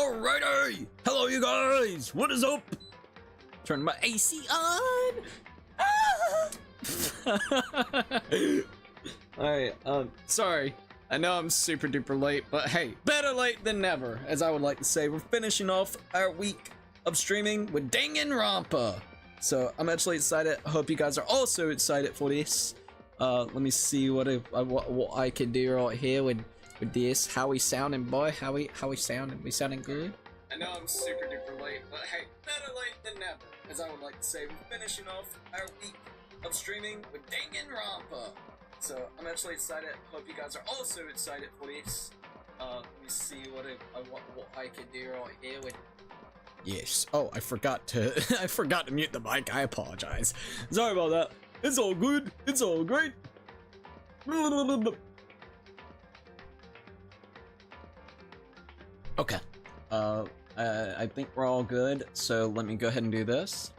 Alrighty! Hello, you guys! What is up? Turn my AC on! Ah! Alright, sorry. I know I'm super duper late, but hey, better late than never, as I would like to say. We're finishing off our week of streaming with Danganronpa. So, I'm actually excited. I hope you guys are also excited for this. Let me see what I can do right here with this. How we sounding, boy? How we sounding? We sounding good? I know I'm super duper late, but hey, better late than never, as I would like to say. We're finishing off our week of streaming with Danganronpa. So I'm actually excited. Hope you guys are also excited for this. Let me see what I can do right here with. Yes. Oh, I forgot to I forgot to mute the mic. I apologize. Sorry about that. It's all good. It's all great. Okay. I think we're all good. So let me go ahead and do this.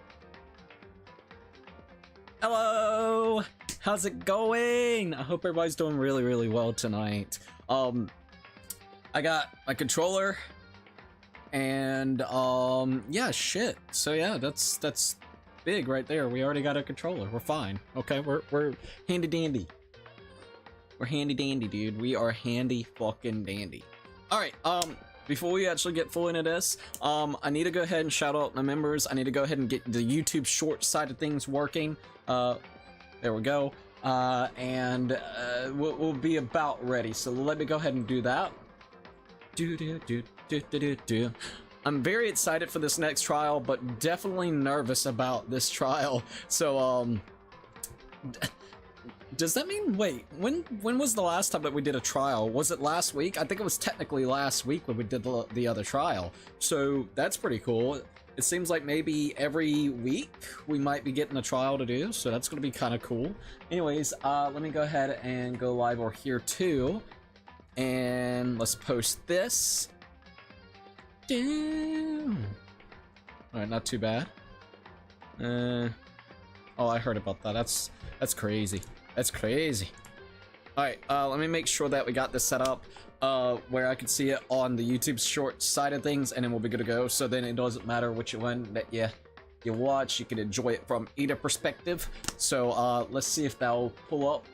Hello. How's it going? I hope everybody's doing really, really well tonight. I got my controller, and yeah, shit. So yeah, that's big right there. We already got a controller. We're fine. Okay, we're handy dandy. We're handy dandy, dude. We are handy fucking dandy. All right. Before we actually get full into this, I need to go ahead and shout out my members. I need to go ahead and get the YouTube short side of things working. There we go. We'll be about ready. So let me go ahead and do that. I'm very excited for this next trial, but definitely nervous about this trial. So, does that mean, wait, when was the last time that we did a trial? Was it last week? I think it was technically last week when we did the other trial. So that's pretty cool. It seems like maybe every week we might be getting a trial to do, so that's going to be kind of cool. Anyways, let me go ahead and go live over here too. And let's post this. Damn. Alright, not too bad. Oh, I heard about that. That's crazy. That's crazy. Alright, let me make sure that we got this set up where I can see it on the YouTube short side of things, and then we'll be good to go. So then it doesn't matter which one that you watch, you can enjoy it from either perspective. So let's see if that'll pull up.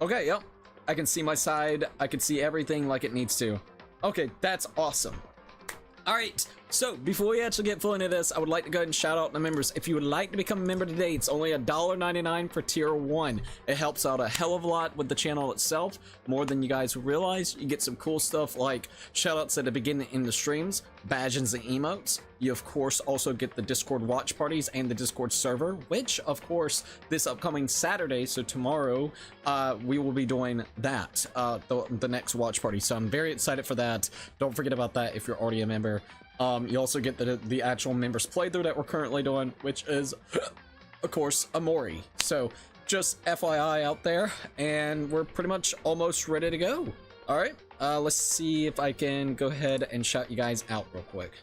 Okay, yep. I can see my side. I can see everything like it needs to. Okay, that's awesome. Alright, so before we actually get full into this, I would like to go ahead and shout out the members. If you would like to become a member today, it's only $1.99 for tier 1. It helps out a hell of a lot with the channel itself, more than you guys realize. You get some cool stuff like shout outs at the beginning in the streams, badges and emotes. You of course also get the Discord watch parties and the Discord server, which of course this upcoming Saturday, so tomorrow, we will be doing that, the next watch party. So I'm very excited for that. Don't forget about that if you're already a member. You also get the actual members playthrough that we're currently doing, which is of course Amori. So just FYI out there, and we're pretty much almost ready to go. All right, let's see if I can go ahead and shout you guys out real quick.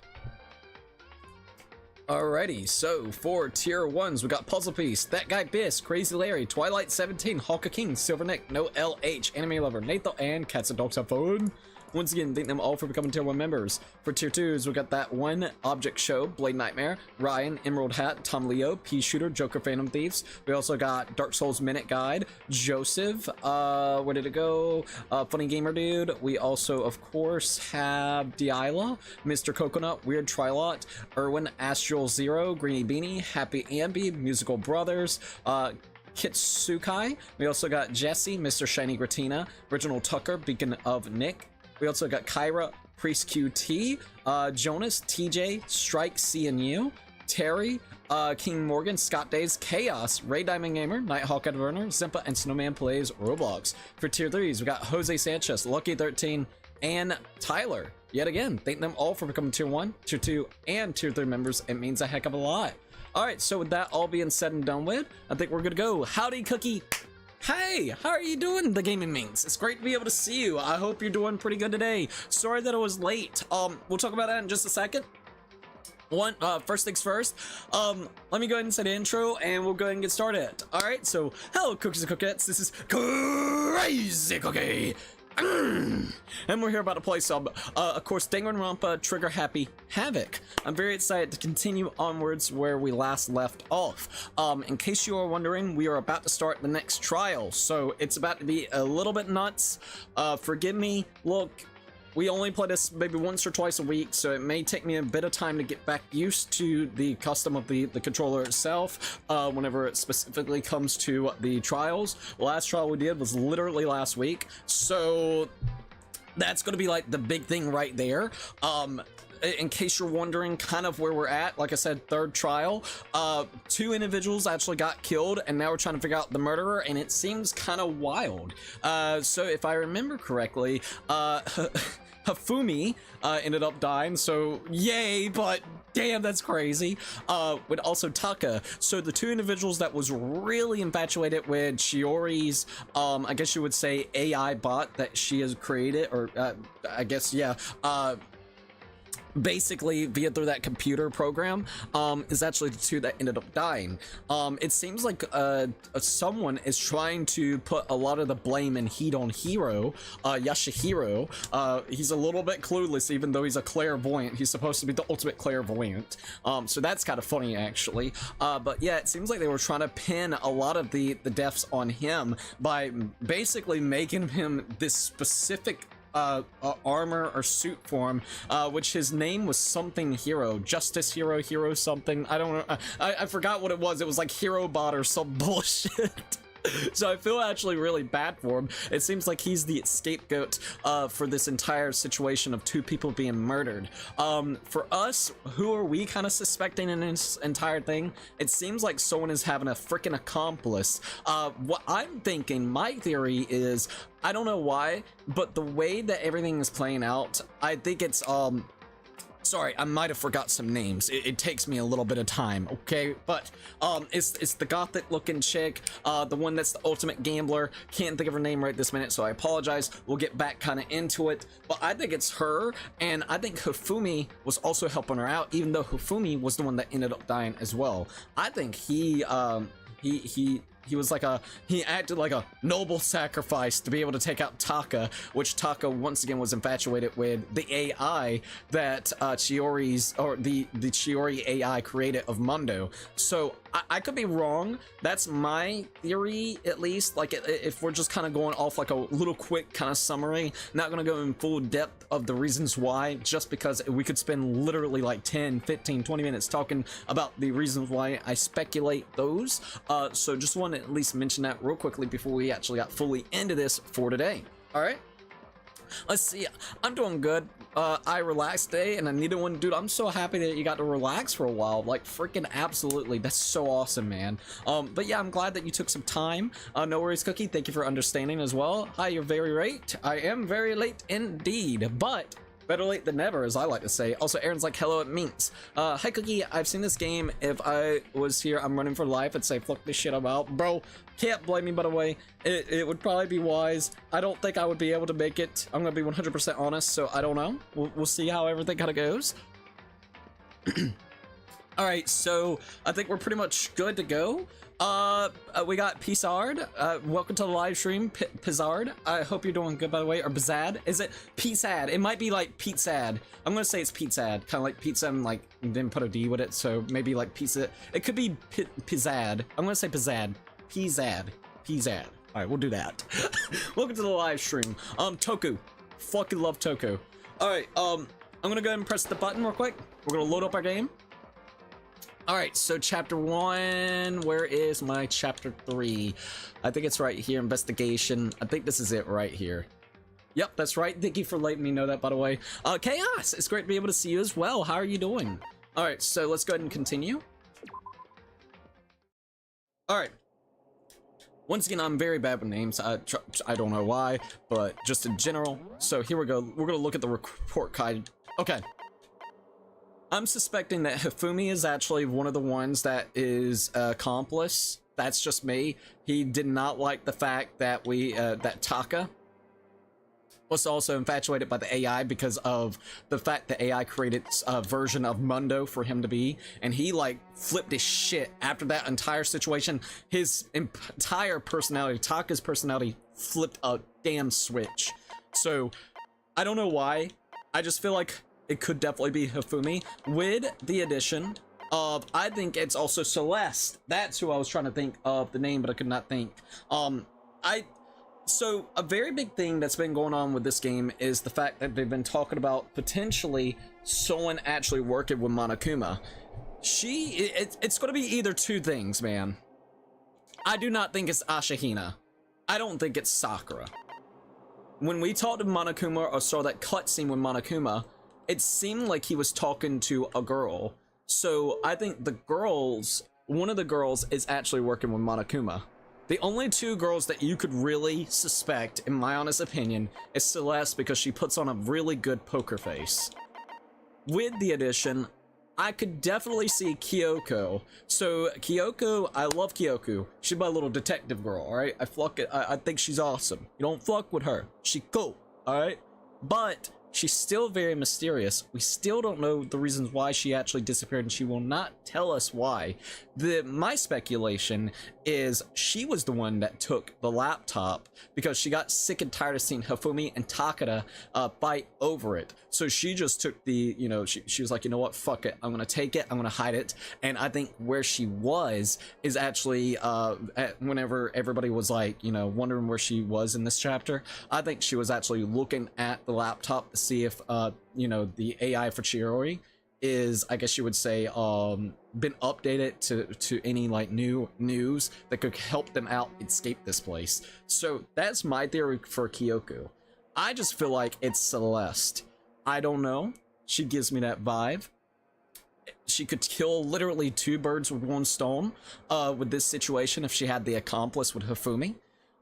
Alrighty, so for tier 1s, we got Puzzle Piece, That Guy Biss, Crazy Larry, Twilight 17, Hawka King, Silverneck, No LH, Anime Lover, Nathan, and Cats and Dogs Have Fun. Once again, thank them all for becoming tier 1 members. For tier 2s, we got That One, Object Show, Blade Nightmare, Ryan, Emerald Hat, Tom Leo, Pea Shooter, Joker Phantom Thieves. We also got Dark Souls Minute Guide, Joseph, where did it go? Funny Gamer Dude. We also, of course, have Delilah, Mr. Coconut, Weird Trilot, Erwin, Astral Zero, Greeny Beanie, Happy Ambi, Musical Brothers, Kitsukai. We also got Jesse, Mr. Shiny Gratina, Original Tucker, Beacon of Nick. We also got Kyra, Priest QT, Jonas, TJ, Strike CNU, Terry, King Morgan, Scott Days, Chaos, Ray Diamond Gamer, Nighthawk Adverner, Zimpa, and Snowman Plays Roblox. For tier 3s, we got Jose Sanchez, Lucky13, and Tyler. Yet again, thank them all for becoming tier 1, tier 2, and tier 3 members. It means a heck of a lot. Alright, so with that all being said and done with, I think we're good to go. Howdy, Cookie! Hey, how are you doing, the gaming minx? It's great to be able to see you. I hope you're doing pretty good today. Sorry that I was late. We'll talk about that in just a second. First things first, let me go ahead and say the intro and we'll go ahead and get started. All right, so hello, cookies and cookettes. This is Crazy Cookie. And we're here about to play some, of course, Danganronpa Trigger Happy Havoc. I'm very excited to continue onwards where we last left off. In case you are wondering, we are about to start the next trial, so it's about to be a little bit nuts. Forgive me. Look, we only play this maybe once or twice a week, so it may take me a bit of time to get back used to the custom of the controller itself, whenever it specifically comes to the trials. The last trial we did was literally last week, so that's going to be like the big thing right there. In case you're wondering kind of where we're at, like I said, third trial, 2 individuals actually got killed, and now we're trying to figure out the murderer, and it seems kind of wild. So if I remember correctly, Hafumi ended up dying, so yay, but damn, that's crazy. With also Taka. So the 2 individuals that was really infatuated with Shiori's, I guess you would say AI bot that she has created, or I guess, yeah, basically via through that computer program, is actually the 2 that ended up dying. It seems like someone is trying to put a lot of the blame and heat on Hiro, Yashihiro. He's a little bit clueless, even though he's a clairvoyant. He's supposed to be the ultimate clairvoyant. So that's kind of funny, actually. But yeah, it seems like they were trying to pin a lot of the deaths on him by basically making him this specific armor or suit form, which his name was something Hero, Justice Hero, Hero something. I don't know. I forgot what it was. It was like Hero Bot or some bullshit. So I feel actually really bad for him. It seems like he's the scapegoat for this entire situation of 2 people being murdered. For us, who are we kind of suspecting in this entire thing? It seems like someone is having a freaking accomplice. What I'm thinking, my theory is, I don't know why, but the way that everything is playing out, I think it's, sorry, I might have forgot some names. It takes me a little bit of time, okay? But it's the gothic looking chick, the one that's the ultimate gambler. Can't think of her name right this minute, so I apologize. We'll get back kind of into it. But I think it's her, and I think Hifumi was also helping her out, even though Hifumi was the one that ended up dying as well. I think he was like he acted like a noble sacrifice to be able to take out Taka, which Taka once again was infatuated with the AI that Chiori's, or the Chiori AI created of Mundo. So I could be wrong. That's my theory, at least. Like, if we're just kind of going off like a little quick kind of summary, not gonna go in full depth of the reasons why, just because we could spend literally like 10, 15, 20 minutes talking about the reasons why I speculate those. So just want to at least mention that real quickly before we actually got fully into this for today. All right, let's see. I'm doing good. I relaxed today and I needed one. Dude, I'm so happy that you got to relax for a while. Like, freaking absolutely. That's so awesome, man. But yeah, I'm glad that you took some time. No worries, Cookie. Thank you for understanding as well. Hi, you're very late. I am very late indeed, but better late than never, as I like to say. Also, Aaron's like, hello, it means. Hi, Cookie. I've seen this game. If I was here, I'm running for life. I'd say, fuck this shit about. Bro, can't blame me, by the way. It would probably be wise. I don't think I would be able to make it. I'm going to be 100% honest, so I don't know. We'll see how everything kind of goes. Alright, so I think we're pretty much good to go. We got Pizard. Welcome to the live stream, Pizard. I hope you're doing good, by the way. Or Bizad. Is it Pizad? It might be like Pizad. I'm gonna say it's Pizad. Kind of like pizza and like didn't put a D with it, so maybe like pizza. It could be Pizad. I'm gonna say Pizad. Pizad. Pizad. Alright, we'll do that. Welcome to the live stream. Toku. Fucking love Toku. Alright, I'm gonna go ahead and press the button real quick. We're gonna load up our game. Alright, so chapter 1, where is my chapter 3? I think it's right here, investigation. I think this is it right here. Yep, that's right. Thank you for letting me know that, by the way. Chaos, it's great to be able to see you as well. How are you doing? Alright, so let's go ahead and continue. Alright. Once again, I'm very bad with names. I don't know why, but just in general. So here we go. We're gonna look at the report card. Okay. I'm suspecting that Hifumi is actually one of the ones that is accomplice. That's just me. He did not like the fact that that Taka was also infatuated by the AI because of the fact that AI created a version of Mundo for him to be, and he like flipped his shit after that entire situation. His entire personality, Taka's personality, flipped a damn switch. So I don't know why. I just feel like it could definitely be Hifumi with the addition of, I think it's also Celeste. That's who I was trying to think of the name, but I could not think. So a very big thing that's been going on with this game is the fact that they've been talking about potentially someone actually working with Monokuma. It's going to be either two things, man. I do not think it's Ashihina. I don't think it's Sakura. When we talked to Monokuma or saw that cutscene with Monokuma, it seemed like he was talking to a girl. So I think one of the girls is actually working with Monokuma. The only two girls that you could really suspect, in my honest opinion, is Celeste, because she puts on a really good poker face. With the addition, I could definitely see Kyoko. So Kyoko, I love Kyoko. She's my little detective girl, alright? I think she's awesome. You don't fuck with her. She cool, alright? But she's still very mysterious. We still don't know the reasons why she actually disappeared, and she will not tell us why. My speculation is she was the one that took the laptop because she got sick and tired of seeing Hifumi and Takeda fight over it. So she just took the, she was like, you know what, fuck it, I'm gonna take it, I'm gonna hide it. And I think where she was is actually whenever everybody was like, wondering where she was in this chapter, I think she was actually looking at the laptop to see if the AI for Chiori is, I guess you would say, been updated to any like new news that could help them out escape this place. So that's my theory for Kyoko. I just feel like it's Celeste. I don't know. She gives me that vibe. She could kill literally two birds with one stone with this situation if she had the accomplice with Hifumi.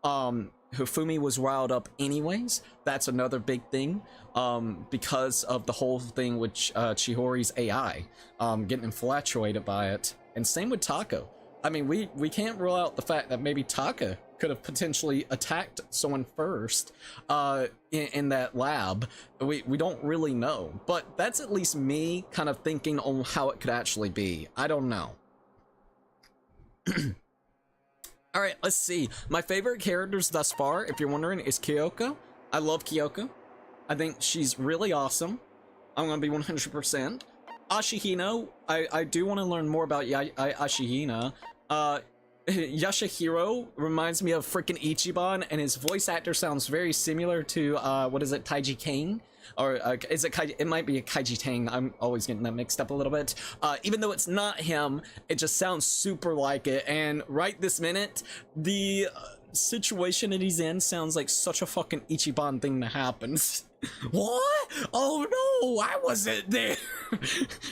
Hifumi was riled up anyways. That's another big thing, because of the whole thing with Chihori's AI, getting infatuated by it. And same with Tako. I mean, we can't rule out the fact that maybe Taka could have potentially attacked someone first in that lab. We don't really know, but that's at least me kind of thinking on how it could actually be. I don't know. All right, let's see. My favorite characters thus far, if you're wondering, is Kyoko. I love Kyoko. I think she's really awesome. I'm gonna be 100%. Ashihino, I do want to learn more about Ashihina. Yashihiro reminds me of freaking Ichiban, and his voice actor sounds very similar to, what is it, Taiji King? Or is it Kaiji? It might be a Kaiji Tang. I'm always getting that mixed up a little bit. Even though it's not him, it just sounds super like it. And right this minute, the situation that he's in sounds like such a fucking Ichiban thing to happen. What? Oh no, I wasn't there.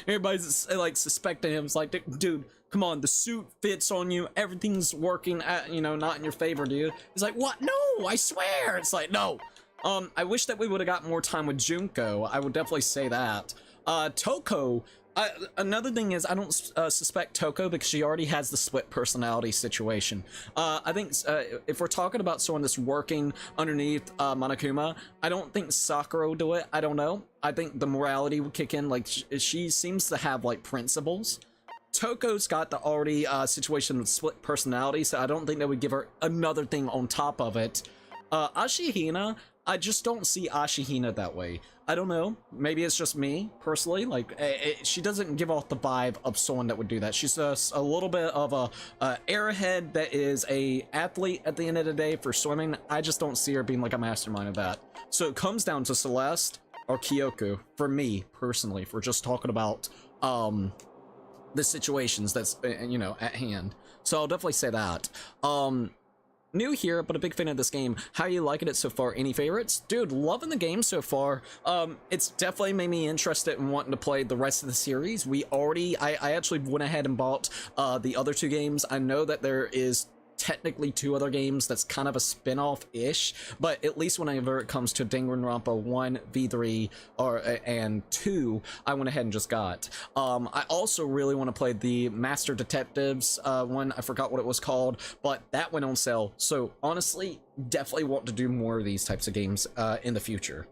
Everybody's like suspecting him. It's like, dude, come on, the suit fits on you, everything's working at, not in your favor, dude. He's like, what? No, I swear. It's like, no. I wish that we would have got more time with Junko. I would definitely say that. Toko, another thing is I don't suspect Toko because she already has the split personality situation. I think if we're talking about someone that's working underneath Monokuma, I don't think Sakura will do it. I don't know. I think the morality would kick in. Like, she seems to have like principles. Toko's got the already situation with split personality, so I don't think that would give her another thing on top of it. Ashihina, I just don't see Ashihina that way. I don't know. Maybe it's just me, personally. Like, she doesn't give off the vibe of someone that would do that. She's just a little bit of a airhead that is a athlete at the end of the day for swimming. I just don't see her being like a mastermind of that. So it comes down to Celeste or Kyoko, for me, personally, if we're just talking about the situations that's, at hand. So I'll definitely say that. New here, but a big fan of this game. How are you liking it so far? Any favorites? Dude, loving the game so far. It's definitely made me interested in wanting to play the rest of the series. I actually went ahead and bought the other two games. I know that there is technically two other games that's kind of a spin-off-ish, but at least whenever it comes to Danganronpa 1, V3, and 2, I went ahead and just got. I also really want to play the Master Detectives one. I forgot what it was called, but that went on sale. So honestly, definitely want to do more of these types of games in the future.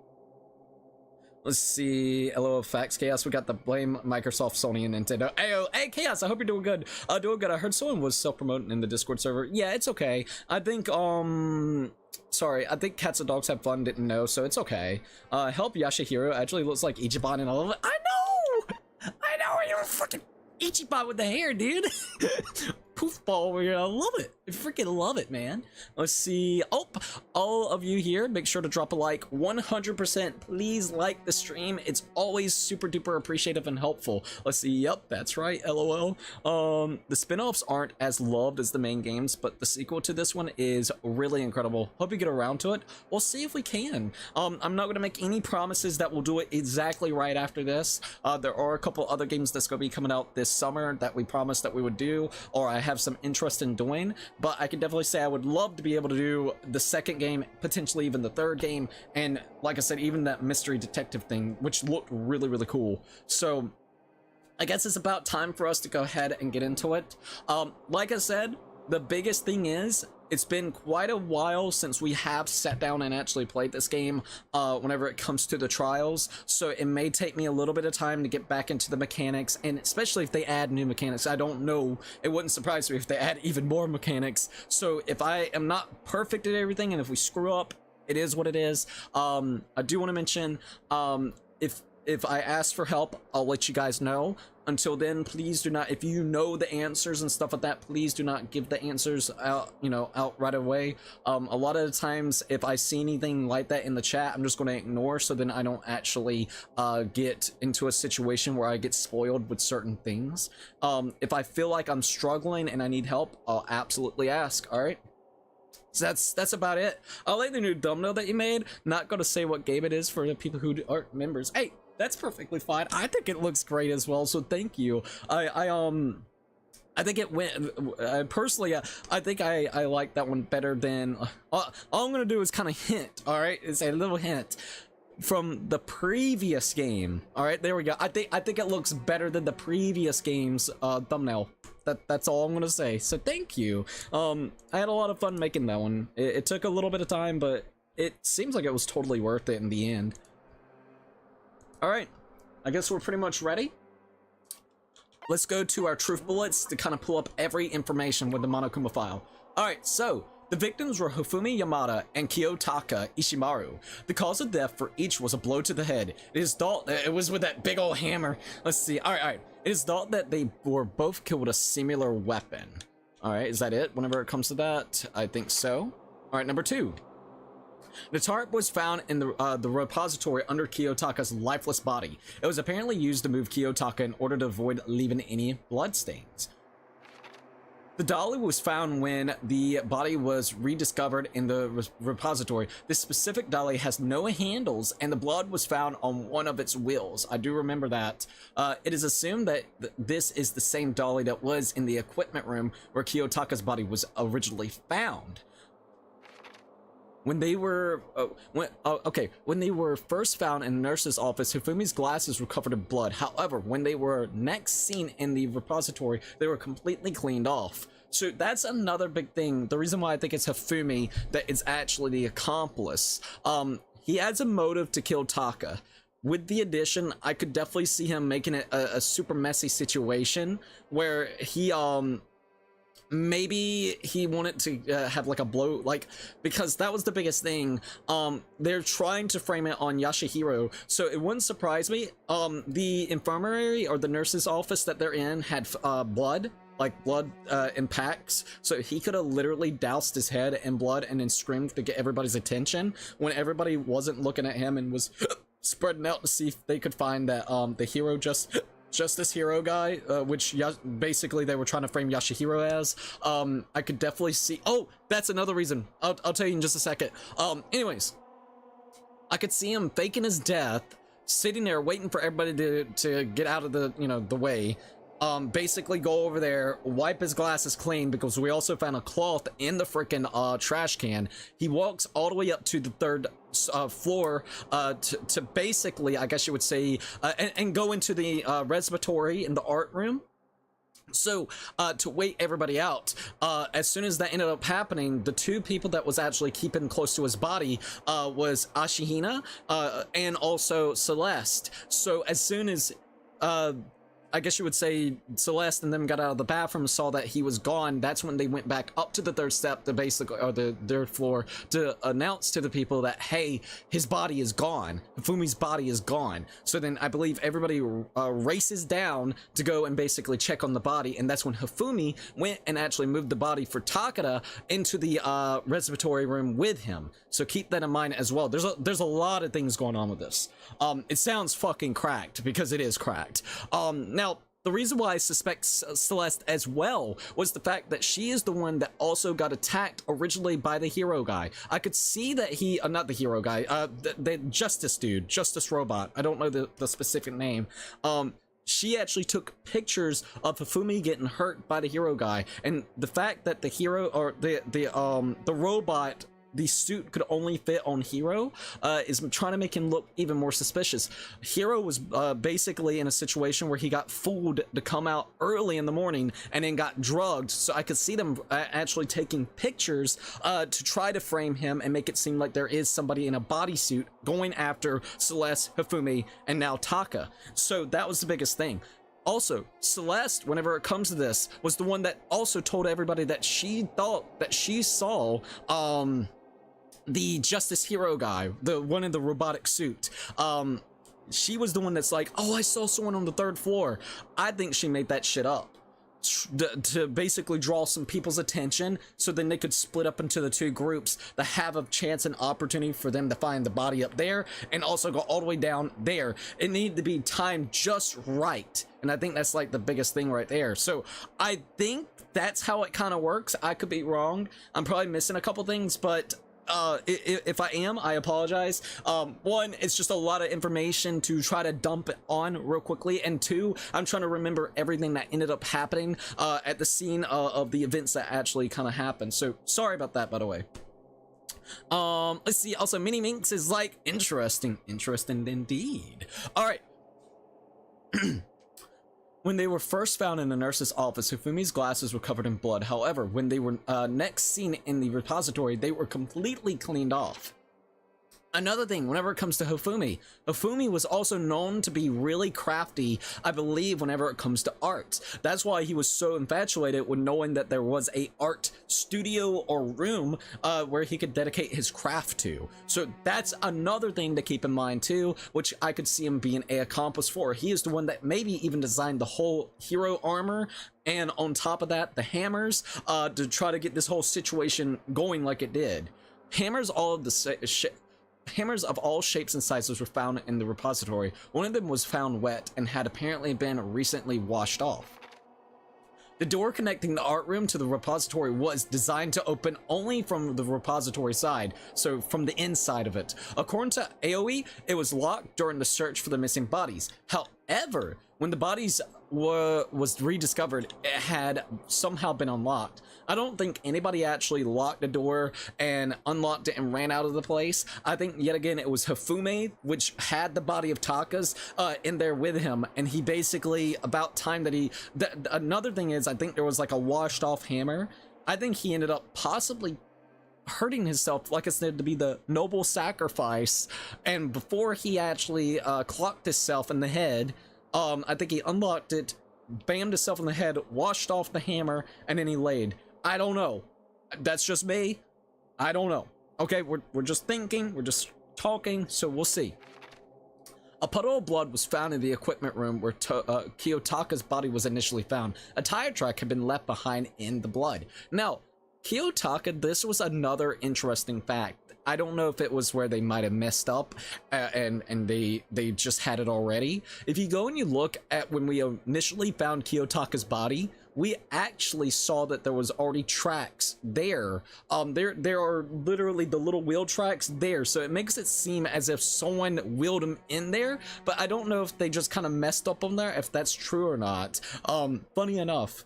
Let's see. LOL Facts Chaos. We got the blame Microsoft, Sony, and Nintendo. Ayo, hey Chaos. I hope you're doing good. Doing good. I heard someone was self-promoting in the Discord server. Yeah, it's okay. I think sorry. I think Cats and Dogs Have Fun didn't know, so it's okay. Help Yashihiro actually looks like Ichiban and all of it. I know. You're freaking Ichiban with the hair, dude. Poofball over here. I love it. I freaking love it, man. Let's see. Oh, all of you here, make sure to drop a like. 100%. Please like the stream. It's always super duper appreciative and helpful. Let's see. Yep, that's right. LOL. The spin-offs aren't as loved as the main games, but the sequel to this one is really incredible. Hope you get around to it. We'll see if we can. I'm not gonna make any promises that we'll do it exactly right after this. There are a couple other games that's gonna be coming out this summer that we promised that we would do, or I have some interest in doing, but I can definitely say I would love to be able to do the second game, potentially even the third game, and like I said, even that mystery detective thing, which looked really, really cool. So I guess it's about time for us to go ahead and get into it. Like I said, the biggest thing is it's been quite a while since we have sat down and actually played this game whenever it comes to the trials, so it may take me a little bit of time to get back into the mechanics, and especially if they add new mechanics. I don't know, it wouldn't surprise me if they add even more mechanics. So if I am not perfect at everything, and if we screw up, it is what it is. I do want to mention, if I ask for help, I'll let you guys know. Until then, please do not, if you know the answers and stuff like that, please do not give the answers out, out right away. A lot of the times, if I see anything like that in the chat, I'm just going to ignore, so then I don't actually get into a situation where I get spoiled with certain things. If I feel like I'm struggling and I need help, I'll absolutely ask, alright? So that's about it. I'll let the new thumbnail that you made. Not going to say what game it is for the people who aren't members. Hey, that's perfectly fine. I think it looks great as well, so thank you. I think it went, personally, I think I like that one better than, all I'm gonna do is kind of hint, alright? It's a little hint from the previous game. Alright, there we go. I think it looks better than the previous game's thumbnail. That's all I'm gonna say, so thank you. I had a lot of fun making that one. It took a little bit of time, but it seems like it was totally worth it in the end. Alright, I guess we're pretty much ready. Let's go to our truth bullets to kind of pull up every information with the Monokuma file. Alright, so the victims were Hifumi Yamada and Kiyotaka Ishimaru. The cause of death for each was a blow to the head. It is thought that it was with that big old hammer. Let's see. Alright. It is thought that they were both killed with a similar weapon. Alright, is that it? Whenever it comes to that, I think so. Alright, number 2. The tarp was found in the repository under Kiyotaka's lifeless body. It was apparently used to move Kiyotaka in order to avoid leaving any bloodstains. The dolly was found when the body was rediscovered in the repository. This specific dolly has no handles, and the blood was found on one of its wheels. I do remember that. It is assumed that this is the same dolly that was in the equipment room where Kiyotaka's body was originally found. When they were when they were first found in the nurse's office, Hifumi's glasses were covered in blood. However, when they were next seen in the repository, they were completely cleaned off. So that's another big thing. The reason why I think it's Hifumi that is actually the accomplice. He adds a motive to kill Taka. With the addition, I could definitely see him making it a super messy situation where he maybe he wanted to have like a blow, like, because that was the biggest thing. They're trying to frame it on Yashihiro, so it wouldn't surprise me. The infirmary or the nurse's office that they're in had blood in packs, so he could have literally doused his head in blood and then screamed to get everybody's attention when everybody wasn't looking at him and was spreading out to see if they could find that the hero just this hero guy, which basically they were trying to frame Yashihiro as. I could definitely see. Oh, that's another reason. I'll tell you in just a second. Anyways, I could see him faking his death, sitting there waiting for everybody to get out of the the way. Basically go over there, wipe his glasses clean, because we also found a cloth in the freaking trash can. He walks all the way up to the third floor to basically, I guess you would say, and go into the respiratory in the art room. So, to wait everybody out, as soon as that ended up happening, the two people that was actually keeping close to his body was Ashihina and also Celeste. So as soon as I guess you would say Celeste and them got out of the bathroom, saw that he was gone, that's when they went back up to the third step, to basically, or the third floor, to announce to the people that, hey, his body is gone. Hifumi's body is gone. So then I believe everybody races down to go and basically check on the body, and that's when Hifumi went and actually moved the body for Takada into the respiratory room with him. So keep that in mind as well. There's a lot of things going on with this. It sounds fucking cracked, because it is cracked. Now, the reason why I suspect Celeste as well was the fact that she is the one that also got attacked originally by the hero guy. I could see that he, not the hero guy, the Justice dude, Justice Robot. I don't know the specific name. She actually took pictures of Hifumi getting hurt by the hero guy, and the fact that the hero, or the robot, the suit could only fit on Hiro is trying to make him look even more suspicious. Hiro was basically in a situation where he got fooled to come out early in the morning and then got drugged, so I could see them actually taking pictures to try to frame him and make it seem like there is somebody in a bodysuit going after Celeste, Hifumi, and now Taka. So that was the biggest thing. Also, Celeste, whenever it comes to this, was the one that also told everybody that she thought that she saw the Justice Hero guy, the one in the robotic suit. She was the one that's like, oh, I saw someone on the third floor. I think she made that shit up to basically draw some people's attention, so then they could split up into the two groups to have a chance and opportunity for them to find the body up there and also go all the way down there. It needed to be timed just right, and I think that's like the biggest thing right there. So I think that's how it kind of works. I could be wrong. I'm probably missing a couple things, but if I am, I apologize. One, it's just a lot of information to try to dump it on real quickly, and two, I'm trying to remember everything that ended up happening at the scene of the events that actually kind of happened. So sorry about that, by the way. Let's see. Also, Mini Minx is like, interesting indeed. All right. When they were first found in the nurse's office, Hifumi's glasses were covered in blood. However, when they were next seen in the repository, they were completely cleaned off. Another thing, whenever it comes to Hifumi was also known to be really crafty, I believe, whenever it comes to art. That's why he was so infatuated with knowing that there was a art studio or room where he could dedicate his craft to. So that's another thing to keep in mind too, which I could see him being a accomplice for. He is the one that maybe even designed the whole hero armor, and on top of that, the hammers, to try to get this whole situation going like it did. Hammers of all shapes and sizes were found in the repository. One of them was found wet and had apparently been recently washed off. The door connecting the art room to the repository was designed to open only from the repository side, so from the inside of it. According to AoE, it was locked during the search for the missing bodies. However, when the bodies was rediscovered, it had somehow been unlocked. I don't think anybody actually locked the door and unlocked it and ran out of the place. I think yet again it was Hifumi, which had the body of Taka's in there with him, and he basically, about time that he... another thing is, I think there was like a washed off hammer. I think he ended up possibly hurting himself, like I said, to be the noble sacrifice, and before he actually clocked himself in the head, I think he unlocked it, bammed himself in the head, washed off the hammer, and then he laid. I don't know. That's just me. I don't know. Okay, we're just thinking, we're just talking, so we'll see. A puddle of blood was found in the equipment room where Kiyotaka's body was initially found. A tire track had been left behind in the blood. Now, Kiyotaka, this was another interesting fact. I don't know if it was where they might have messed up and they just had it already. If you go and you look at when we initially found Kiyotaka's body, we actually saw that there was already tracks there. There are literally the little wheel tracks there, so it makes it seem as if someone wheeled him in there, but I don't know if they just kind of messed up on there, if that's true or not. Funny enough,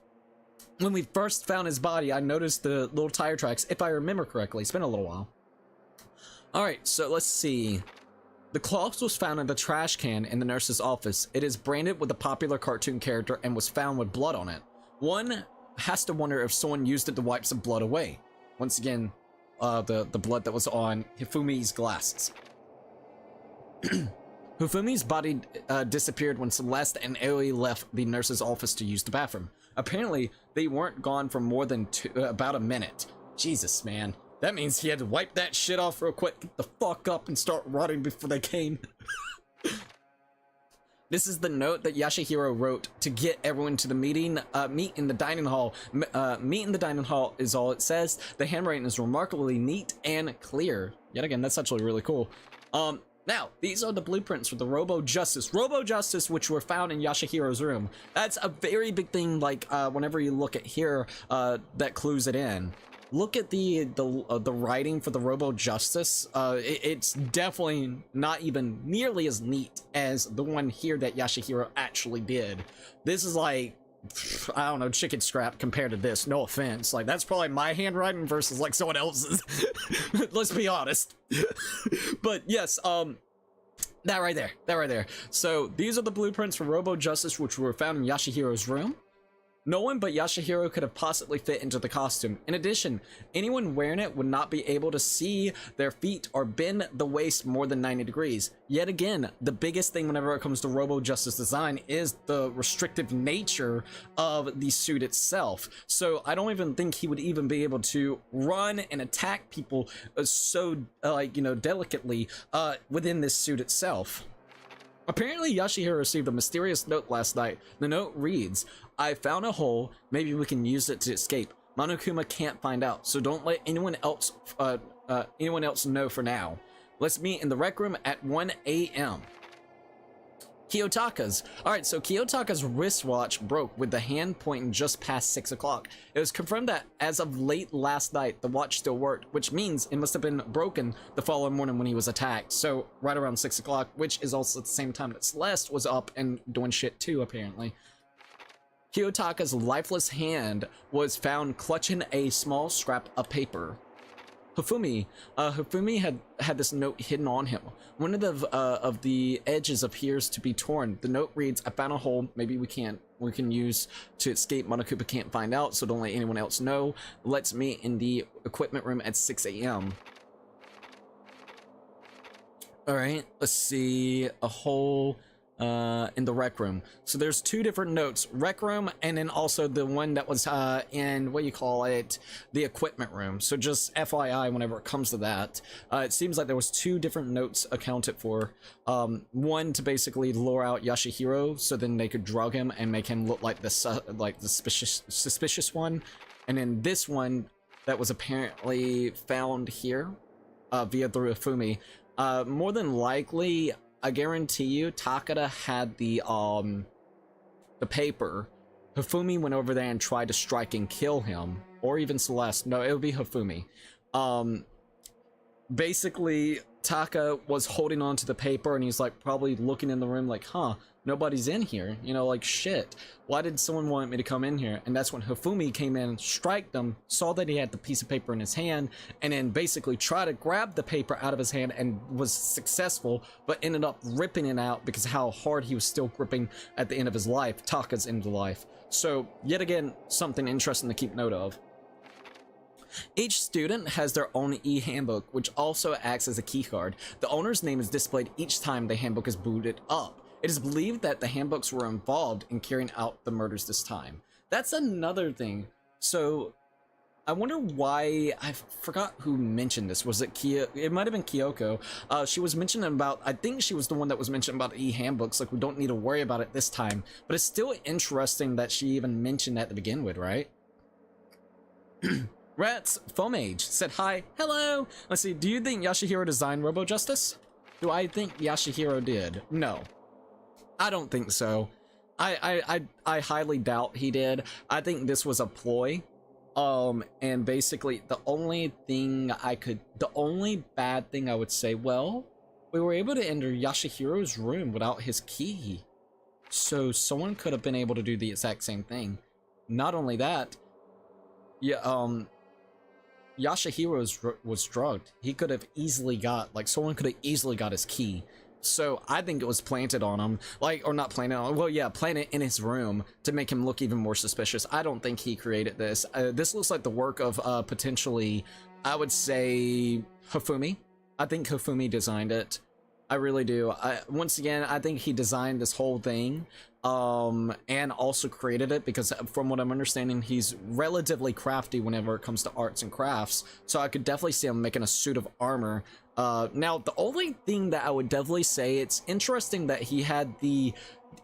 when we first found his body, I noticed the little tire tracks, if I remember correctly. It's been a little while. Alright, so let's see. The cloth was found in the trash can in the nurse's office. It is branded with a popular cartoon character and was found with blood on it. One has to wonder if someone used it to wipe some blood away. Once again, the blood that was on Hifumi's glasses. Hifumi's body disappeared when Celeste and Aoi left the nurse's office to use the bathroom. Apparently, they weren't gone for more than about a minute. Jesus, man. That means he had to wipe that shit off real quick, get the fuck up, and start rotting before they came. This is the note that Yashihiro wrote to get everyone to the meeting. Meet in the dining hall. Meet in the dining hall is all it says. The handwriting is remarkably neat and clear. Yet again, that's actually really cool. Now, these are the blueprints for the Robo-Justice. Robo-Justice, which were found in Yashihiro's room. That's a very big thing, like, whenever you look at here, that clues it in. Look at the writing for the Robo-Justice. It's definitely not even nearly as neat as the one here that Yashihiro actually did. This is like, I don't know, chicken scrap compared to this, no offense. Like, that's probably my handwriting versus like someone else's. Let's be honest. But yes, that right there. So these are the blueprints for Robo-Justice, which were found in Yashihiro's room. No one but Yashihiro could have possibly fit into the costume. In addition, anyone wearing it would not be able to see their feet or bend the waist more than 90 degrees. Yet again, the biggest thing whenever it comes to Robo-Justice design is the restrictive nature of the suit itself. So I don't even think he would even be able to run and attack people so, delicately within this suit itself. Apparently, Yashihiro received a mysterious note last night. The note reads, "I found a hole. Maybe we can use it to escape. Monokuma can't find out, so don't let anyone else know for now. Let's meet in the rec room at 1 a.m. Kiyotaka's. Alright, so Kiyotaka's wristwatch broke with the hand pointing just past 6 o'clock. It was confirmed that as of late last night, the watch still worked, which means it must have been broken the following morning when he was attacked. So, right around 6 o'clock, which is also at the same time that Celeste was up and doing shit too, apparently. Kiyotaka's lifeless hand was found clutching a small scrap of paper. Hifumi had this note hidden on him. One of the edges appears to be torn. The note reads, "I found a hole. Maybe we can use to escape. Monokuma can't find out, so don't let anyone else know. Let's meet in the equipment room at 6 a.m. All right, let's see. A hole in the rec room. So there's two different notes, rec room, and then also the one that was in, what do you call it, the equipment room. So just FYI whenever it comes to that. It seems like there was two different notes accounted for. One to basically lure out Yashihiro so then they could drug him and make him look like the suspicious one, and then this one that was apparently found here via through Hifumi. More than likely, I guarantee you, Takada had the paper. Hifumi went over there and tried to strike and kill him, or even Celeste. No, it would be Hifumi. Basically, Taka was holding on to the paper, and he's like probably looking in the room like, huh, nobody's in here. You know, like, shit, why did someone want me to come in here? And that's when Hifumi came in, striked him, saw that he had the piece of paper in his hand, and then basically tried to grab the paper out of his hand and was successful, but ended up ripping it out because of how hard he was still gripping at the end of his life, Taka's end of life. So, yet again, something interesting to keep note of. Each student has their own e-handbook, which also acts as a keycard. The owner's name is displayed each time the handbook is booted up. It is believed that the handbooks were involved in carrying out the murders this time. That's another thing. So, I wonder why, I forgot who mentioned this. Was it it might have been Kyoko. She was mentioning about, I think she was the one that was mentioning about e-handbooks, like we don't need to worry about it this time. But it's still interesting that she even mentioned that to begin with, right? Rats Foamage said hi. Hello. Let's see. Do you think Yashihiro designed Robo-Justice? Do I think Yashihiro did? No. I don't think so. I highly doubt he did. I think this was a ploy. And basically the only bad thing I would say, well, we were able to enter Yashihiro's room without his key. So someone could have been able to do the exact same thing. Not only that, yeah, Yashihiro was drugged. He could have easily got, like, someone could have easily got his key. So I think it was planted on him, like, or not planted on, well, yeah, planted in his room to make him look even more suspicious. I don't think he created this. This looks like the work of potentially, I would say, Hifumi. I think Hifumi designed it. I really do. Once again, I think he designed this whole thing, and also created it, because from what I'm understanding, he's relatively crafty whenever it comes to arts and crafts. So I could definitely see him making a suit of armor. Now, the only thing that I would definitely say, it's interesting that he had the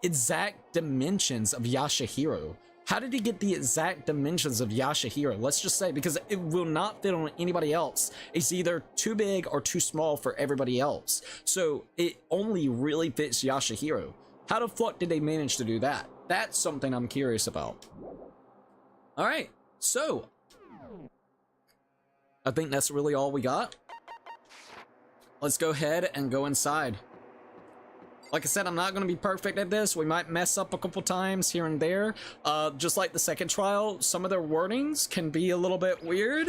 exact dimensions of Yashahiro. How did he get the exact dimensions of Yashahiro? Let's just say, because it will not fit on anybody else. It's either too big or too small for everybody else. So it only really fits Yashahiro. How the fuck did they manage to do that? That's something I'm curious about. All right, so I think that's really all we got. Let's go ahead and go inside. Like I said, I'm not going to be perfect at this. We might mess up a couple times here and there. Just like the second trial, some of their wordings can be a little bit weird.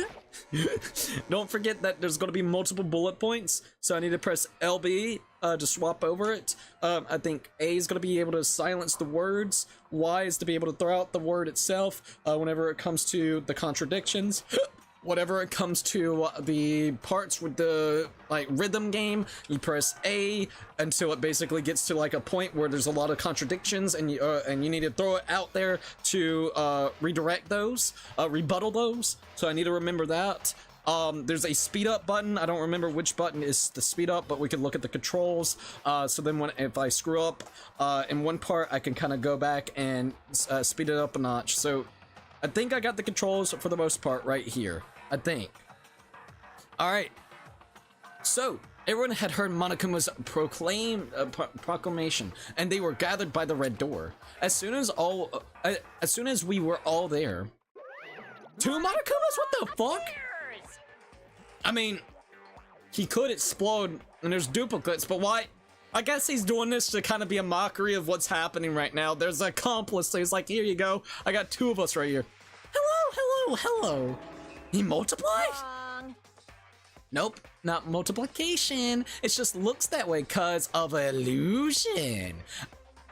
Don't forget that there's going to be multiple bullet points, so I need to press LB to swap over it. I think A is going to be able to silence the words. Y is to be able to throw out the word itself whenever it comes to the contradictions. Whatever it comes to the parts with the like rhythm game, you press A until it basically gets to like a point where there's a lot of contradictions, and you need to throw it out there to redirect those, rebuttal those. So I need to remember that. There's a speed up button. I don't remember which button is the speed up, but we can look at the controls. So then if I screw up in one part, I can kind of go back and speed it up a notch. So I think I got the controls for the most part right here. I think. Alright. So, everyone had heard Monokuma's proclamation, and they were gathered by the red door. As soon as we were all there. 2 Monokumas? What the fuck? I mean, he could explode, and there's duplicates, but why? I guess he's doing this to kind of be a mockery of what's happening right now. There's an accomplice, so he's like, here you go. I got 2 of us right here. Hello, hello, hello. He multiplied? Wrong. Nope, not multiplication. It just looks that way because of illusion.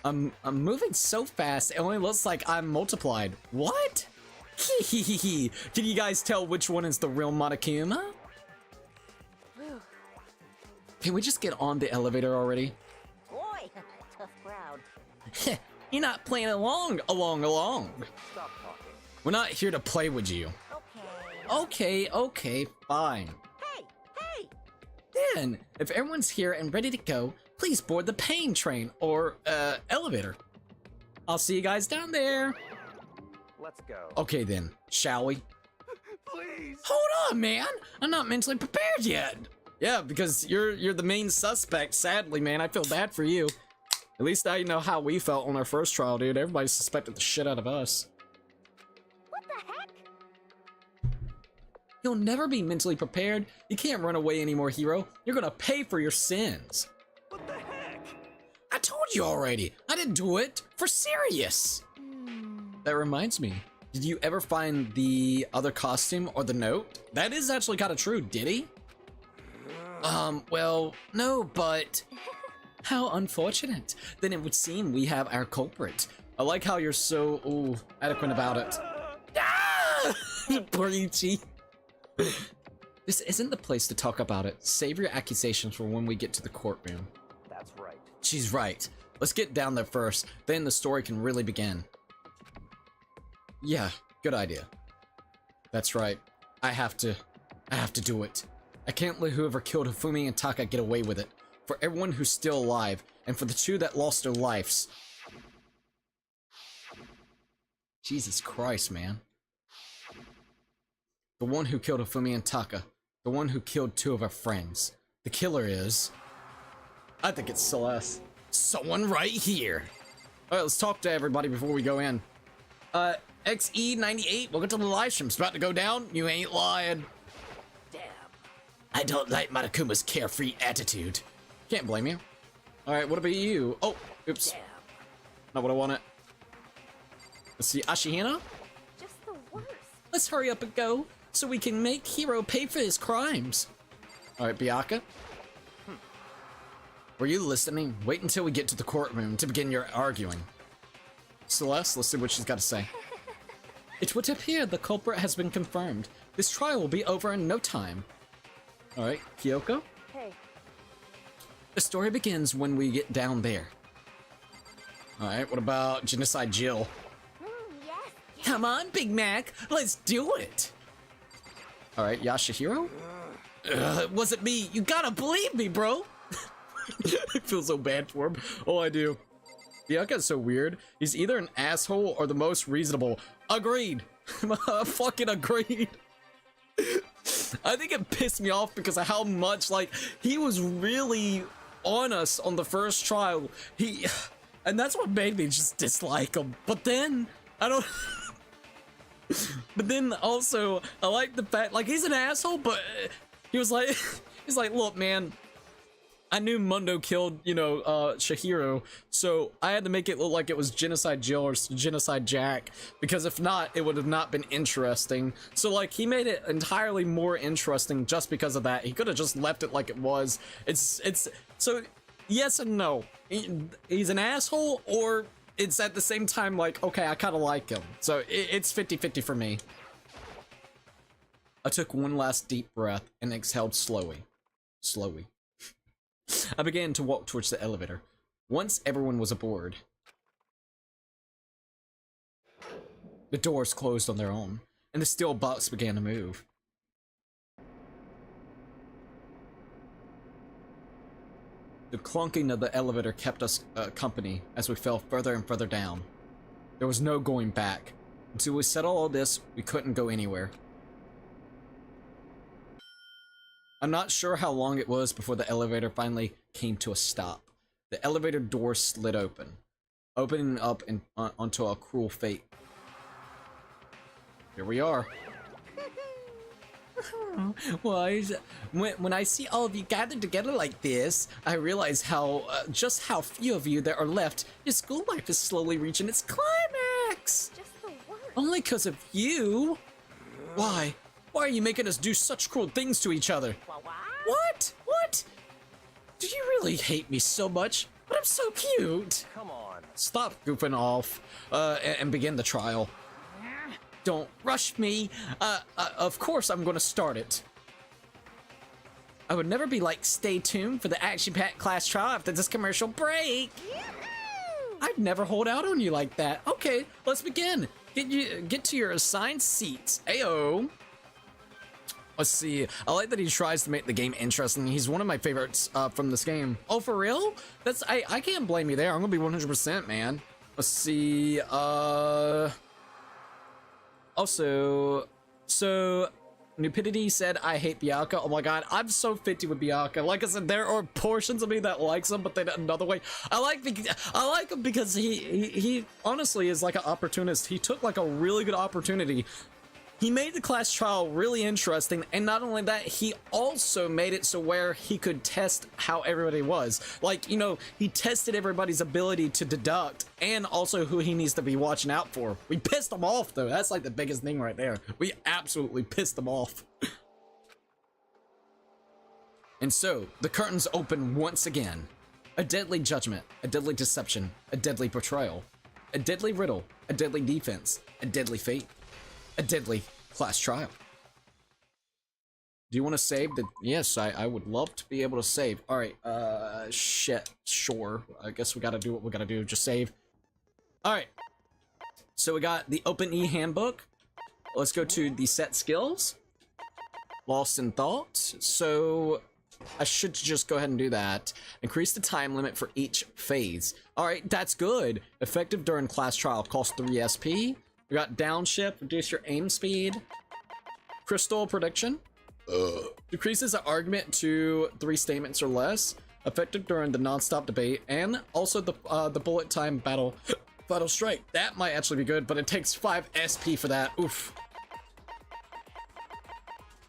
I'm moving so fast, it only looks like I'm multiplied. What? Can you guys tell which one is the real Monokuma? Can we just get on the elevator already? Boy, tough crowd. You're not playing along. Stop talking. We're not here to play with you. Okay, fine. Hey! Then, if everyone's here and ready to go, please board the pain train or elevator. I'll see you guys down there. Let's go. Okay then, shall we? Please. Hold on, man. I'm not mentally prepared yet. Yeah, because you're the main suspect. Sadly, man, I feel bad for you. At least now you know how we felt on our first trial, dude. Everybody suspected the shit out of us. What the heck? You'll never be mentally prepared. You can't run away anymore, hero. You're gonna pay for your sins. What the heck? I told you already. I didn't do it. For serious. That reminds me. Did you ever find the other costume or the note? That is actually kind of true, did he? Well, no, but... How unfortunate. Then it would seem we have our culprit. I like how you're so, adequate about it. Ah! Preachy. This isn't the place to talk about it. Save your accusations for when we get to the courtroom. That's right. She's right. Let's get down there first, then the story can really begin. Yeah, good idea. That's right. I have to do it. I can't let whoever killed Hifumi and Taka get away with it. For everyone who's still alive, and for the 2 that lost their lives. Jesus Christ, man. The one who killed Hifumi and Taka. The one who killed 2 of our friends. The killer is... I think it's Celeste. Someone right here. Alright, let's talk to everybody before we go in. XE98, welcome to the live stream. It's about to go down. You ain't lying. Damn. I don't like Monokuma's carefree attitude. Can't blame you. Alright, what about you? Oh, oops. Damn. Not what I wanted. Let's see, Ashihina? Just the worst. Let's hurry up and go, so we can make Hiro pay for his crimes. Alright, Byakuya. Were you listening? Wait until we get to the courtroom to begin your arguing. Celeste, let's see what she's got to say. It would appear the culprit has been confirmed. This trial will be over in no time. Alright, Kyoko? Hey. The story begins when we get down there. Alright, what about Genocide Jill? Yes. Come on, Big Mac, let's do it! Alright, Yashihiro? Was it me? You gotta believe me, bro! I feel so bad for him. Oh, I do. Byakuya's so weird. He's either an asshole or the most reasonable. Agreed. Fucking agreed. I think it pissed me off because of how much, like, he was really on us on the first trial. And that's what made me just dislike him. But then, I don't... But then also, I like the fact, like, he's an asshole, but he was like, he's like, look, man, I knew Mundo killed, you know, Shihiro, so I had to make it look like it was Genocide Jill or Genocide Jack, because if not, it would have not been interesting. So, like, he made it entirely more interesting just because of that. He could have just left it like it was. It's, so, yes and no. He's an asshole, or it's at the same time like, okay, I kind of like him. So, it's 50-50 for me. I took one last deep breath and exhaled slowly. I began to walk towards the elevator. Once everyone was aboard, the doors closed on their own, and the steel box began to move. The clunking of the elevator kept us company as we fell further and further down. There was no going back. Until we settled all this, we couldn't go anywhere. I'm not sure how long it was before the elevator finally came to a stop. The elevator door slid open, opening up onto a cruel fate. Here we are. Well, when I see all of you gathered together like this, I realize how just how few of you there are left. Your school life is slowly reaching its climax. Just the worst. Only because of you. Why? Why are you making us do such cruel things to each other? What? What? Do you really hate me so much? But I'm so cute. Come on. Stop goofing off, and begin the trial. Don't rush me. Of course I'm gonna start it. I would never be like, stay tuned for the action-packed class trial after this commercial break. Yoo-hoo! I'd never hold out on you like that. Okay, let's begin. Get to your assigned seats. Ayo. Let's see. I like that he tries to make the game interesting. He's one of my favorites from this game. Oh, for real? I can't blame you there. I'm gonna be 100%, man. Let's see. Also, so Nupidity said I hate Byakuya. Oh my god, I'm so 50 with Byakuya. Like I said, there are portions of me that likes him, but then another way, I like him because he honestly is like an opportunist. He took like a really good opportunity. He made the class trial really interesting, and not only that, he also made it so where he could test how everybody was. Like, you know, he tested everybody's ability to deduct, and also who he needs to be watching out for. We pissed him off, though. That's like the biggest thing right there. We absolutely pissed him off. And so, the curtains open once again. A deadly judgment, a deadly deception, a deadly betrayal, a deadly riddle, a deadly defense, a deadly fate. A deadly class trial. Do you want to save? Yes, I would love to be able to save. Alright, shit, sure. I guess we gotta do what we gotta do, just save. Alright, so we got the Open E handbook. Let's go to the set skills. Lost in thought. So, I should just go ahead and do that. Increase the time limit for each phase. Alright, that's good. Effective during class trial, costs 3 SP. We got downshift, reduce your aim speed. Crystal prediction. Decreases the argument to 3 statements or less. Effective during the non-stop debate. And also the bullet time battle strike. That might actually be good, but it takes 5 SP for that. Oof.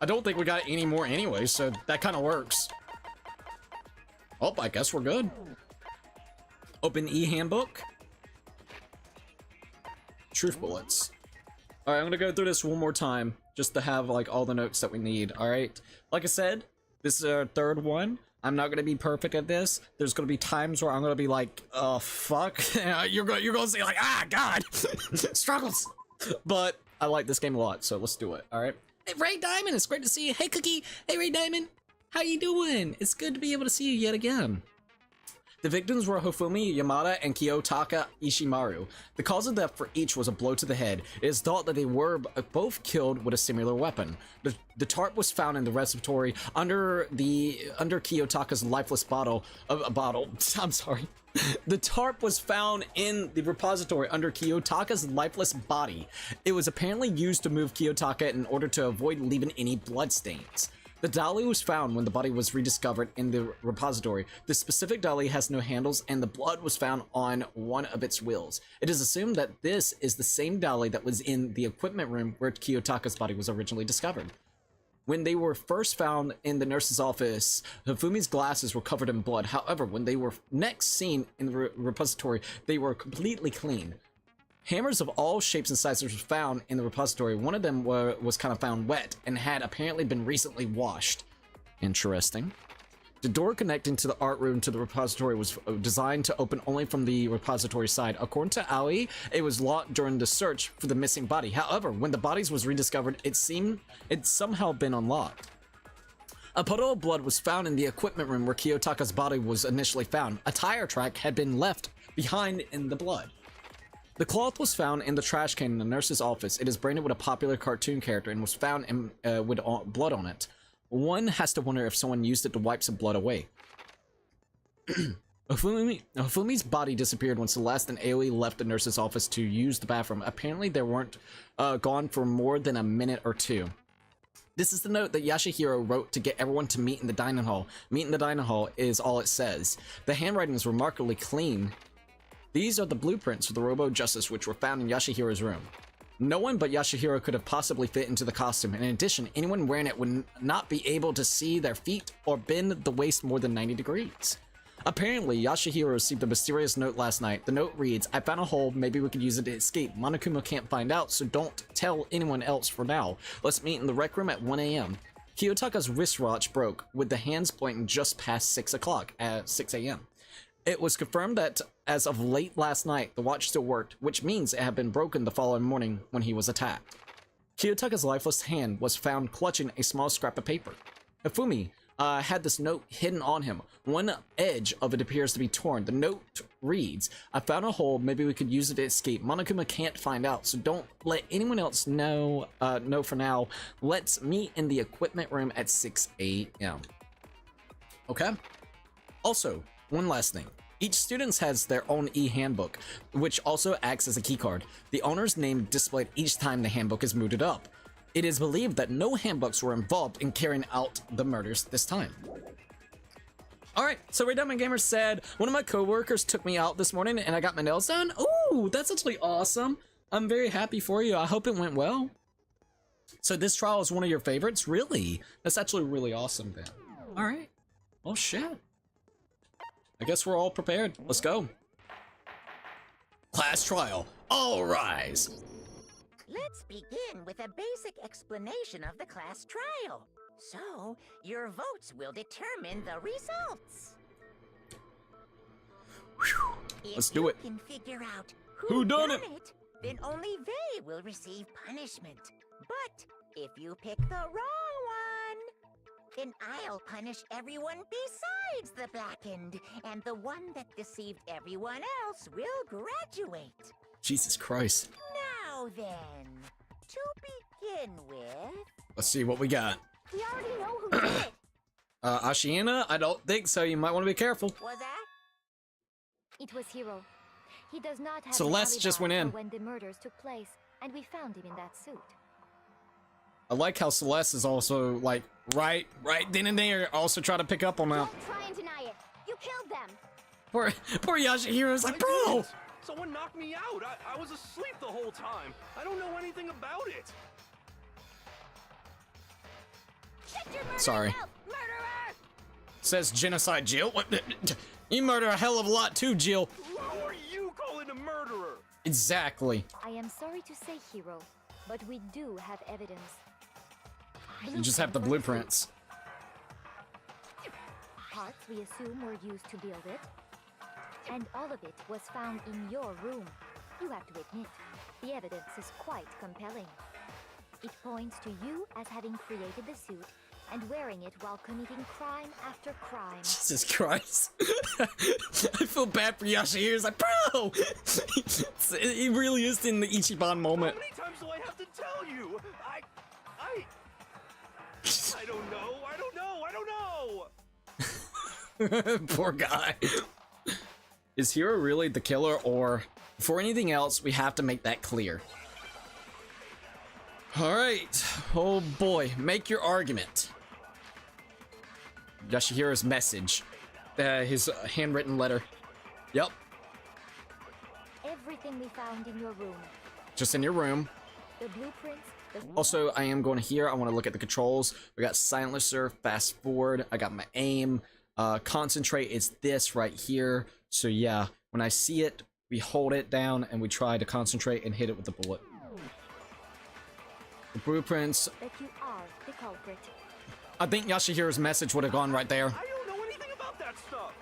I don't think we got any more anyway, so that kind of works. Oh, I guess we're good. Open E handbook. Truth bullets. All right, I'm gonna go through this one more time just to have like all the notes that we need. All right, like I said, this is our third one. I'm not gonna be perfect at this. There's gonna be times where I'm gonna be like, fuck. you're gonna say like, ah, God, struggles. But I like this game a lot, so let's do it. All right. Hey, Ray Diamond, it's great to see you. Hey, Cookie. Hey, Ray Diamond, how you doing? It's good to be able to see you yet again. The victims were Hofumi Yamada and Kiyotaka Ishimaru. The cause of death for each was a blow to the head. It is thought that they were both killed with a similar weapon. The tarp was found in the reservoir under Kiyotaka's lifeless bottle. I'm sorry. The tarp was found in the repository under Kiyotaka's lifeless body. It was apparently used to move Kiyotaka in order to avoid leaving any bloodstains. The dolly was found when the body was rediscovered in the repository. The specific dolly has no handles, and the blood was found on one of its wheels. It is assumed that this is the same dolly that was in the equipment room where Kiyotaka's body was originally discovered. When they were first found in the nurse's office, Hifumi's glasses were covered in blood. However, when they were next seen in the repository, they were completely clean. Hammers of all shapes and sizes were found in the repository. One of them was kind of found wet and had apparently been recently washed. Interesting. The door connecting to the art room to the repository was designed to open only from the repository side. According to Aoi, it was locked during the search for the missing body. However, when the bodies was rediscovered, it seemed it somehow been unlocked. A puddle of blood was found in the equipment room where Kiyotaka's body was initially found. A tire track had been left behind in the blood. The cloth was found in the trash can in the nurse's office. It is branded with a popular cartoon character and was found with blood on it. One has to wonder if someone used it to wipe some blood away. Ofumi's body disappeared when Celeste and Aoi left the nurse's office to use the bathroom. Apparently, they weren't gone for more than a minute or two. This is the note that Yashihiro wrote to get everyone to meet in the dining hall. Meet in the dining hall is all it says. The handwriting is remarkably clean. These are the blueprints for the Robo Justice, which were found in Yashihiro's room. No one but Yashihiro could have possibly fit into the costume, and in addition, anyone wearing it would not be able to see their feet or bend the waist more than 90 degrees. Apparently, Yashihiro received a mysterious note last night. The note reads, I found a hole, maybe we could use it to escape. Monokuma can't find out, so don't tell anyone else for now. Let's meet in the rec room at 1 a.m. Kiyotaka's wristwatch broke, with the hands pointing just past 6 o'clock at 6 a.m. It was confirmed that as of late last night, the watch still worked, which means it had been broken the following morning when he was attacked. Kiyotaka's lifeless hand was found clutching a small scrap of paper. Hifumi had this note hidden on him. One edge of it appears to be torn. The note reads, I found a hole, maybe we could use it to escape. Monokuma can't find out, so don't let anyone else know for now. Let's meet in the equipment room at 6 a.m. Okay? Also, one last thing. Each student has their own e-handbook, which also acts as a keycard. The owner's name displayed each time the handbook is mooted up. It is believed that no handbooks were involved in carrying out the murders this time. Alright, so Ray Diamond Gamer said, one of my coworkers took me out this morning and I got my nails done. Ooh, that's actually awesome. I'm very happy for you. I hope it went well. So this trial is one of your favorites? Really? That's actually really awesome then. Alright. Well, shit. I guess we're all prepared. Let's go. Class trial. All rise. Let's begin with a basic explanation of the class trial. So, your votes will determine the results. Whew. Let's do it. If you can figure out Who done it, then only they will receive punishment. But if you pick the wrong one, then I'll punish everyone besides the blackened, and the one that deceived everyone else will graduate. Jesus Christ. Now then, to begin with... Let's see what we got. We already know who did it. Ashiana? I don't think so. You might want to be careful. Was that? It was Hiro. He does not have Celeste an just alibi went in. for when the murders took place, and we found him in that suit. I like how Celeste is also like right then and there also trying to pick up on that. Don't try and deny it. You killed them. Poor Yashihiro's like, bro! Someone knocked me out. I was asleep the whole time. I don't know anything about it. Shut your murder Sorry. mouth, murderer! Says genocide, Jill. What? You murder a hell of a lot too, Jill. Who are you calling a murderer? Exactly. I am sorry to say, Hiro, but we do have evidence. You just have the blueprints. Parts we assume were used to build it. And all of it was found in your room. You have to admit, the evidence is quite compelling. It points to you as having created the suit and wearing it while committing crime after crime. Jesus Christ. I feel bad for Yashihiro. He's like, bro! He really is in the Ichiban moment. How many times do I have to tell you? I don't know. Poor guy. Is Hiro really the killer, or for anything else, we have to make that clear. Alright. Oh boy, make your argument. Yashihiro's message. His handwritten letter. Yep. Everything we found in your room. Just in your room. The blueprints. Also, I am going to here. I want to look at the controls. We got silencer, fast forward. I got my aim. Concentrate is this right here. So yeah, when I see it, we hold it down and we try to concentrate and hit it with the bullet. The blueprints. That you are the culprit. I think Yashihiro's message would have gone right there. I don't know anything about that stuff.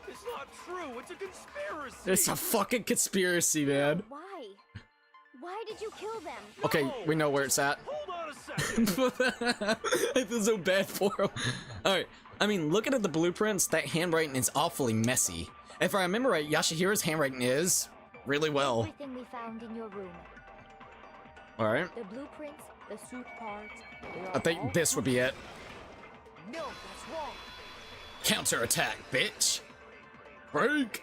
It's not true. It's a conspiracy. It's a fucking conspiracy, man. Why? Why did you kill them? Okay, we know where it's at. Hold on a second. I feel so bad for him. Alright, I mean, looking at the blueprints, that handwriting is awfully messy. If I remember right, Yashihiro's handwriting is really well. Everything we found in your room. Alright, The blueprints, the suit parts. I think this would be it. No, that's wrong. Counterattack, bitch. Break.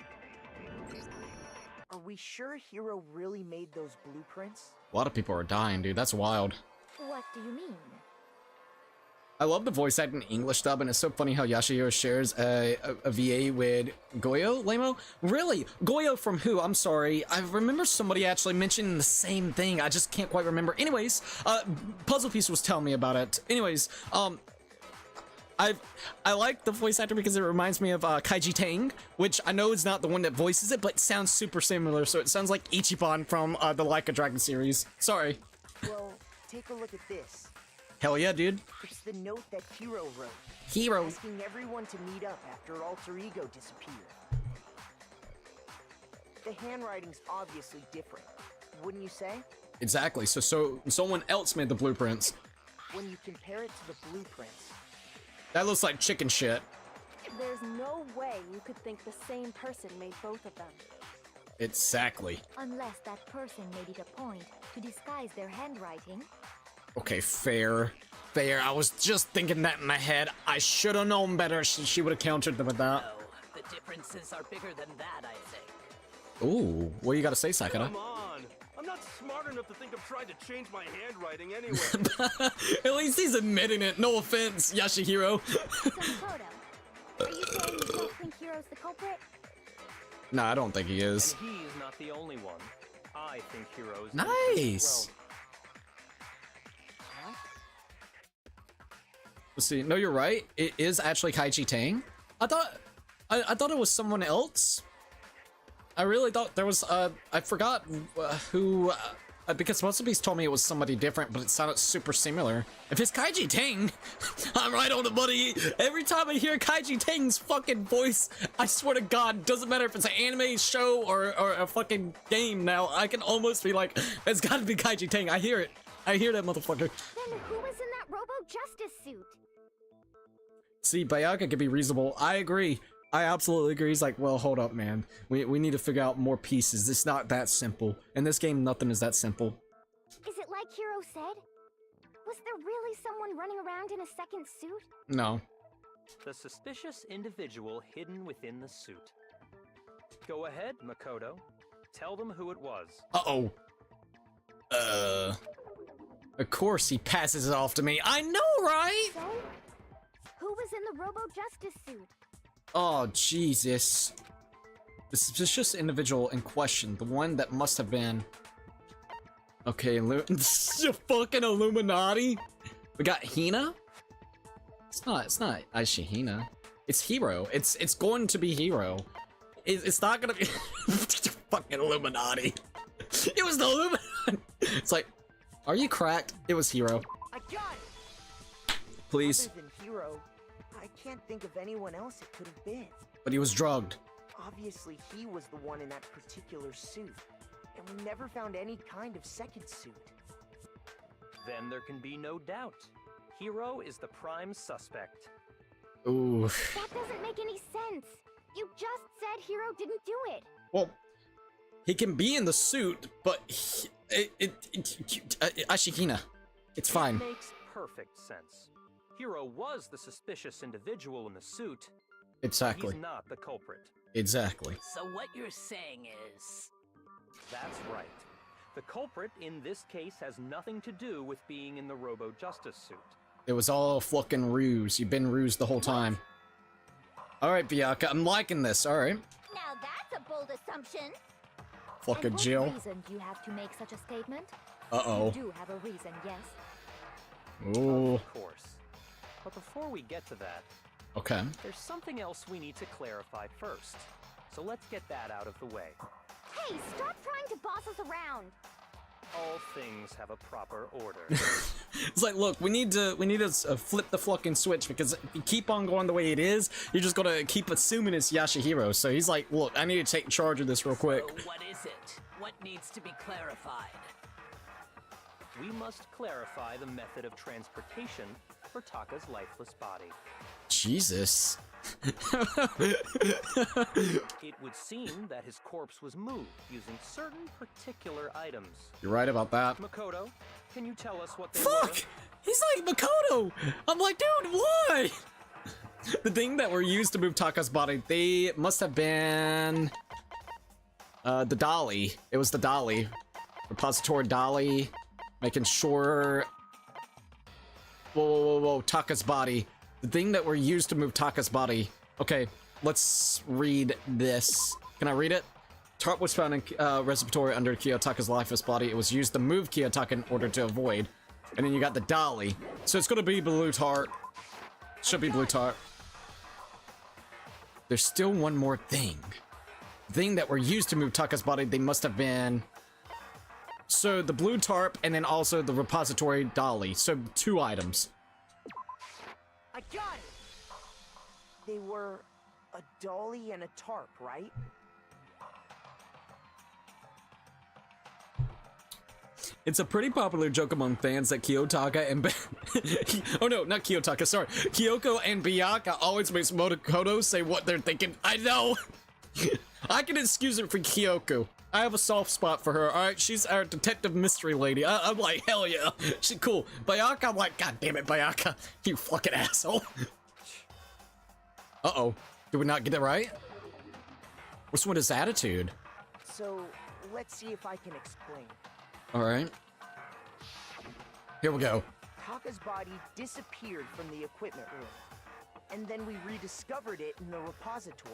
Are we sure Hiro really made those blueprints? A lot of people are dying, dude. That's wild. What do you mean? I love the voice acting in English dub, and it's so funny how Yashihiro shares a VA with Goyo Lamo. Really? Goyo from who? I'm sorry. I remember somebody actually mentioning the same thing. I just can't quite remember. Anyways, Puzzle Piece was telling me about it. Anyways, I like the voice actor because it reminds me of Kaiji Tang, which I know is not the one that voices it, but it sounds super similar. So it sounds like Ichiban from the Like a Dragon series. Sorry. Well, take a look at this. Hell yeah, dude. It's the note that Hiro wrote. Hero. Asking everyone to meet up after Alter Ego disappeared. The handwriting's obviously different, wouldn't you say? Exactly. So someone else made the blueprints. When you compare it to the blueprints, That looks like chicken shit. There's no way you could think the same person made both of them. Exactly. Unless that person made it a point to disguise their handwriting. Okay, fair. Fair. I was just thinking that in my head. I should have known better. She would have countered them with that. No, the differences are bigger than that, I think. Ooh, what you gotta say, Sakura? Come on. I'm not smart enough to think of trying to change my handwriting anyway. At least he's admitting it. No offense, Yashihiro. So, Makoto, are you saying you don't think Hiro's the culprit? No, I don't think he is. And he is not the only one. I think Hiro's Nice. Let's see. No, you're right. It is actually Kaiji Tang. I thought it was someone else. I really thought there was I forgot who because Musabi's told me it was somebody different, but it sounded super similar. If it's Kaiji Tang, I'm right on the money. Every time I hear Kaiji Tang's fucking voice, I swear to God, doesn't matter if it's an anime show or a fucking game now, I can almost be like, it's gotta be Kaiji Tang. I hear it. I hear that motherfucker. Then who was in that Robo-Justice suit? See, Bayaka could be reasonable. I agree. I absolutely agree. He's like, well, hold up, man. We need to figure out more pieces. It's not that simple. In this game, nothing is that simple. Is it like Hiro said? Was there really someone running around in a second suit? No. the suspicious individual hidden within the suit. Go ahead, Makoto. Tell them who it was. Uh-oh. Of course he passes it off to me. I know, right? So, who was in the Robo-Justice suit? Oh, Jesus. The suspicious individual in question, the one that must have been... Okay, fucking Illuminati? We got Hina? It's not Aishi Hina. It's Hiro. It's going to be Hiro. It's not gonna be... fucking Illuminati. It was the Illuminati! It's like, are you cracked? It was Hiro. I got it! Please. Other than Hiro, I can't think of anyone else it could have been. But he was drugged. Obviously, he was the one in that particular suit. And we never found any kind of second suit. Then there can be no doubt. Hero is the prime suspect. Ooh. That doesn't make any sense. You just said Hero didn't do it. Well, he can be in the suit, but Ashihina, it's fine. It makes perfect sense. Hero was the suspicious individual in the suit. Exactly. He's not the culprit. Exactly. So what you're saying is... That's right. The culprit in this case has nothing to do with being in the Robo-Justice suit. It was all fucking ruse. You've been rused the whole time. Alright, Bianca, I'm liking this, alright. Now that's a bold assumption. Fucking And Jill. what reason do you have to make such a statement? Uh-oh. You do have a reason, yes. Ooh. Of course. But before we get to that, Okay. there's something else we need to clarify first. So let's get that out of the way. Hey, stop trying to boss us around. All things have a proper order. It's like, look, we need to flip the fucking switch, because if you keep on going the way it is, you're just gonna keep assuming it's Yashihiro. So he's like, look, I need to take charge of this real quick. So what is it? What needs to be clarified? We must clarify the method of transportation for Taka's lifeless body. Jesus. It would seem that his corpse was moved using certain particular items. You're right about that. Makoto, can you tell us what they Fuck! were? He's like, Makoto! I'm like, dude, why? The thing that were used to move Taka's body, they must have been... the dolly. It was the dolly. Repository dolly. Making sure... Whoa, Taka's body. The thing that were used to move Taka's body. Okay, let's read this. Can I read it? Tarp was found in repository under Kiyotaka's lifeless body. It was used to move Kiyotaka in order to avoid. And then you got the dolly. So it's gonna be blue tarp. Should be blue tarp. There's still one more thing. The thing that were used to move Taka's body, they must have been... So the blue tarp and then also the repository dolly. So 2 items. I got it! They were a dolly and a tarp, right? It's a pretty popular joke among fans that Kiyotaka and oh no, not Kiyotaka, sorry. Kyoko and Bianca always makes Makoto say what they're thinking. I know! I can excuse it for Kyoko. I have a soft spot for her, alright? She's our detective mystery lady. I'm like, hell yeah. She's cool. Bianca, I'm like, god damn it, Bianca. You fucking asshole. Uh-oh. Did we not get it right? What's with his attitude? So, let's see if I can explain. Alright. Here we go. Taka's body disappeared from the equipment room. And then we rediscovered it in the repository.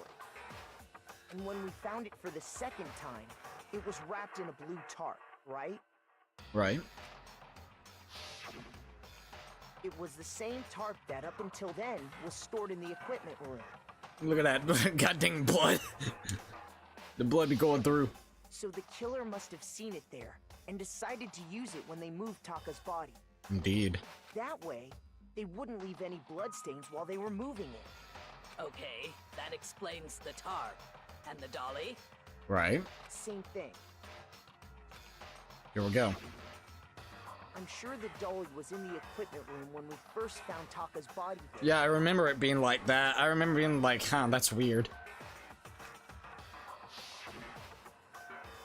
And when we found it for the second time, it was wrapped in a blue tarp, right? Right. It was the same tarp that, up until then, was stored in the equipment room. Look at that. Goddamn blood. The blood be going through. So the killer must have seen it there, and decided to use it when they moved Taka's body. Indeed. That way, they wouldn't leave any bloodstains while they were moving it. Okay, that explains the tarp. And the dolly? Right. Same thing. Here we go. I'm sure the dolly was in the equipment room when we first found Taka's body there. Yeah, I remember it being like that. I remember being like, huh, that's weird.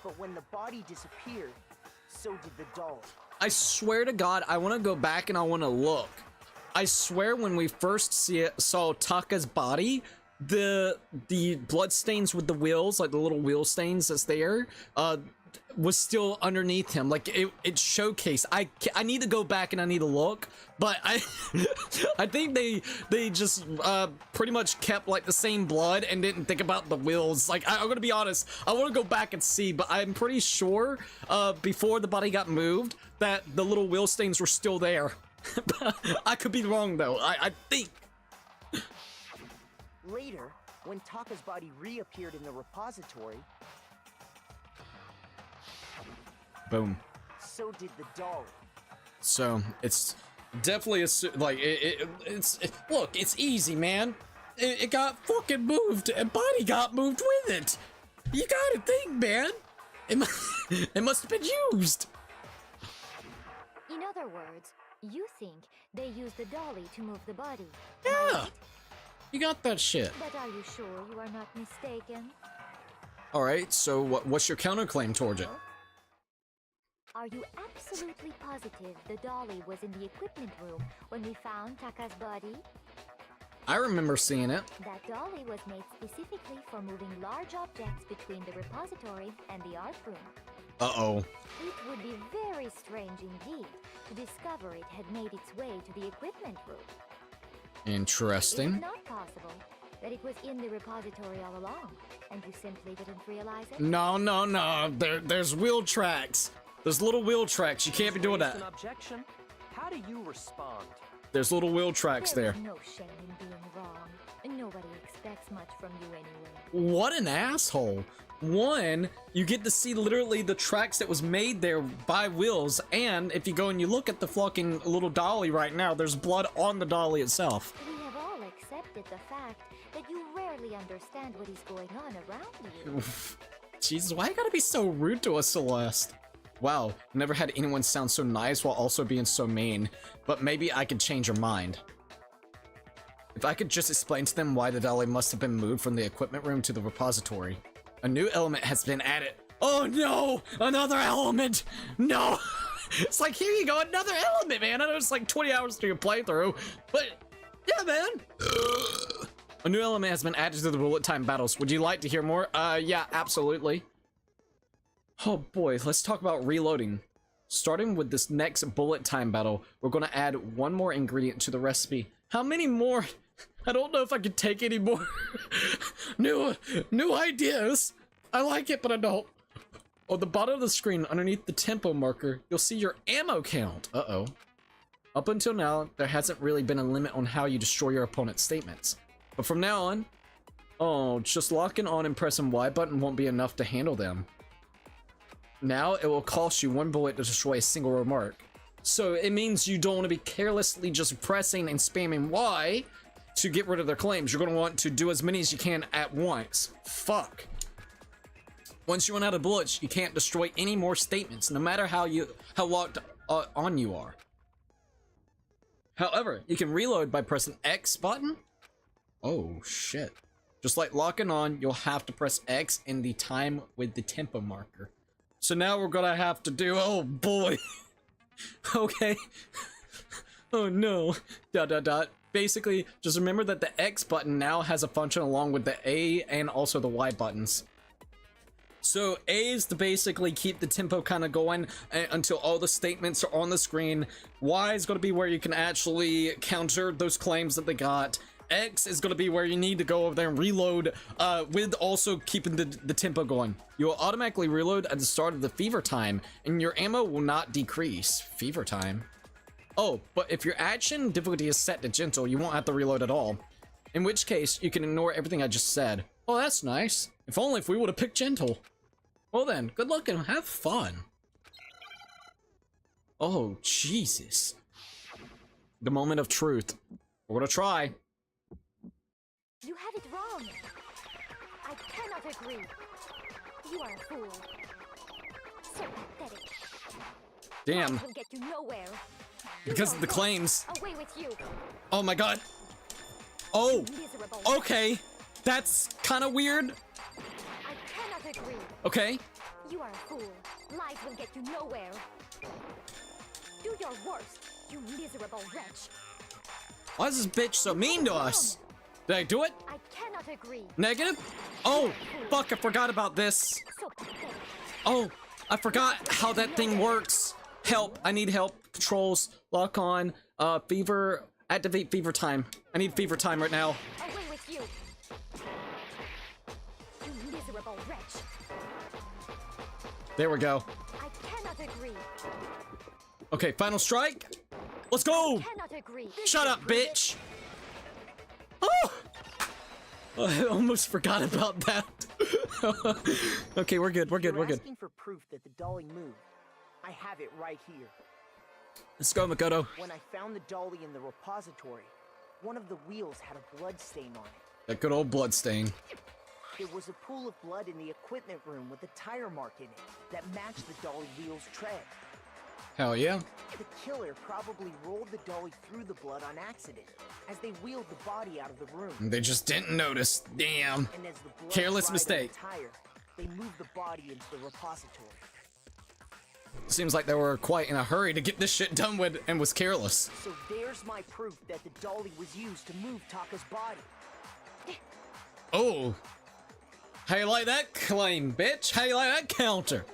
But when the body disappeared, so did the dolly. I swear to God, I want to go back and I want to look. I swear when we first saw Taka's body, the blood stains with the wheels, like the little wheel stains that's there, was still underneath him. Like it showcased. I need to go back and I need to look, but I think they just pretty much kept like the same blood and didn't think about the wheels. Like I'm gonna be honest, I want to go back and see, but I'm pretty sure before the body got moved that the little wheel stains were still there. I could be wrong though. I think. Later, when Taka's body reappeared in the repository, Boom. so did the dolly. So it's Definitely like look, it's easy, man. It got fucking moved, and body got moved with it. You gotta think, man. It must have been used. In other words, you think they used the dolly to move the body. Yeah, you got that shit. But are you sure you are not mistaken? All right, so what's your counterclaim towards it? Are you absolutely positive the dolly was in the equipment room when we found Taka's body? I remember seeing it. That dolly was made specifically for moving large objects between the repository and the art room. Uh-oh. It would be very strange indeed to discover it had made its way to the equipment room. Is Interesting. it not possible that it was in the repository all along, and you simply didn't realize it? No. There's wheel tracks. There's little wheel tracks. You can't be doing that. An objection? How do you respond? There's little wheel tracks there. There is no shame in being wrong. Nobody expects much from you anyway. What an asshole. One, you get to see literally the tracks that was made there by wheels, and if you go and you look at the fucking little dolly right now, there's blood on the dolly itself. We have all accepted the fact that you rarely understand what is going on around you. Jesus, why you gotta be so rude to us, Celeste? Wow, never had anyone sound so nice while also being so mean, but maybe I could change your mind. If I could just explain to them why the dolly must have been moved from the equipment room to the repository. A new element has been added. Oh no! Another element! No! It's like, here you go, another element, man! I know it's like 20 hours to your playthrough, but yeah, man! A new element has been added to the bullet time battles. Would you like to hear more? Yeah, absolutely. Oh boy, let's talk about reloading. Starting with this next bullet time battle, we're gonna add one more ingredient to the recipe. How many more? I don't know if I can take any more. new ideas. I like it, but I don't. On the bottom of the screen, underneath the tempo marker, you'll see your ammo count. Uh-oh. Up until now, there hasn't really been a limit on how you destroy your opponent's statements. But from now on, oh, just locking on and pressing Y button won't be enough to handle them. Now it will cost you 1 bullet to destroy a single remark. So it means you don't want to be carelessly just pressing and spamming Y to get rid of their claims. You're going to want to do as many as you can at once. Fuck. Once you run out of bullets, you can't destroy any more statements, no matter how locked on you are. However, you can reload by pressing X button. Oh shit. Just like locking on, you'll have to press X in the time with the tempo marker. So now we're gonna have to do, oh boy. Okay. Oh no. ... Basically, just remember that the X button now has a function along with the A and also the Y buttons. So A is to basically keep the tempo kind of going until all the statements are on the screen. Y is going to be where you can actually counter those claims that they got. X is going to be where you need to go over there and reload with also keeping the tempo going. You will automatically reload at the start of the fever time, and your ammo will not decrease. Fever time? Oh, but if your action difficulty is set to gentle, you won't have to reload at all. In which case, you can ignore everything I just said. Oh, that's nice. If only if we would have picked gentle. Well then, good luck and have fun. Oh, Jesus. The moment of truth. We're gonna try. You have it wrong. I cannot agree. You are a fool. So pathetic. Damn. Lies will get you nowhere. Because of the claims. Away with you. Oh my god. Oh. Miserable. Okay. That's kind of weird. I cannot agree. Okay. You are a fool. Lies will get you nowhere. Do your worst, you miserable wretch. Why is this bitch so mean to us? Did I do it? I cannot agree. Negative? Oh, fuck, I forgot about this. So pathetic. Oh, I forgot how that thing works. Help, I need help. Controls, lock on, fever, activate fever time. I need fever time right now. Away with you. You miserable wretch. There we go. I cannot agree. Okay, final strike. Let's go. Cannot agree. Shut up, bitch. Oh! I almost forgot about that. Okay, we're good. We're good. You're We're good. asking for proof that the dolly moved. I have it right here. Let's go, Makoto. When I found the dolly in the repository, one of the wheels had a blood stain on it. That good old blood stain. There was a pool of blood in the equipment room with a tire mark in it that matched the dolly wheel's tread. Hell yeah. The killer probably rolled the dolly through the blood on accident as they wheeled the body out of the room. They just didn't notice. Damn. And as the blood Careless dried on mistake. the tire, they moved the body into the repository. Seems like they were quite in a hurry to get this shit done with and was careless. So there's my proof that the dolly was used to move Taka's body. Oh. How you like that claim, bitch? How you like that counter?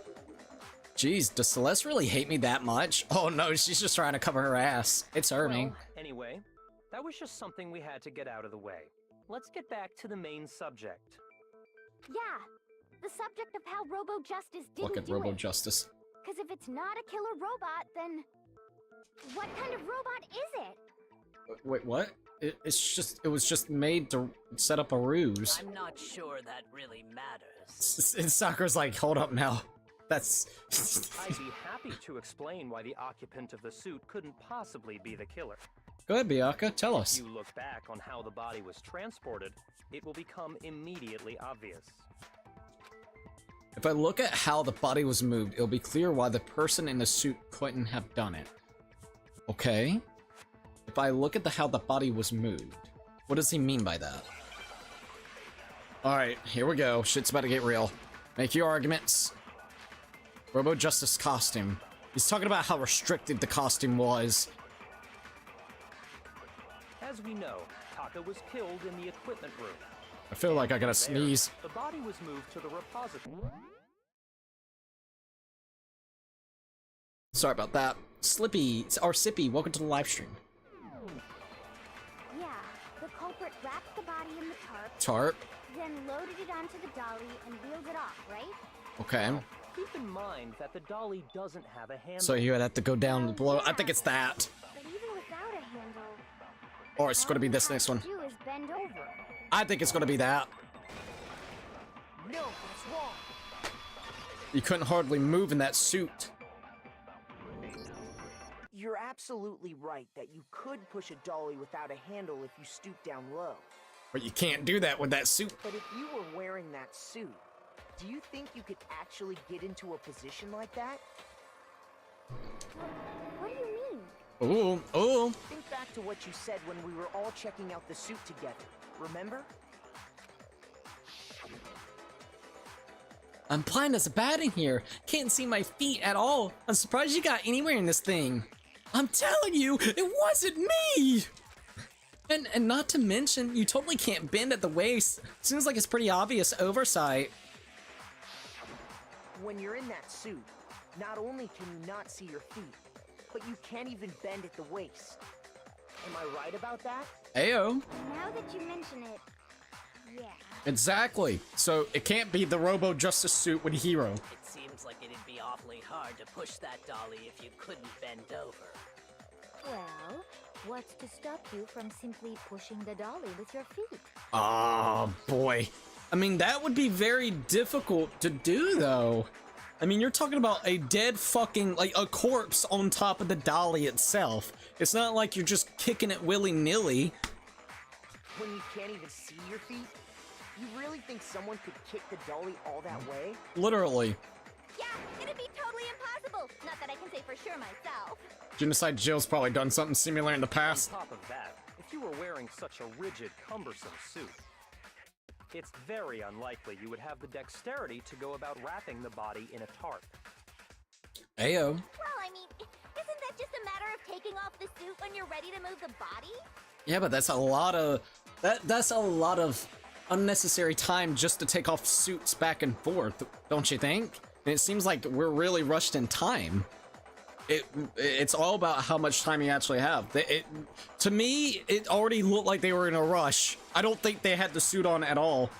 Jeez, does Celeste really hate me that much? Oh no, she's just trying to cover her ass. It's hurting. Well, anyway, that was just something we had to get out of the way. Let's get back to the main subject. Yeah, the subject of how Robo Justice didn't Look at do Robo it. Justice. Because if it's not a killer robot, then what kind of robot is it? Wait, what? It was just made to set up a ruse. I'm not sure that really matters. And Sakura's like, hold up now. That's... I'd be happy to explain why the occupant of the suit couldn't possibly be the killer. Go ahead, Byakuya, tell If us. you look back on how the body was transported, it will become immediately obvious. If I look at how the body was moved, it'll be clear why the person in the suit couldn't have done it. Okay. If I look at how the body was moved, what does he mean by that? Alright, here we go. Shit's about to get real. Make your arguments. Robo Justice costume. He's talking about how restricted the costume was. As we know, Taka was killed in the equipment room. I feel like I gotta sneeze. The body was moved to the repository. Sorry about that. Slippy, or Sippy, welcome to the live stream. Yeah, the culprit wrapped the body in the tarp, Tarp. then loaded it onto the dolly and wheeled it off, right? Okay. Keep in mind that the dolly doesn't have a handle. So you would have to go down below. I think it's that. But even without a handle, Or it's gonna be this all you next have one. to do is bend over. I think it's gonna be that. No, that's wrong. You couldn't hardly move in that suit. You're absolutely right that you could push a dolly without a handle if you stoop down low. But you can't do that with that suit. But if you were wearing that suit, do you think you could actually get into a position like that? What do you mean? Ooh, ooh. Think back to what you said when we were all checking out the suit together. Remember? I'm blind as a bat in here. Can't see my feet at all. I'm surprised you got anywhere in this thing. I'm telling you, it wasn't me! And not to mention, you totally can't bend at the waist. Seems like it's pretty obvious oversight. When you're in that suit, not only can you not see your feet, but you can't even bend at the waist. Am I right about that? Ayo. Now that you mention it, yeah. Exactly. So it can't be the Robo Justice suit with Hero. It seems like it'd be awfully hard to push that dolly if you couldn't bend over. Well, what's to stop you from simply pushing the dolly with your feet? Oh boy. I mean, that would be very difficult to do though. I mean, you're talking about a dead fucking, like a corpse on top of the dolly itself. It's not like you're just kicking it willy-nilly. When you can't even see your feet? You really think someone could kick the dolly all that way? Literally. Yeah, it'd be totally impossible. Not that I can say for sure myself. Genocide Jill's probably done something similar in the On past. top of that, if you were wearing such a rigid, cumbersome suit, it's very unlikely you would have the dexterity to go about wrapping the body in a tarp. Ayo. Well, I mean, isn't that just a matter of taking off the suit when you're ready to move the body? Yeah, but that's a lot of that's a lot of unnecessary time just to take off suits back and forth, don't you think? And it seems like we're really rushed in time. It's all about how much time you actually have. To me, it already looked like they were in a rush. I don't think they had the suit on at all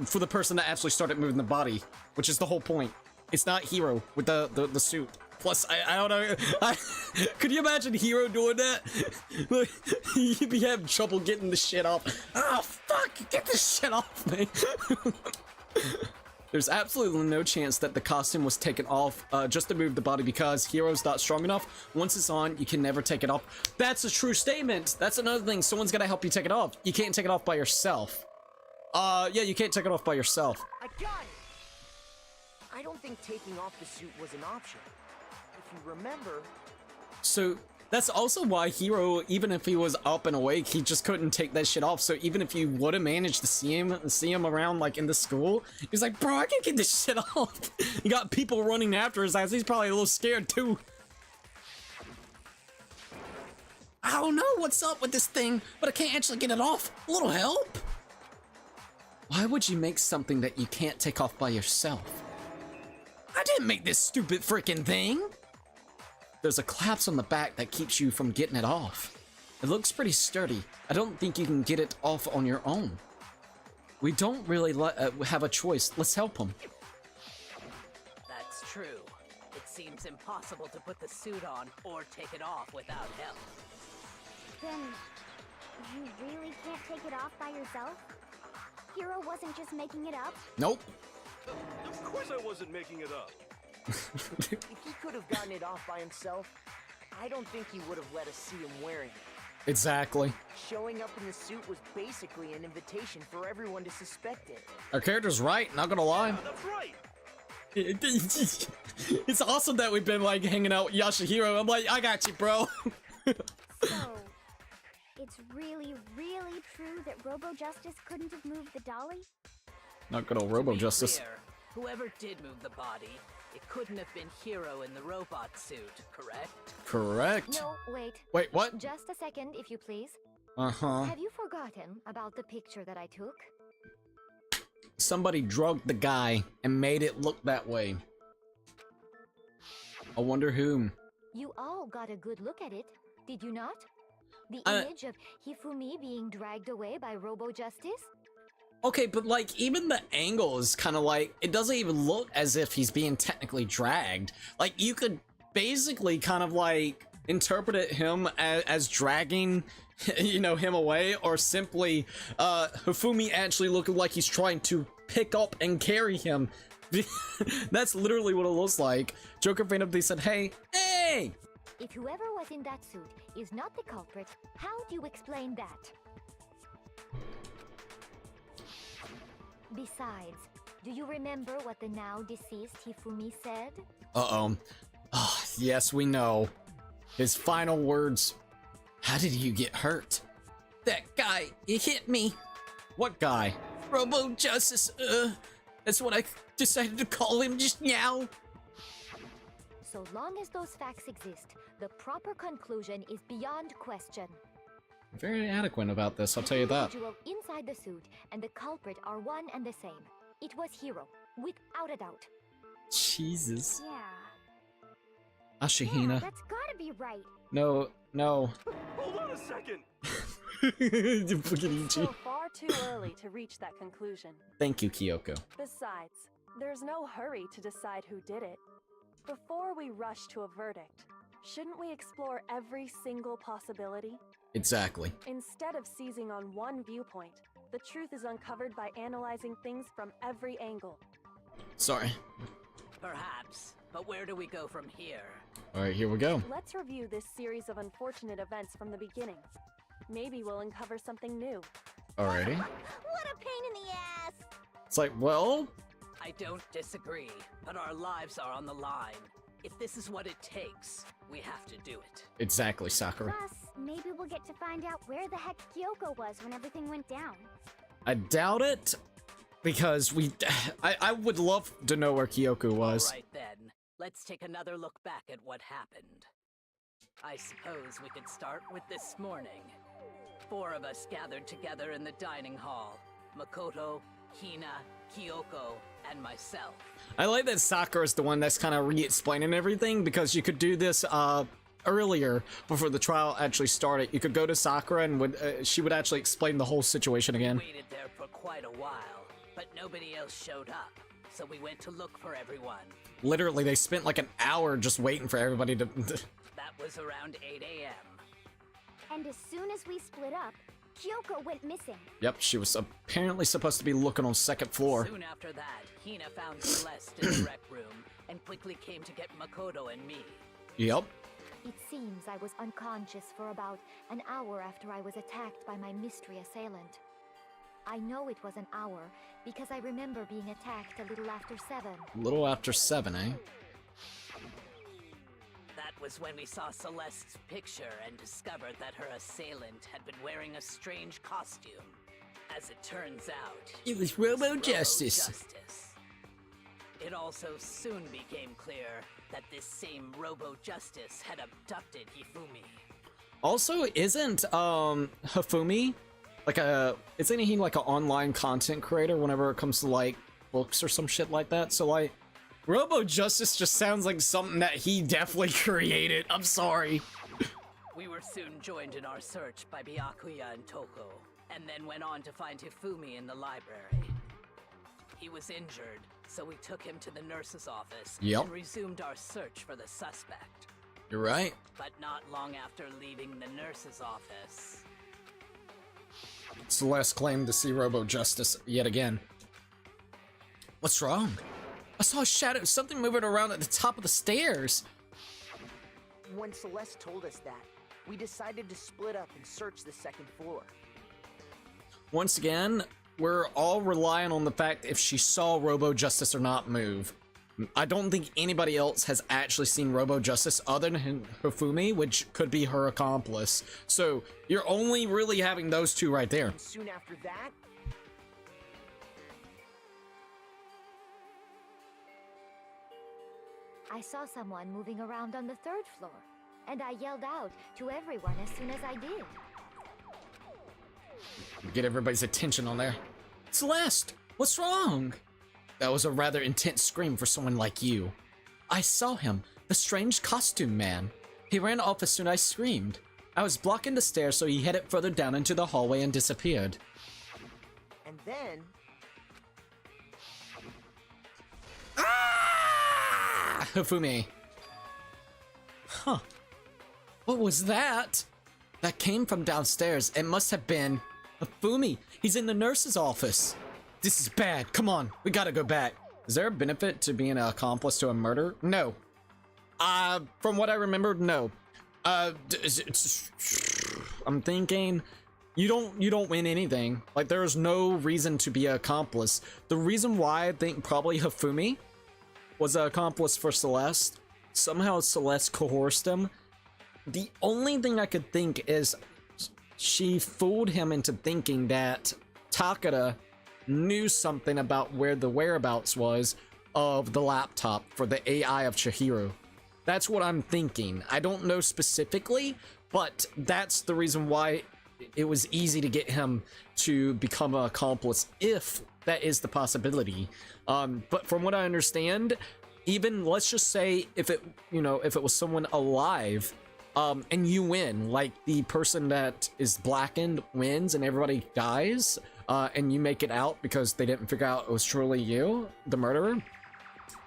for the person that actually started moving the body, which is the whole point. It's not Hero with the suit. Plus, I don't know. Could you imagine Hero doing that? You'd be having trouble getting the shit off. Oh, fuck! Get this shit off me! There's absolutely no chance that the costume was taken off just to move the body because Hiro's not strong enough. Once it's on, you can never take it off. That's a true statement. That's another thing. Someone's gotta help you take it off. You can't take it off by yourself. Yeah, you can't take it off by yourself. I got it! I don't think taking off the suit was an option. If you remember... So, that's also why Hiro, even if he was up and awake, he just couldn't take that shit off. So even if you would have managed to see him around, like, in the school, he's like, bro, I can't get this shit off. You got people running after his ass. He's probably a little scared, too. I don't know what's up with this thing, but I can't actually get it off. A little help? Why would you make something that you can't take off by yourself? I didn't make this stupid freaking thing. There's a clasp on the back that keeps you from getting it off. It looks pretty sturdy. I don't think you can get it off on your own. We don't really have a choice. Let's help him. That's true. It seems impossible to put the suit on or take it off without help. Then, you really can't take it off by yourself? Hiro wasn't just making it up? Nope. Of course I wasn't making it up. If he could have gotten it off by himself, I don't think he would have let us see him wearing it. Exactly. Showing up in the suit was basically an invitation for everyone to suspect it. Our character's right, not gonna lie. Yeah, that's right. It's awesome that we've been like hanging out with Yashihiro. I'm like, I got you, bro. So, it's really, really true that Robo Justice couldn't have moved the dolly? Not good old Robo To be Justice. clear, whoever did move the body, it couldn't have been Hiro in the robot suit, correct? Correct. No, wait. Wait, what? Just a second, if you please. Uh-huh. Have you forgotten about the picture that I took? Somebody drugged the guy and made it look that way. I wonder whom. You all got a good look at it, did you not? The Uh, image of Hifumi being dragged away by Robo Justice? Okay, but like even the angle is kind of like it doesn't even look as if he's being technically dragged. Like you could basically kind of like interpret it him as dragging, you know, him away, or simply Hifumi actually looking like he's trying to pick up and carry him. That's literally what it looks like. Joker randomly said, "Hey, hey!" If whoever was in that suit is not the culprit, how do you explain that? Besides, do you remember what the now deceased Hifumi said? Uh-oh. Oh, yes, we know. His final words. How did you get hurt? That guy, he hit me. What guy? Robo Justice, that's what I decided to call him just now. So long as those facts exist, the proper conclusion is beyond question. Very adequate about this, I'll tell you The that. individual inside the suit and the culprit are one and the same. It was Hiro, without a doubt. Jesus. Yeah. Ashihina. That's gotta be right. No. Hold on a second. Fucking It's Ichi. still far too early to reach that conclusion. Thank you, Kyoko. Besides, there's no hurry to decide who did it. Before we rush to a verdict, shouldn't we explore every single possibility? Exactly. Instead of seizing on one viewpoint, the truth is uncovered by analyzing things from every angle. Sorry. Perhaps, but where do we go from here? Alright, here we go. Let's review this series of unfortunate events from the beginning. Maybe we'll uncover something new. Alrighty. What a pain in the ass! It's like, well, I don't disagree, but our lives are on the line. If this is what it takes, we have to do it. exactly, Sakura. Plus, maybe we'll get to find out where the heck Kyoko was when everything went down. I doubt it, because I would love to know where Kyoko was. All right then, let's take another look back at what happened. I suppose we could start with this morning. 4 of us gathered together in the dining hall. Makoto, Hina, Kyoko, and myself. I like that Sakura's the one that's kind of re-explaining everything, because you could do this earlier before the trial actually started. You could go to Sakura and she would actually explain the whole situation again. We waited there for quite a while, but nobody else showed up, so we went to look for everyone. Literally, they spent like an hour just waiting for everybody to... That was around 8 a.m. And as soon as we split up, Kyoko went missing. Yep, she was apparently supposed to be looking on second floor. Soon after that, Hina found Celeste in the rec room and quickly came to get Makoto and me. Yep. It seems I was unconscious for about an hour after I was attacked by my mystery assailant. I know it was an hour because I remember being attacked a little after 7. A little after 7, eh? That was when we saw Celeste's picture and discovered that her assailant had been wearing a strange costume. As it turns out, It was Robo Justice. Justice. It also soon became clear that this same Robo Justice had abducted Hifumi. Also, isn't Hifumi isn't he like an online content creator whenever it comes to like books or some shit like that? So like Robo Justice just sounds like something that he definitely created. I'm sorry. We were soon joined in our search by Byakuya and Toko, and then went on to find Hifumi in the library. He was injured, so we took him to the nurse's office Yep. and resumed our search for the suspect. You're right. But not long after leaving the nurse's office, Celeste claimed to see Robo Justice yet again. What's wrong? I saw a shadow, something moving around at the top of the stairs. When Celeste told us that, we decided to split up and search the second floor. Once again, we're all relying on the fact if she saw Robo Justice or not move. I don't think anybody else has actually seen Robo Justice other than Hifumi, which could be her accomplice. So you're only really having those two right there. And soon after that, I saw someone moving around on the 3rd floor, and I yelled out to everyone as soon as I did. Get everybody's attention on there. Celeste, what's wrong? That was a rather intense scream for someone like you. I saw him, the strange costume man. He ran off as soon as I screamed. I was blocking the stairs, so he headed further down into the hallway and disappeared. and then, Ah! Hifumi. Huh. What was that? That came from downstairs. It must have been Hifumi. He's in the nurse's office. This is bad. Come on. We gotta go back. Is there a benefit to being an accomplice to a murder? No. From what I remember, no. I'm thinking you don't win anything. Like, there's no reason to be an accomplice. The reason why I think probably Hifumi was an accomplice for Celeste, somehow Celeste coerced him. The only thing I could think is she fooled him into thinking that Takada knew something about where the whereabouts was of the laptop for the AI of Chihiro. That's what I'm thinking. I don't know specifically, but that's the reason why it was easy to get him to become an accomplice, if that is the possibility. But from what I understand, even let's just say if it was someone alive, and you win, like the person that is blackened wins and everybody dies, and you make it out because they didn't figure out it was truly you, the murderer,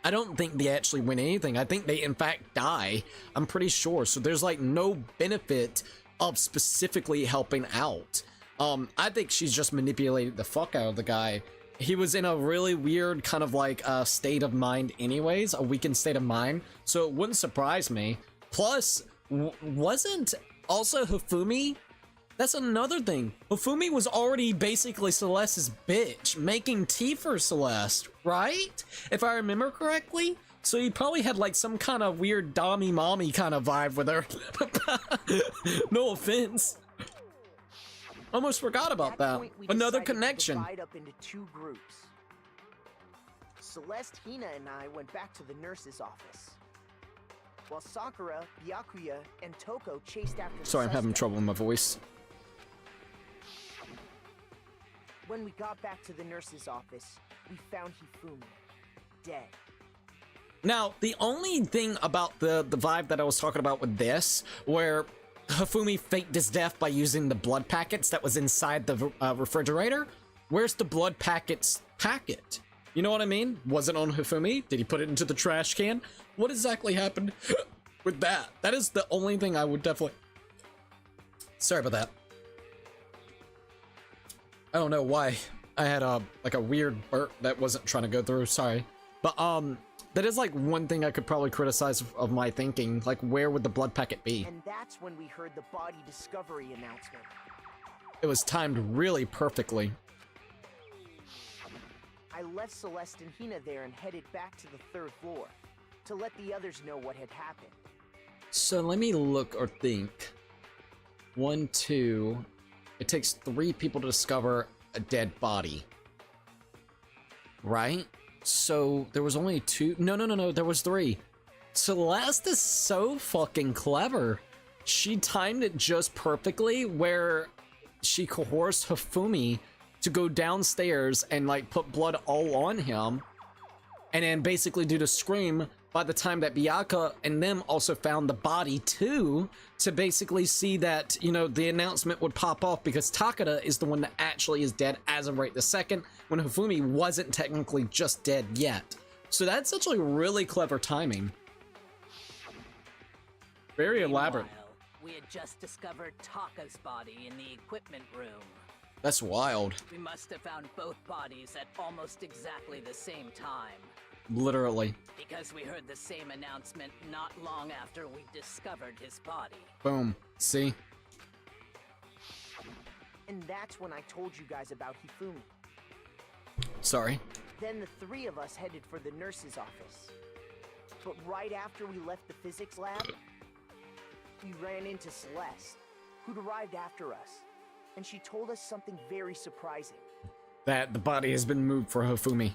I don't think they actually win anything. I think they in fact die. I'm pretty sure. So there's like no benefit of specifically helping out. I think she's just manipulated the fuck out of the guy. He was in a really weird kind of like state of mind anyways, a weakened state of mind. So it wouldn't surprise me. Plus, wasn't also Hifumi? That's another thing. Hifumi was already basically Celeste's bitch, making tea for Celeste, right? If I remember correctly. So he probably had like some kind of weird dommy mommy kind of vibe with her. No offense. Almost forgot about at that that. point, we Another decided to connection. divide up into 2 groups. Celeste, Hina, and I went back to the nurse's office, while Sakura, Byakuya, and Toko chased after the Sorry, I'm having suspect. trouble with my voice. When we got back to the nurse's office, we found Hifumi, dead. Now, the only thing about the vibe that I was talking about with this, where Hifumi faked his death by using the blood packets that was inside the refrigerator, where's the blood packets packet? You know what I mean? Was it on Hifumi? Did he put it into the trash can? What exactly happened with that? That is the only thing I would definitely... Sorry about that. I don't know why. I had a like a weird burp that wasn't trying to go through, sorry. But that is like one thing I could probably criticize of my thinking. Like, where would the blood packet be? And that's when we heard the body discovery announcement. It was timed really perfectly. I left Celeste and Hina there and headed back to the 3rd floor to let the others know what had happened. So let me look or think. 1, 2. It takes 3 people to discover a dead body. Right? So there was only 2. No, there was 3. Celeste is so fucking clever. She timed it just perfectly where she coerced Hifumi to go downstairs and like put blood all on him and then basically do the scream by the time that Byakuya and them also found the body too, to basically see that, you know, the announcement would pop off because Takada is the one that actually is dead as of right this second, when Hifumi wasn't technically just dead yet. So that's actually really clever timing. Very elaborate. We had just discovered Taka's body in the equipment room. That's wild. We must have found both bodies at almost exactly the same time. Literally. Because we heard the same announcement not long after we discovered his body. Boom. See? And that's when I told you guys about Hifumi. Sorry. Then the 3 of us headed for the nurse's office. But right after we left the physics lab, we ran into Celeste, who'd arrived after us. And she told us something very surprising. That the body has been moved for Hifumi.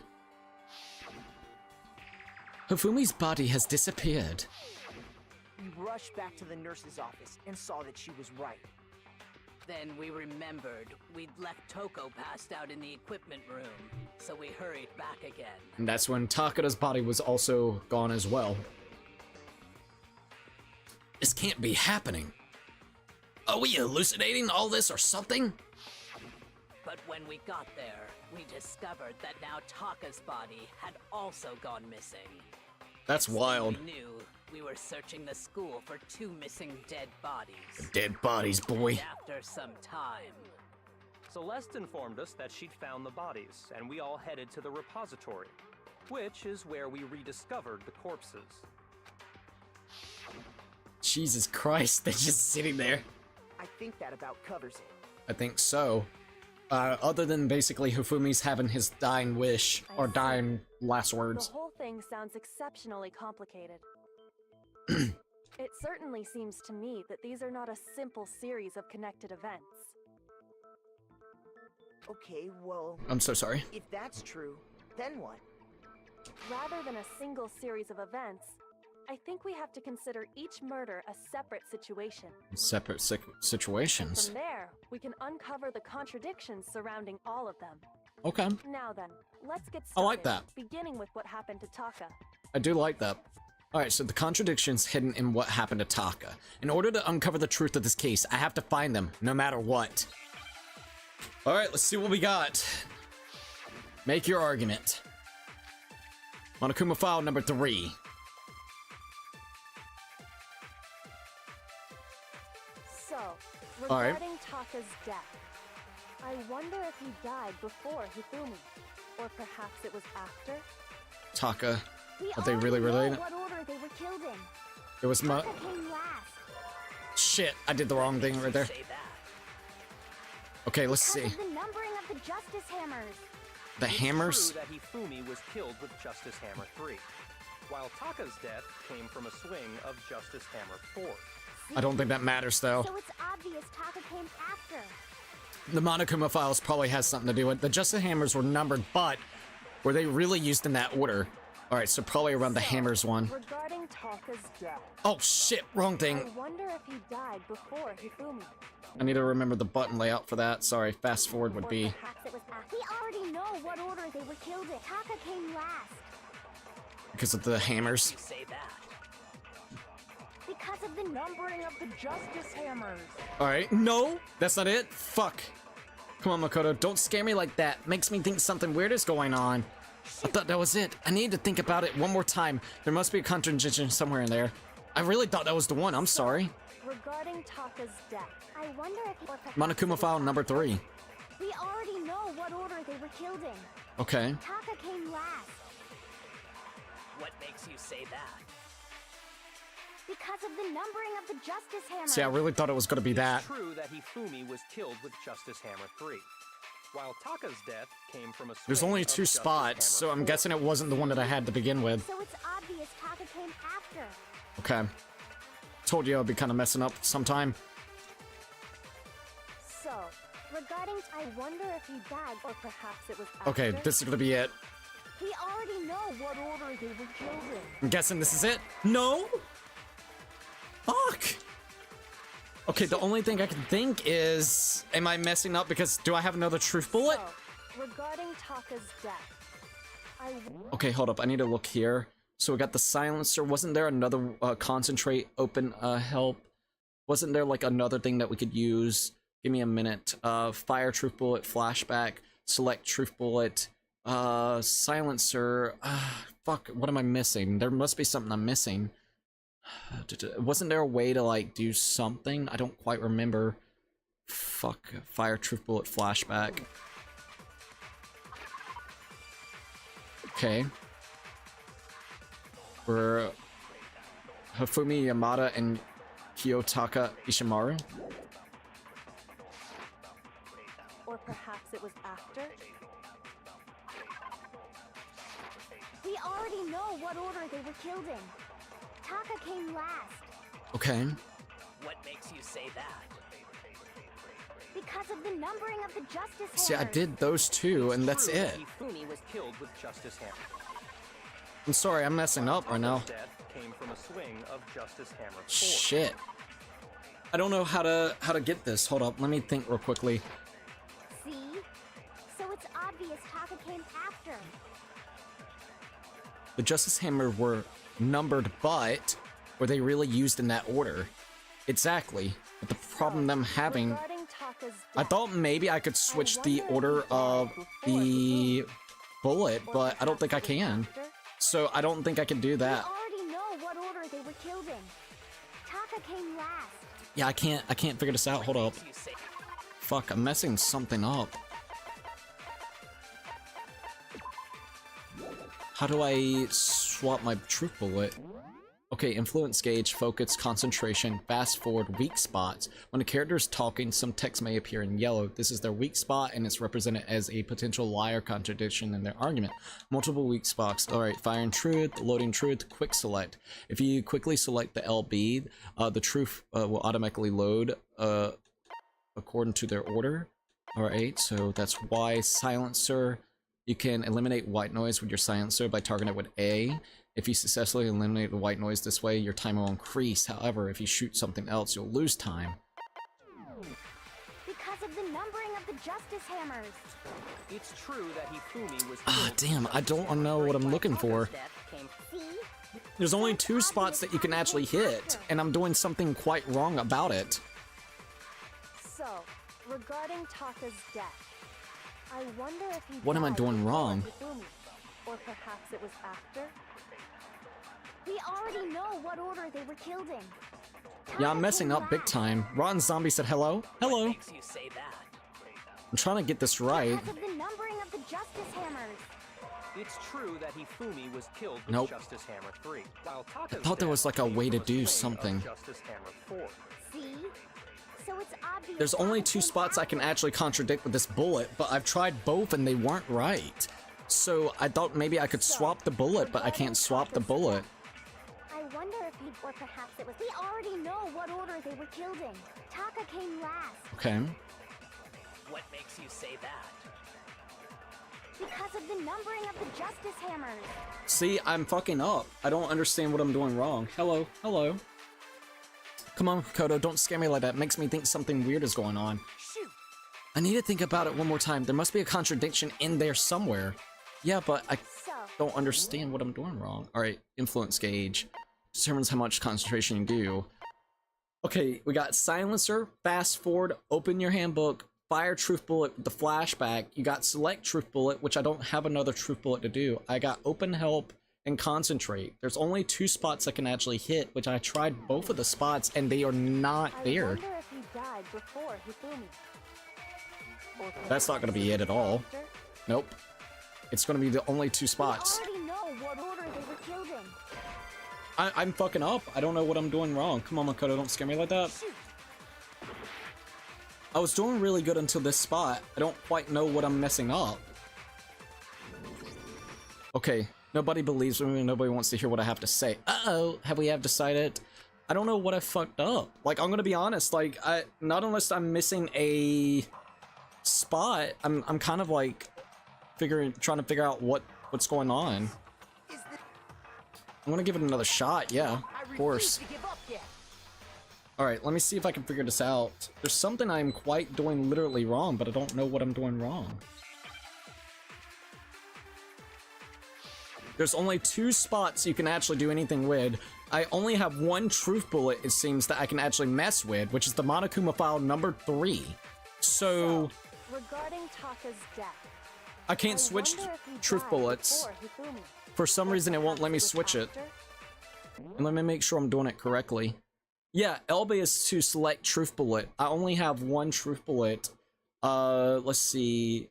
Hifumi's body has disappeared. We rushed back to the nurse's office and saw that she was right. Then we remembered we'd left Toko passed out in the equipment room, so we hurried back again. And that's when Takada's body was also gone as well. This can't be happening. Are we hallucinating all this or something? But when we got there, we discovered that now Taka's body had also gone missing. That's wild. We knew we were searching the school for 2 missing dead bodies. Dead bodies, boy. And after some time, Celeste informed us that she'd found the bodies, and we all headed to the repository, which is where we rediscovered the corpses. Jesus Christ, they're just sitting there. I think that about covers it. I think so. Other than basically Hifumi's having his dying wish, or dying last words. The whole thing sounds exceptionally complicated. It certainly seems to me that these are not a simple series of connected events. Okay, well... I'm so sorry. If that's true, then what? Rather than a single series of events, I think we have to consider each murder a separate situation. Separate situations. From there, we can uncover the contradictions surrounding all of them. Okay. Now then, let's get I started. like that. Beginning with what happened to Taka. I do like that. Alright, so the contradictions hidden in what happened to Taka. In order to uncover the truth of this case, I have to find them, no matter what. Alright, let's see what we got. Make your argument. Monokuma file number 3. So, All right. regarding Taka's death, I wonder if he died before Hifumi, or perhaps it was after? Taka. We Are they already really know related? what order they were killed in. It was Taka came last. Shit, I did the wrong thing right there. say that. Okay, let's Because see. of the numbering of the Justice Hammers. The hammers? It's true that Hifumi was killed with Justice Hammer 3, while Taka's death came from a swing of Justice Hammer 4. I don't think that matters though. So it's obvious Taka came after. The Monokuma files probably has something to do with it. The Justice Hammers were numbered, but were they really used in that order? Alright, so probably around the hammers one. Regarding Taka's death, Oh shit, wrong I thing. wonder if he died before Hifumi. I need to remember the button layout for that. Sorry, fast forward would be. Perhaps it was after. We already know what order they were killed in. Taka came last. Because of the hammers. You say that. Because of the numbering of the Justice Hammers. Alright, no, that's not it. Fuck. Come on, Makoto, don't scare me like that. Makes me think something weird is going on. I thought that was it. I need to think about it one more time. There must be a contradiction somewhere in there. I really thought that was the one. I'm sorry. Regarding Taka's death, I wonder if or perhaps Monokuma it was file number after. 3. We already know what order they were killed in. Okay. Taka came last. What makes you say that? Because of the numbering of the Justice Hammer. See, I really thought it was gonna be that. It's true that Hifumi was killed with Justice Hammer 3, while Taka's death came from a swing There's only of 2 Justice spots, so Hammer I'm 4. guessing it wasn't the one that I had to begin with. So it's obvious Taka came after. Okay. Told you I'd be kind of messing up sometime. So, regarding, I wonder if he died, or perhaps it was after. Okay, this is gonna be it. We already know what order they were killed in. I'm guessing this is it. No? Fuck. Okay, the only thing I can think is, am I messing up because do I have another truth bullet? So, regarding Taka's death, Okay, hold up. I need to look here. So we got the silencer. Wasn't there another concentrate, open, help? Wasn't there like another thing that we could use? Give me a minute. Fire truth bullet, flashback, select truth bullet, silencer. Fuck, what am I missing? There must be something I'm missing. Wasn't there a way to like do something? I don't quite remember. Fuck, fire truth bullet, flashback. Okay. For Hifumi Yamada and Kiyotaka Ishimaru. Or perhaps it was after? we already know what order they were killed in. Taka came last. Okay. What makes you say that? Because of the numbering of the Justice See, I Hammers. did those two, and that's True, it. Hifumi was killed with Justice Hammer. I'm sorry, I'm messing up right now. Taka's death came from a swing of Justice Hammer 4. Shit. I don't know how to get this. Hold up, let me think real quickly. See? So it's obvious Taka came after. The Justice Hammer were numbered, but were they really used in that order? Exactly. But the problem them having... Regarding Taka's I death, thought maybe I could switch wonder the if order he died of before the bullet, or but I don't think I perhaps it was can. after? So I don't think I can do that. We already know what order they were killed in. Taka came last. Yeah, I can't figure this out. Hold up. You say Fuck, I'm messing something up. How do I swap my truth bullet? Okay, influence gauge, focus, concentration, fast forward, weak spots. When a character is talking, some text may appear in yellow. This is their weak spot, and it's represented as a potential lie or contradiction in their argument. Multiple weak spots. Alright, firing truth, loading truth, quick select. If you quickly select the LB, the truth will automatically load according to their order. Alright, so that's Y. Silencer. You can eliminate white noise with your silencer by targeting it with A. If you successfully eliminate the white noise this way, your time will increase. However, if you shoot something else, you'll lose time. Because of the numbering of the Justice Hammers. It's true that Hifumi was Ah, killed damn, I don't know what I'm looking for. See? There's only 2 spots that you can actually hit, and I'm doing something quite wrong about it. So, regarding Taka's death, I wonder if he What am I died doing before wrong? Hifumi, or perhaps it was after? We already know what order they were killed in. Yeah, I'm Taka messing came up big last. time. Rotten Zombie said hello. Hello. makes you say that? I'm trying to get this right. Because of the numbering of the Justice Hammers. It's true that Hifumi was killed with Nope. Justice Hammer 3, while Taka's thought there was, death like, a came way to from do swing of something. Justice Hammer 4. See? So it's obvious. There's only Taka 2 came spots I can after. actually contradict with this bullet, but I've tried both and they weren't right. So I thought maybe I could swap the bullet, but I can't swap the bullet. I wonder if he, or perhaps it was. We already know what order they were killed in. Taka came last. Okay. What makes you say that? Because of the numbering of the Justice Hammers. See, I'm fucking up. I don't understand what I'm doing wrong. Hello, hello. Come on, Kodo, don't scare me like that. It makes me think something weird is going on. Shoot! I need to think about it one more time. There must be a contradiction in there somewhere. Yeah, but I So, don't understand what I'm doing wrong. Alright, influence gauge. Determines how much concentration you do. Okay, we got silencer, fast forward, open your handbook, fire truth bullet with the flashback. You got select truth bullet, which I don't have another truth bullet to do. I got open help and concentrate. There's only 2 spots I can actually hit, which I tried both of the spots and they are not I there. wonder if he died before Hifumi. Or That's not gonna be it at all. after? Nope. It's gonna be the only 2 We spots. already know what order they were killed in. I'm fucking up. I don't know what I'm doing wrong. Come on, Makoto, don't scare me like that. I was doing really good until this spot. I don't quite know what I'm messing up. Okay, nobody believes me. Nobody wants to hear what I have to say. Uh-oh, have we decided? I don't know what I fucked up. Like, I'm gonna be honest. Like, not unless I'm missing a spot, I'm kind of like trying to figure out what's going on. I'm gonna give it another shot. Yeah, of course. Alright, let me see if I can figure this out. There's something I'm quite doing literally wrong, but I don't know what I'm doing wrong. There's only 2 spots you can actually do anything with. I only have 1 truth bullet, it seems, that I can actually mess with, which is the Monokuma file number 3. So regarding Taka's death, I can't switch wonder if he truth died bullets. before Hifumi. For some Or reason, it won't let me perhaps switch it. after? And let me make sure I'm doing it correctly. Yeah, LB is to select truth bullet. I only have 1 truth bullet. Let's see.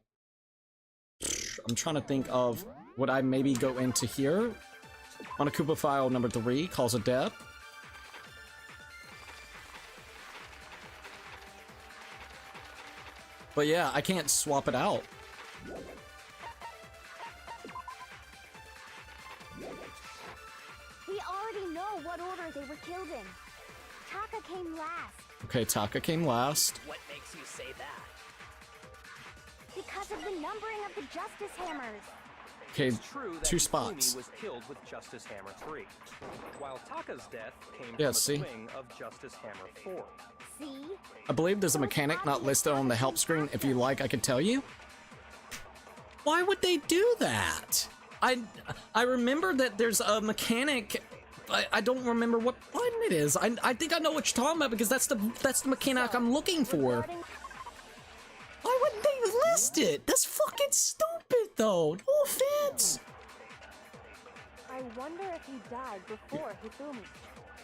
I'm trying to think of, would I maybe go into here? On a Koopa file number 3, cause of death. But yeah, I can't swap it out. We already know what order they were killed in. Taka came last Okay, Taka came last. What makes you say that? because of the numbering of the Justice Hammers. Okay, It's true that 2 Hifumi spots. was killed with Justice Hammer 3, while Taka's death came Yeah, from a see? swing of Justice Hammer 4. See? I believe there's a mechanic not listed on the help screen. If you like, I can tell you. Why would they do that? I remember that there's a mechanic. I don't remember what button it is. I think I know what you're talking about because that's the mechanic I'm looking for. Regarding Why wouldn't they list it? That's fucking stupid, though. No offense. I wonder if he died before Hifumi,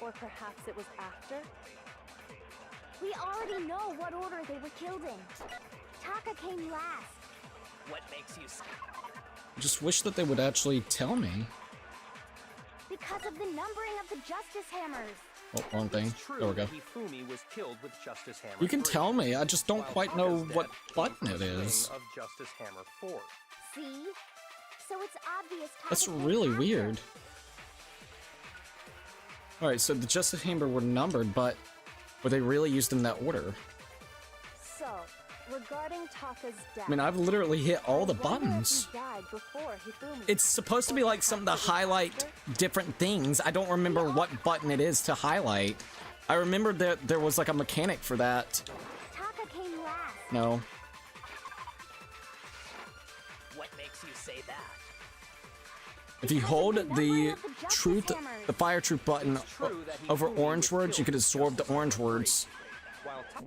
or perhaps it was after. We already know what order they were killed in. Taka came last What makes you say I just wish that they would actually tell me. because of the numbering of the Justice Hammers. Oh, wrong thing. It's true There we go. that Hifumi was killed with Justice Hammer You can 3, tell me. I just don't while quite know Taka's what death came button from a it swing is. of Justice Hammer 4. See? So it's obvious Taka That's came really after. weird. Alright, so the Justice Hammer were numbered, but were they really used in that order? So, regarding Taka's death, I mean, I've literally hit all the I wonder if buttons. he died before Hifumi. It's supposed to be like something to highlight different things. I don't remember what button it is to highlight. I remember that there was like a mechanic for that. Taka came last. No. what makes you say that? If you hold the truth, the fire truth button over orange words, you can absorb the orange words. While Ta-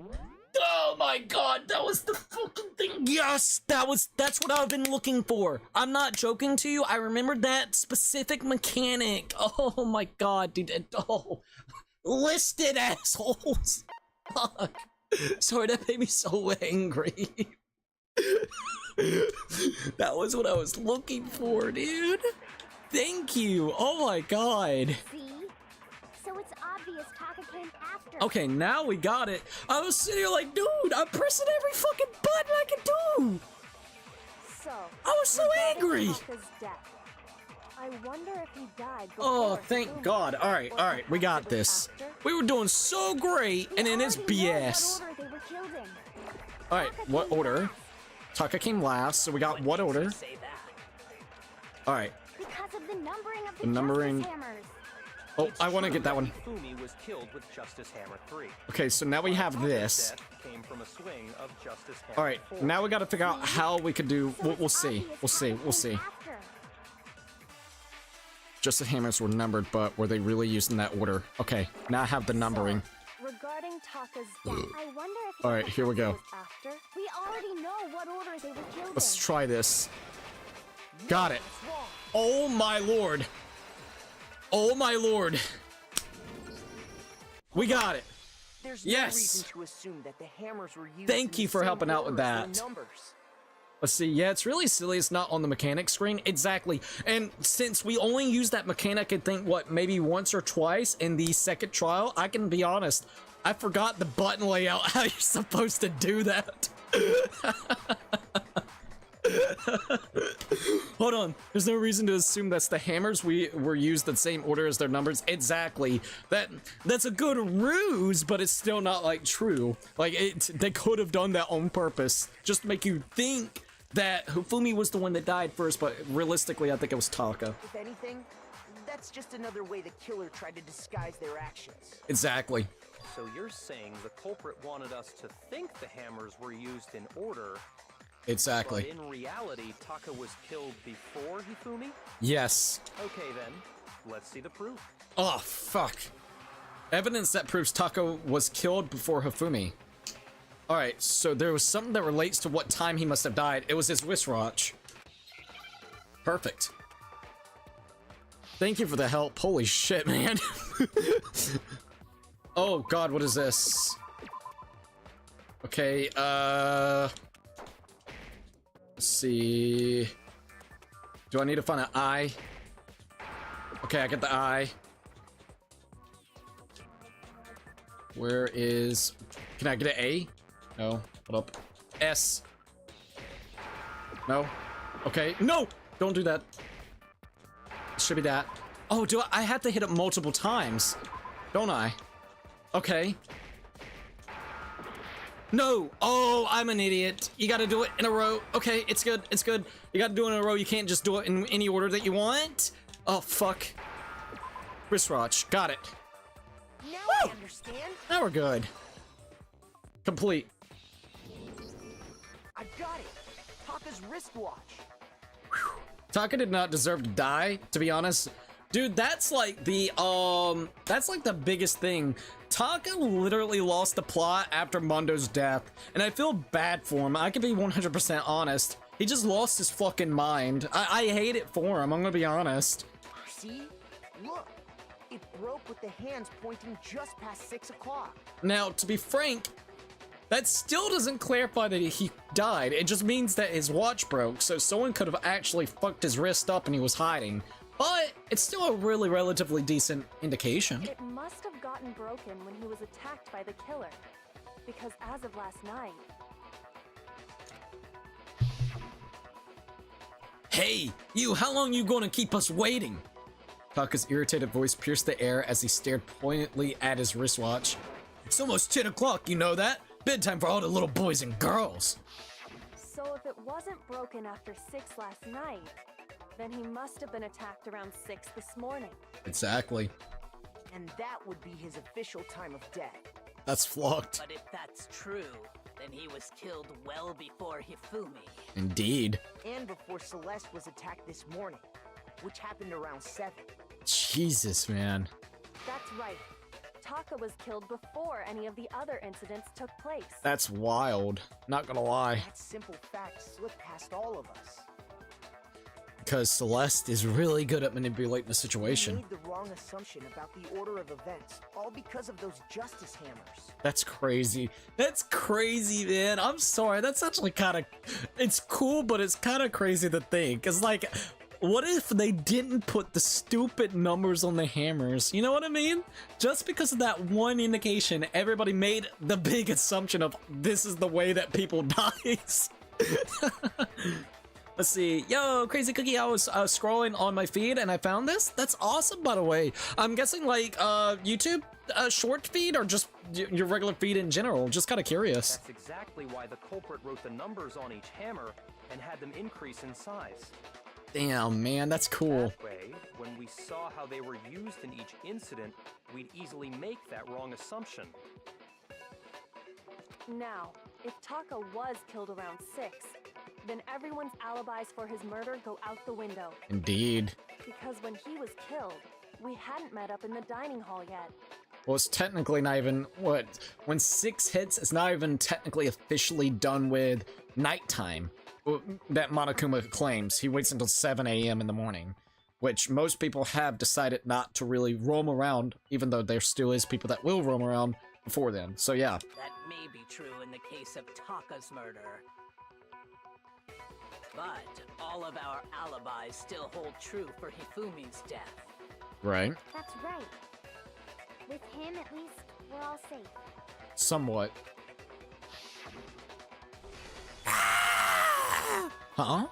Oh my god, that was the fucking thing. Yes, that's what I've been looking for. I'm not joking to you. I remembered that specific mechanic. Oh my god, dude. Oh, listed assholes. Fuck. Sorry, that made me so angry. That was what I was looking for, dude. Thank you. Oh my god. See? So it's obvious Taka came after. Okay, now we got it. I was sitting here like, dude, I'm pressing every fucking button I can do. So, I was so regarding angry. Taka's death, I wonder if he died Oh, before thank Hifumi, God. All right, or we got perhaps it was this. after. We were doing so great, and then it's We already know BS. what order they were killed in. All right, what order? Taka came last, so we got what order? Say that. All right. Because of the numbering of the, The numbering- Justice Hammers. Oh, It's I want to true get that one. Hifumi was killed with Justice Hammer 3. Okay, so now we have Taka's this. death came from a swing of Justice Hammer All right, 4. now we got to figure out how we could do. So We'll it's see. obvious We'll see. Taka We'll came see. after. Just the hammers were numbered, but were they really used in that order? Okay, now I have the numbering. Regarding Taka's death, I wonder if All right, here we go. was after. We already know what order they were killed Let's in. try this. Got it. Oh my lord. Oh my lord. We got it. There's no Yes! reason to assume that the hammers were used Thank in you the for same helping out with order as their that. numbers. Let's see, yeah, it's really silly it's not on the mechanic screen. Exactly. And since we only use that mechanic, I think, what, maybe once or twice in the second trial, I can be honest, I forgot the button layout, how you're supposed to do that. Hold on, there's no reason to assume that's the hammers were used the same order as their numbers. Exactly. That's a good ruse, but it's still not, like, true. Like, they could have done that on purpose, just to make you think that Hifumi was the one that died first, but realistically, I think it was Taka. If anything, that's just another way the killer tried to disguise their actions. Exactly. So you're saying the culprit wanted us to think the hammers were used in order, Exactly. but in reality, Taka was killed before Hifumi? Yes. Okay then, let's see the proof. Oh, fuck. Evidence that proves Taka was killed before Hifumi. Alright, so there was something that relates to what time he must have died. It was his wristwatch. Perfect. Thank you for the help. Holy shit, man. Oh god, what is this? Okay, let's see. Do I need to find an eye? Okay, I get the eye. Where is... Can I get an A? No. Hold up. S. No. Okay. No! Don't do that. It should be that. Oh, do I have to hit it multiple times? Don't I? Okay. No! Oh, I'm an idiot. You gotta do it in a row. Okay, it's good. It's good. You gotta do it in a row. You can't just do it in any order that you want. Oh, fuck. Wristwatch. Got it. Now I understand. Now we're good. Complete. I've got it. Taka's wristwatch. Taka did not deserve to die, to be honest. Dude, that's like the biggest thing. Taka literally lost the plot after Mondo's death, and I feel bad for him. I can be 100% honest. He just lost his fucking mind. I hate it for him, I'm gonna be honest. See? Look. It broke with the hands pointing just past 6 o'clock. Now, to be frank, that still doesn't clarify that he died. It just means that his watch broke, so someone could have actually fucked his wrist up and he was hiding. But it's still a really relatively decent indication. It must have gotten broken when he was attacked by the killer. Because as of last night... Hey, you, how long you gonna keep us waiting? Taka's irritated voice pierced the air as he stared pointedly at his wristwatch. It's almost 10 o'clock, you know that? Bedtime for all the little boys and girls. So if it wasn't broken after 6 last night, then he must have been attacked around 6 this morning. Exactly. And that would be his official time of death. That's flocked. But if that's true, then he was killed well before Hifumi. Indeed. And before Celeste was attacked this morning, which happened around 7. Jesus, man. That's right. Taka was killed before any of the other incidents took place. That's wild. Not gonna lie. That simple fact slipped past all of us. Because Celeste is really good at manipulating the We situation. made the wrong assumption about the order of events, all because of those justice hammers. That's crazy. That's crazy, man. I'm sorry. That's actually kind of... It's cool, but it's kind of crazy to think. Because, like, what if they didn't put the stupid numbers on the hammers? You know what I mean? Just because of that one indication, everybody made the big assumption of this is the way that people dies. Let's see. Yo, Crazy Cookie, I was scrolling on my feed and I found this. That's awesome, by the way. I'm guessing like YouTube short feed or just your regular feed in general. Just kind of curious. That's exactly why the culprit wrote the numbers on each hammer and had them increase in size. Damn, man, that's cool. That way, when we saw how they were used in each incident, we'd easily make that wrong assumption. Now, if Taka was killed around 6, then everyone's alibis for his murder go out the window. Indeed. Because when he was killed, we hadn't met up in the dining hall yet. Well, it's technically not even, what, when 6 hits, it's not even technically officially done with nighttime. That Monokuma claims. He waits until 7 a.m. in the morning, which most people have decided not to really roam around, even though there still is people that will roam around before then. So yeah. That may be true in the case of Taka's murder. But all of our alibis still hold true for Hifumi's death. Right. That's right. With him, at least, we're all safe. Somewhat. Huh?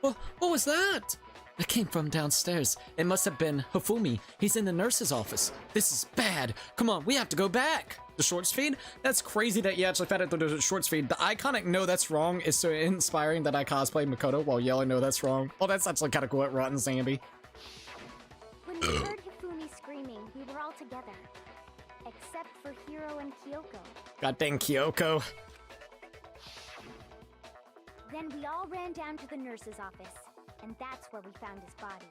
What was that? It came from downstairs. It must have been Hifumi. He's in the nurse's office. This is bad. Come on, we have to go back. The shorts feed? That's crazy that you actually found it through the shorts feed. The iconic "no, that's wrong" is so inspiring that I cosplayed Makoto while yelling "no, that's wrong." Well, that's actually kind of cool at Rotten Zambi. When we heard Hifumi screaming, we were all together. Except for Hiro and Kyoko. God dang Kyoko. Then we all ran down to the nurse's office, and that's where we found his body.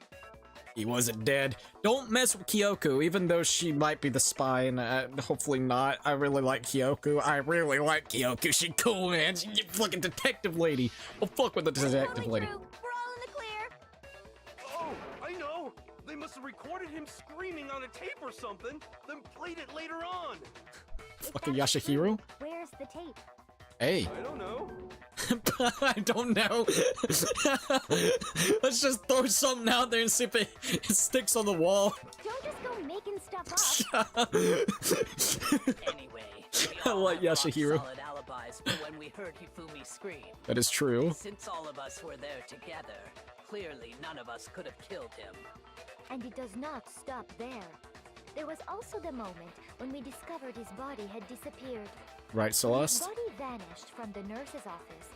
He wasn't dead. Don't mess with Kyoko, even though she might be the spy, and hopefully not. I really like Kyoko. She's cool, man. She's a fucking detective lady. Well, fuck with the detective lady. We're all in the clear. Oh, I know! They must have recorded him screaming on a tape or something, then played it later on! Fucking Yashihiro? Where's the tape? Hey. I don't know. I don't know. Let's just throw something out there and see if it sticks on the wall. Don't just go making stuff up. Anyway, I like Yashihiro. solid alibis for when we heard Hifumi scream. That is true. Since all of us were there together, clearly none of us could have killed him. And it does not stop there. There was also the moment when we discovered his body had disappeared. Right, His Celeste? body vanished from the nurse's office.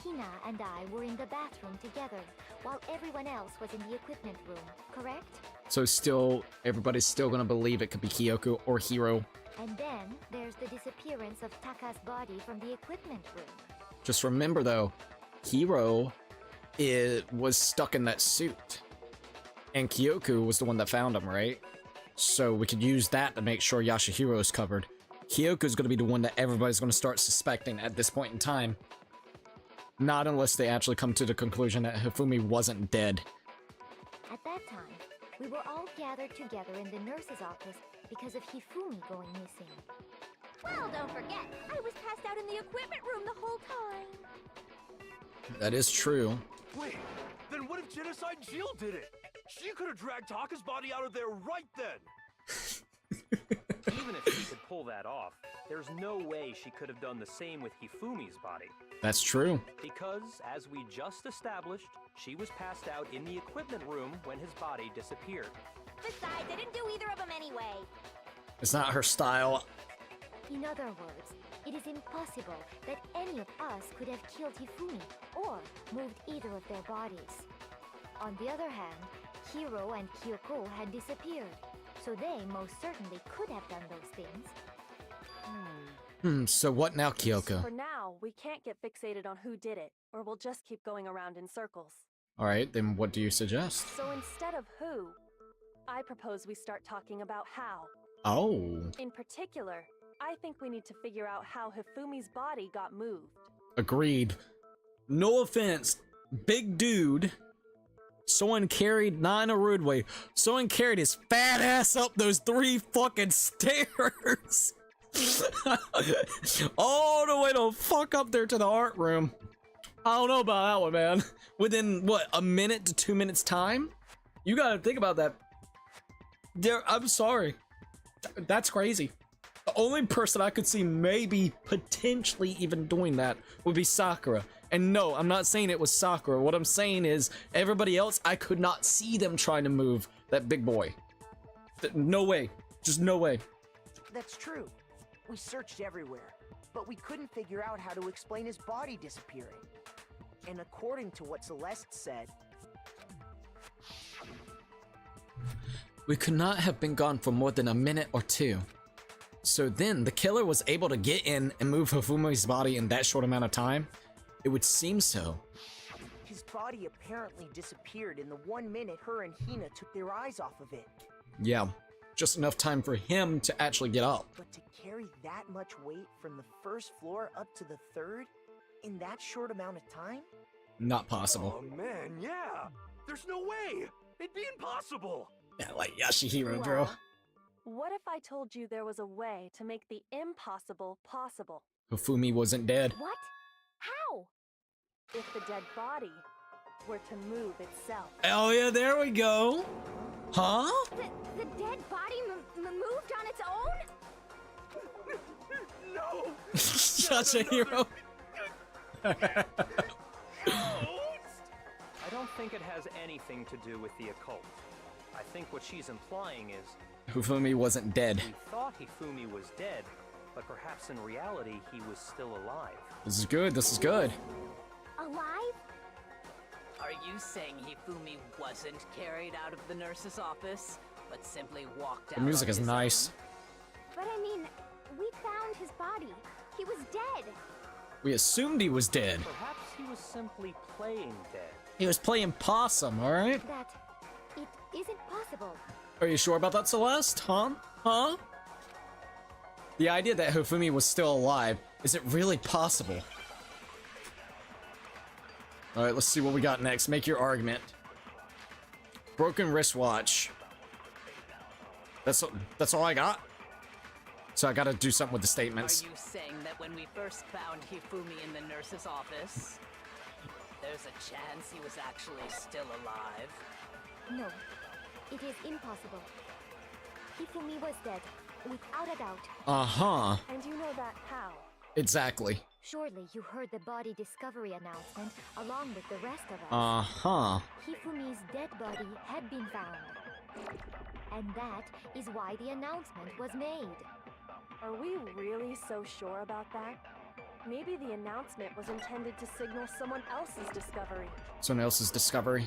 Hina and I were in the bathroom together, while everyone else was in the equipment room, correct? So still, everybody's still gonna believe it could be Kyoko or Hiro. And then there's the disappearance of Taka's body from the equipment room. Just remember though, Hiro was stuck in that suit. And Kyoko was the one that found him, right? So we could use that to make sure Yashihiro is covered. Kyoko's gonna be the one that everybody's gonna start suspecting at this point in time. Not unless they actually come to the conclusion that Hifumi wasn't dead. At that time, we were all gathered together in the nurse's office because of Hifumi going missing. Well, don't forget, I was passed out in the equipment room the whole time. That is true. Wait, then what if Genocide Jill did it? She could have dragged Taka's body out of there right then! Even if she could pull that off, there's no way she could have done the same with Hifumi's body. That's true. Because, as we just established, she was passed out in the equipment room when his body disappeared. Besides, I didn't do either of them anyway. It's not her style. In other words, it is impossible that any of us could have killed Hifumi or moved either of their bodies. On the other hand, Hiro and Kyoko had disappeared, so they most certainly could have done those things. So what now, For Kyoko? now, we can't get fixated on who did it, or we'll just keep going around in circles. Alright, then what do you suggest? So instead of who, I propose we start talking about how. Oh, In particular, I think we need to figure out how Hifumi's body got moved. agreed. No offense, big dude. Someone carried, not in a rude way, someone carried his fat ass up those 3 fucking stairs. All the way to fuck up there to the art room. I don't know about that one, man. Within, what, a minute to 2 minutes time? You gotta think about that. I'm sorry. That's crazy. The only person I could see maybe potentially even doing that would be Sakura. And no, I'm not saying it was Sakura. What I'm saying is everybody else, I could not see them trying to move that big boy. No way. Just no way. That's true. We searched everywhere, but we couldn't figure out how to explain his body disappearing. And according to what Celeste said, We could not have been gone for more than a minute or 2. So then the killer was able to get in and move Hifumi's body in that short amount of time? It would seem so. his body apparently disappeared in the 1 minute her and Hina took their eyes off of it. Yeah, just enough time for him to actually get up. But to carry that much weight from the first floor up to the 3rd in that short amount of time? Not possible. Oh man, yeah! There's no way! It'd be impossible! Yeah, like Yashihiro, bro. Well, What if I told you there was a way to make the impossible possible? Hifumi wasn't dead. What? How? If the dead body were to move itself. Oh yeah, there we go. Huh? The dead body moved on its own? No! Such a hero. I don't think it has anything to do with the occult. I think what she's implying is Hifumi wasn't dead. we thought Hifumi was dead, but perhaps in reality he was still alive. This is good. This is good. Alive? Are you saying Hifumi wasn't carried out of the nurse's office, but simply walked out? The music on is his nice. own? But I mean, we found his body. He was dead. We assumed he was dead. Perhaps he was simply playing dead. He was playing possum, alright? That it isn't possible. Are you sure about that, Celeste? Huh? Huh? The idea that Hifumi was still alive, is it really possible? Alright, let's see what we got next. Make your argument. Broken wristwatch. That's all I got? So I gotta do something with the statements. Are you saying that when we first found Hifumi in the nurse's office, there's a chance he was actually still alive? No, it is impossible. Hifumi was dead, without a doubt. Uh-huh. And you know that how? Exactly. Surely you heard the body discovery announcement along with the rest of us. Uh-huh. Hifumi's dead body had been found. And that is why the announcement was made. Are we really so sure about that? Maybe the announcement was intended to signal someone else's discovery. Someone else's discovery.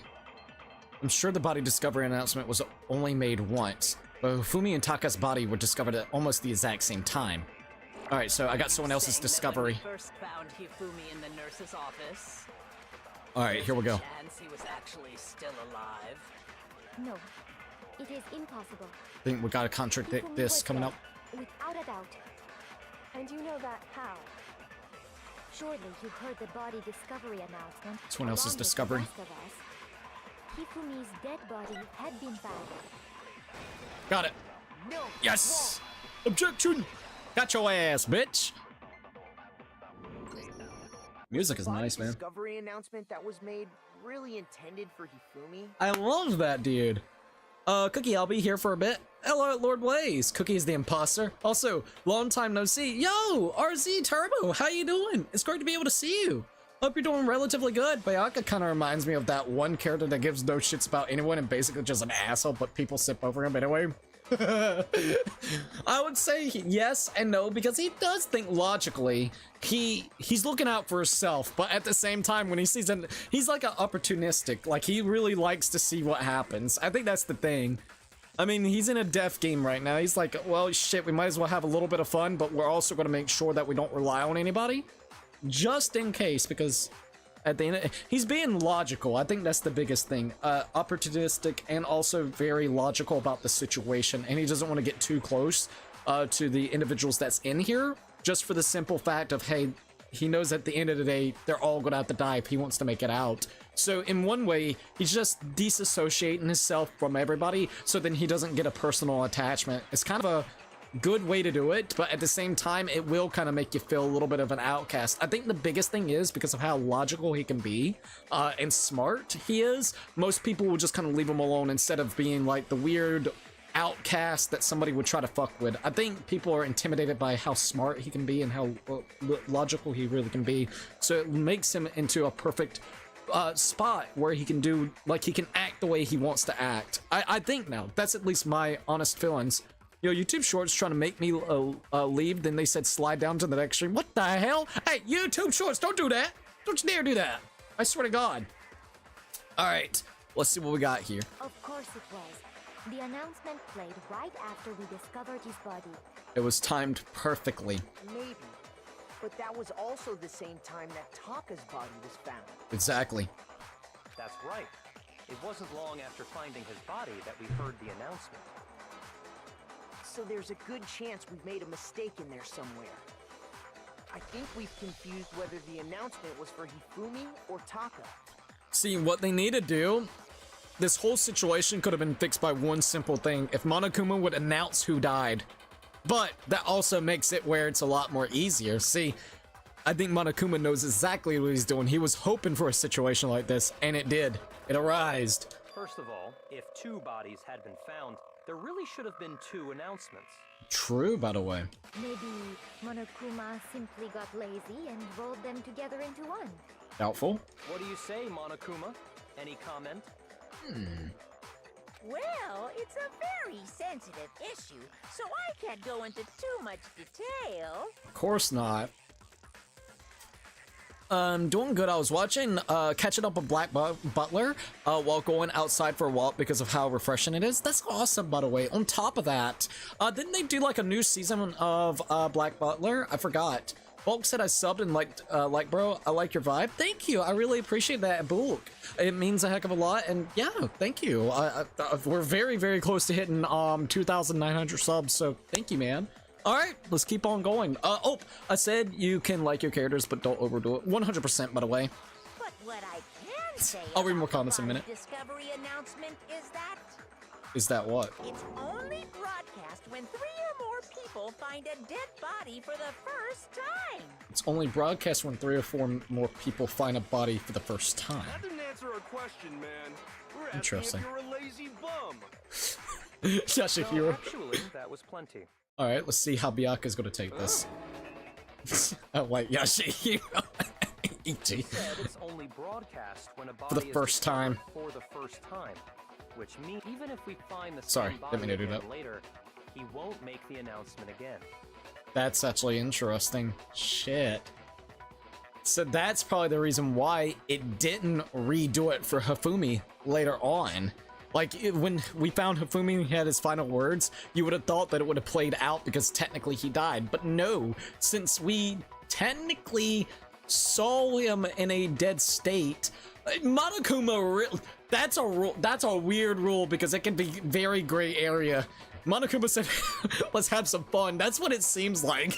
I'm sure the body discovery announcement was only made once, but Hifumi and Taka's body were discovered at almost the exact same time. Alright, so I got someone else's discovery. Saying that when we first found Hifumi in the nurse's office, Alright, here we go. chance he was actually still alive? No, it is impossible. I think we gotta contradict Hifumi this was coming dead, up. without a doubt. And you know that how? Surely you heard the body discovery announcement. Someone else's along with the discovery. rest of us. Hifumi's dead body had been found. Got it. No. Yes! Objection! Got your ass, bitch! Music is Body nice, man. discovery announcement that was made really intended for Hifumi? I love that dude. Cookie, I'll be here for a bit. Hello, Lord Blaze. Cookie is the imposter. Also, long time no see. Yo, RZ Turbo, how you doing? It's great to be able to see you. Hope you're doing relatively good. Bayaka kind of reminds me of that one character that gives no shits about anyone and basically just an asshole, but people sip over him anyway. I would say yes and no because he does think logically. He's looking out for himself, but at the same time, when he sees an, he's like an opportunistic. Like he really likes to see what happens. I think that's the thing. I mean, he's in a death game right now. He's like, well, shit, we might as well have a little bit of fun, but we're also going to make sure that we don't rely on anybody, just in case, because at the end, he's being logical. I think that's the biggest thing. Opportunistic and also very logical about the situation, and he doesn't want to get too close to the individuals that's in here, just for the simple fact of, hey, he knows at the end of the day, they're all gonna have to die if he wants to make it out. So in one way, he's just disassociating himself from everybody, so then he doesn't get a personal attachment. It's kind of a good way to do it, but at the same time, it will kind of make you feel a little bit of an outcast. I think the biggest thing is because of how logical he can be and smart he is, most people will just kind of leave him alone instead of being like the weird outcast that somebody would try to fuck with. I think people are intimidated by how smart he can be and how logical he really can be, so it makes him into a perfect spot where he can do, like, he can act the way he wants to act. I think now, that's at least my honest feelings. Yo, YouTube Shorts trying to make me leave, then they said slide down to the next stream. What the hell? Hey, YouTube Shorts, don't do that! Don't you dare do that! I swear to God. Alright, let's see what we got here. Of course it was. The announcement played right after we discovered his body. It was timed perfectly. Maybe. But that was also the same time that Taka's body was found. Exactly. That's right. It wasn't long after finding his body that we heard the announcement. So there's a good chance we've made a mistake in there somewhere. I think we've confused whether the announcement was for Hifumi or Taka. See, what they need to do this whole situation could have been fixed by one simple thing if Monokuma would announce who died. But that also makes it where it's a lot more easier. See, I think Monokuma knows exactly what he's doing. He was hoping for a situation like this, and it did. It arised. First of all, if 2 bodies had been found, there really should have been 2 announcements. True, by the way. Maybe Monokuma simply got lazy and rolled them together into one. Doubtful. What do you say, Monokuma? Any comment? Well, it's a very sensitive issue, so I can't go into too much detail. Of course not. Doing good. I was watching, catching up with Black Butler, while going outside for a walk because of how refreshing it is. That's awesome, by the way. On top of that, didn't they do like a new season of, Black Butler? I forgot. Bulk said I subbed and like, bro, I like your vibe. Thank you. I really appreciate that, Bulk. It means a heck of a lot, and yeah, thank you. We're very, very close to hitting, 2,900 subs, so thank you, man. All right, let's keep on going. Oh, I said you can like your characters, but don't overdo it. 100%, by the way. But what I can say I'll read more about the comments in a body minute. discovery announcement is that Is that what? it's only broadcast when 3 or more people find a dead body for the first time. It's only broadcast when 3 or 4 more people find a body for the first time. That didn't answer our question, man. We're asking Interesting. if you're a lazy bum. No, Yashihiro. actually, that was plenty. All right, let's see how Byaku's gonna take this. Oh wait, Yashihiro. Ichi. Said it's only broadcast when a body For the is first time. discovered for the first time, which means even if we find the Sorry, same didn't body mean to do again that. later, he won't make the announcement again. That's actually interesting. Shit. So that's probably the reason why it didn't redo it for Hifumi later on. Like, when we found Hifumi had his final words, you would have thought that it would have played out because technically he died. But no, since we technically saw him in a dead state, Monokuma, that's a rule. That's a weird rule because it can be very gray area. Monokuma said, let's have some fun. That's what it seems like.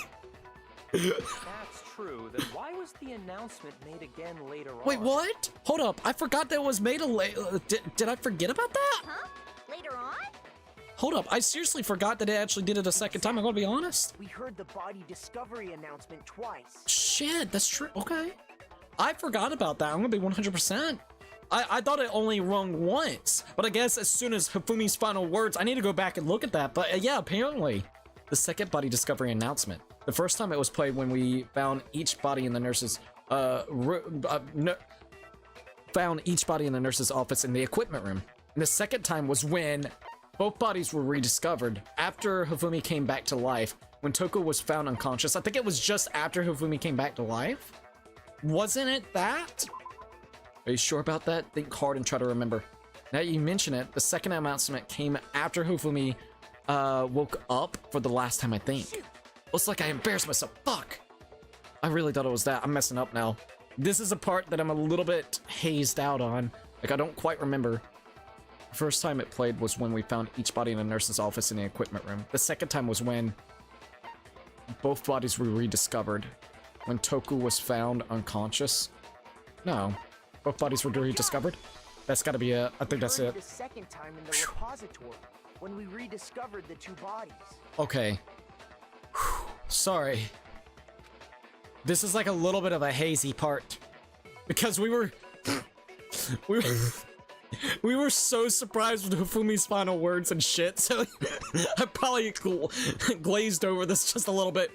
That's true. Then why was the announcement made again later on? Wait, what? Hold up. I forgot that was made a did I forget about that? Huh? Later on? Hold up. I seriously forgot that it actually did it a second time. I'm gonna be honest. We heard the body discovery announcement twice. Shit, that's true. Okay. I forgot about that. I'm gonna be 100%. I thought it only rung once, but I guess as soon as Hifumi's final words, I need to go back and look at that. But yeah, apparently, the second body discovery announcement. The first time it was played when we found each body in the nurse's found each body in the nurse's office in the equipment room. And the second time was when both bodies were rediscovered after Hifumi came back to life. When Toko was found unconscious, I think it was just after Hifumi came back to life. Wasn't it that? Are you sure about that? Think hard and try to remember. Now that you mention it, the second announcement came after Hifumi woke up for the last time, I think. Looks like I embarrassed myself. Fuck! I really thought it was that. I'm messing up now. This is a part that I'm a little bit hazed out on. Like, I don't quite remember. The first time it played was when we found each body in the nurse's office in the equipment room. The second time was when both bodies were rediscovered. When Toku was found unconscious. No. Both bodies were rediscovered? That's gotta be it. I think that's Heard it. The second time in the repository, when we rediscovered the 2 bodies. Okay. Sorry. This is like a little bit of a hazy part. Because we were so surprised with Hifumi's final words and shit, so I probably glazed over this just a little bit.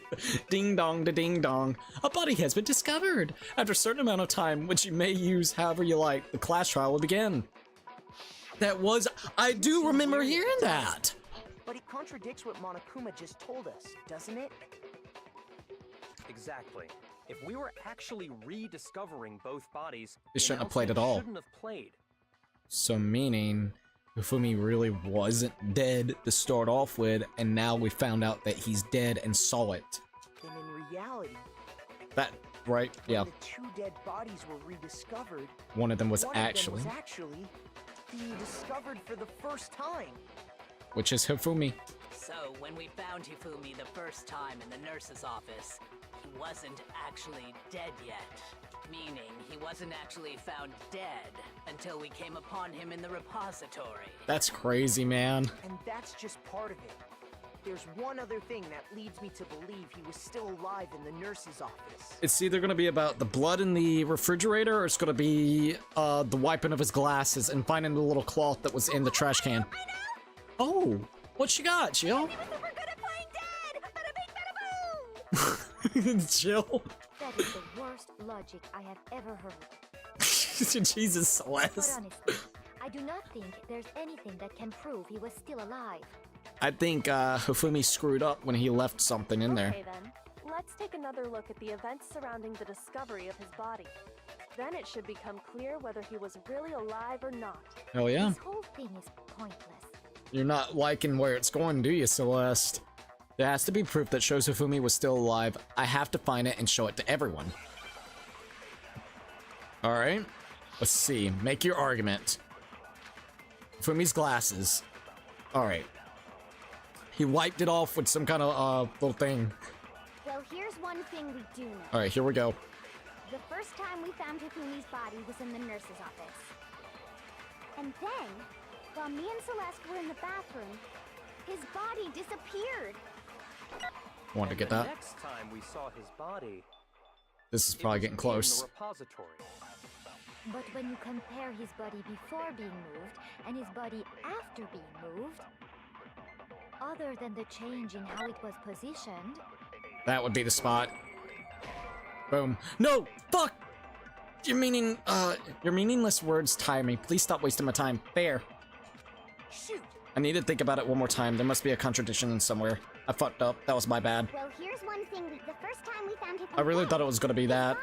Ding dong to ding dong. A body has been discovered. After a certain amount of time, which you may use however you like, the class trial will begin. That was... I do remember hearing that. But it contradicts what Monokuma just told us, doesn't it? Exactly. If we were actually rediscovering both bodies, It the shouldn't have played at announcement all. Shouldn't have played. So meaning Hifumi really wasn't dead to start off with, and now we found out that he's dead and saw it. Then in reality, That, right? Yeah. the 2 dead bodies were rediscovered. One of them was One of them actually, was actually being discovered for the first time. which is Hifumi. So, when we found Hifumi the first time in the nurse's office, he wasn't actually dead yet. Meaning, he wasn't actually found dead until we came upon him in the repository. That's crazy, man. And that's just part of it. There's one other thing that leads me to believe he was still alive in the nurse's office. It's either gonna be about the blood in the refrigerator, or it's gonna be the wiping of his glasses and finding the little cloth that was in the trash can. Oh, what you got, Jill? Jill? That is the worst logic I have ever heard. Jesus, But Celeste. honestly, I do not think there's anything that can prove he was still alive. I think Hifumi screwed up when he left something in there. Okay then, let's take another look at the events surrounding the discovery of his body. Then it should become clear whether he was really alive or not. Hell yeah. This whole thing is pointless. You're not liking where it's going, do you, Celeste? There has to be proof that shows Hifumi was still alive. I have to find it and show it to everyone. Alright. Let's see. Make your argument. Hifumi's glasses. Alright. He wiped it off with some kind of little thing. Well, here's one thing we do know. Alright, here we go. The first time we found Hifumi's body was in the nurse's office. And then, while me and Celeste were in the bathroom, his body disappeared. Want to get The that? next time we saw his body, This is it probably was getting in close. the repository. But when you compare his body before being moved and his body after being moved, other than the change in how it was positioned, That would be the spot. Boom. No! Fuck! Your meaningless words tire me. Please stop wasting my time. Fair. Shoot! I need to think about it one more time. There must be a contradiction in somewhere. I fucked up. That was my bad. Well, here's one thing. The first time we found Hifumi's I really body, thought it was gonna be that.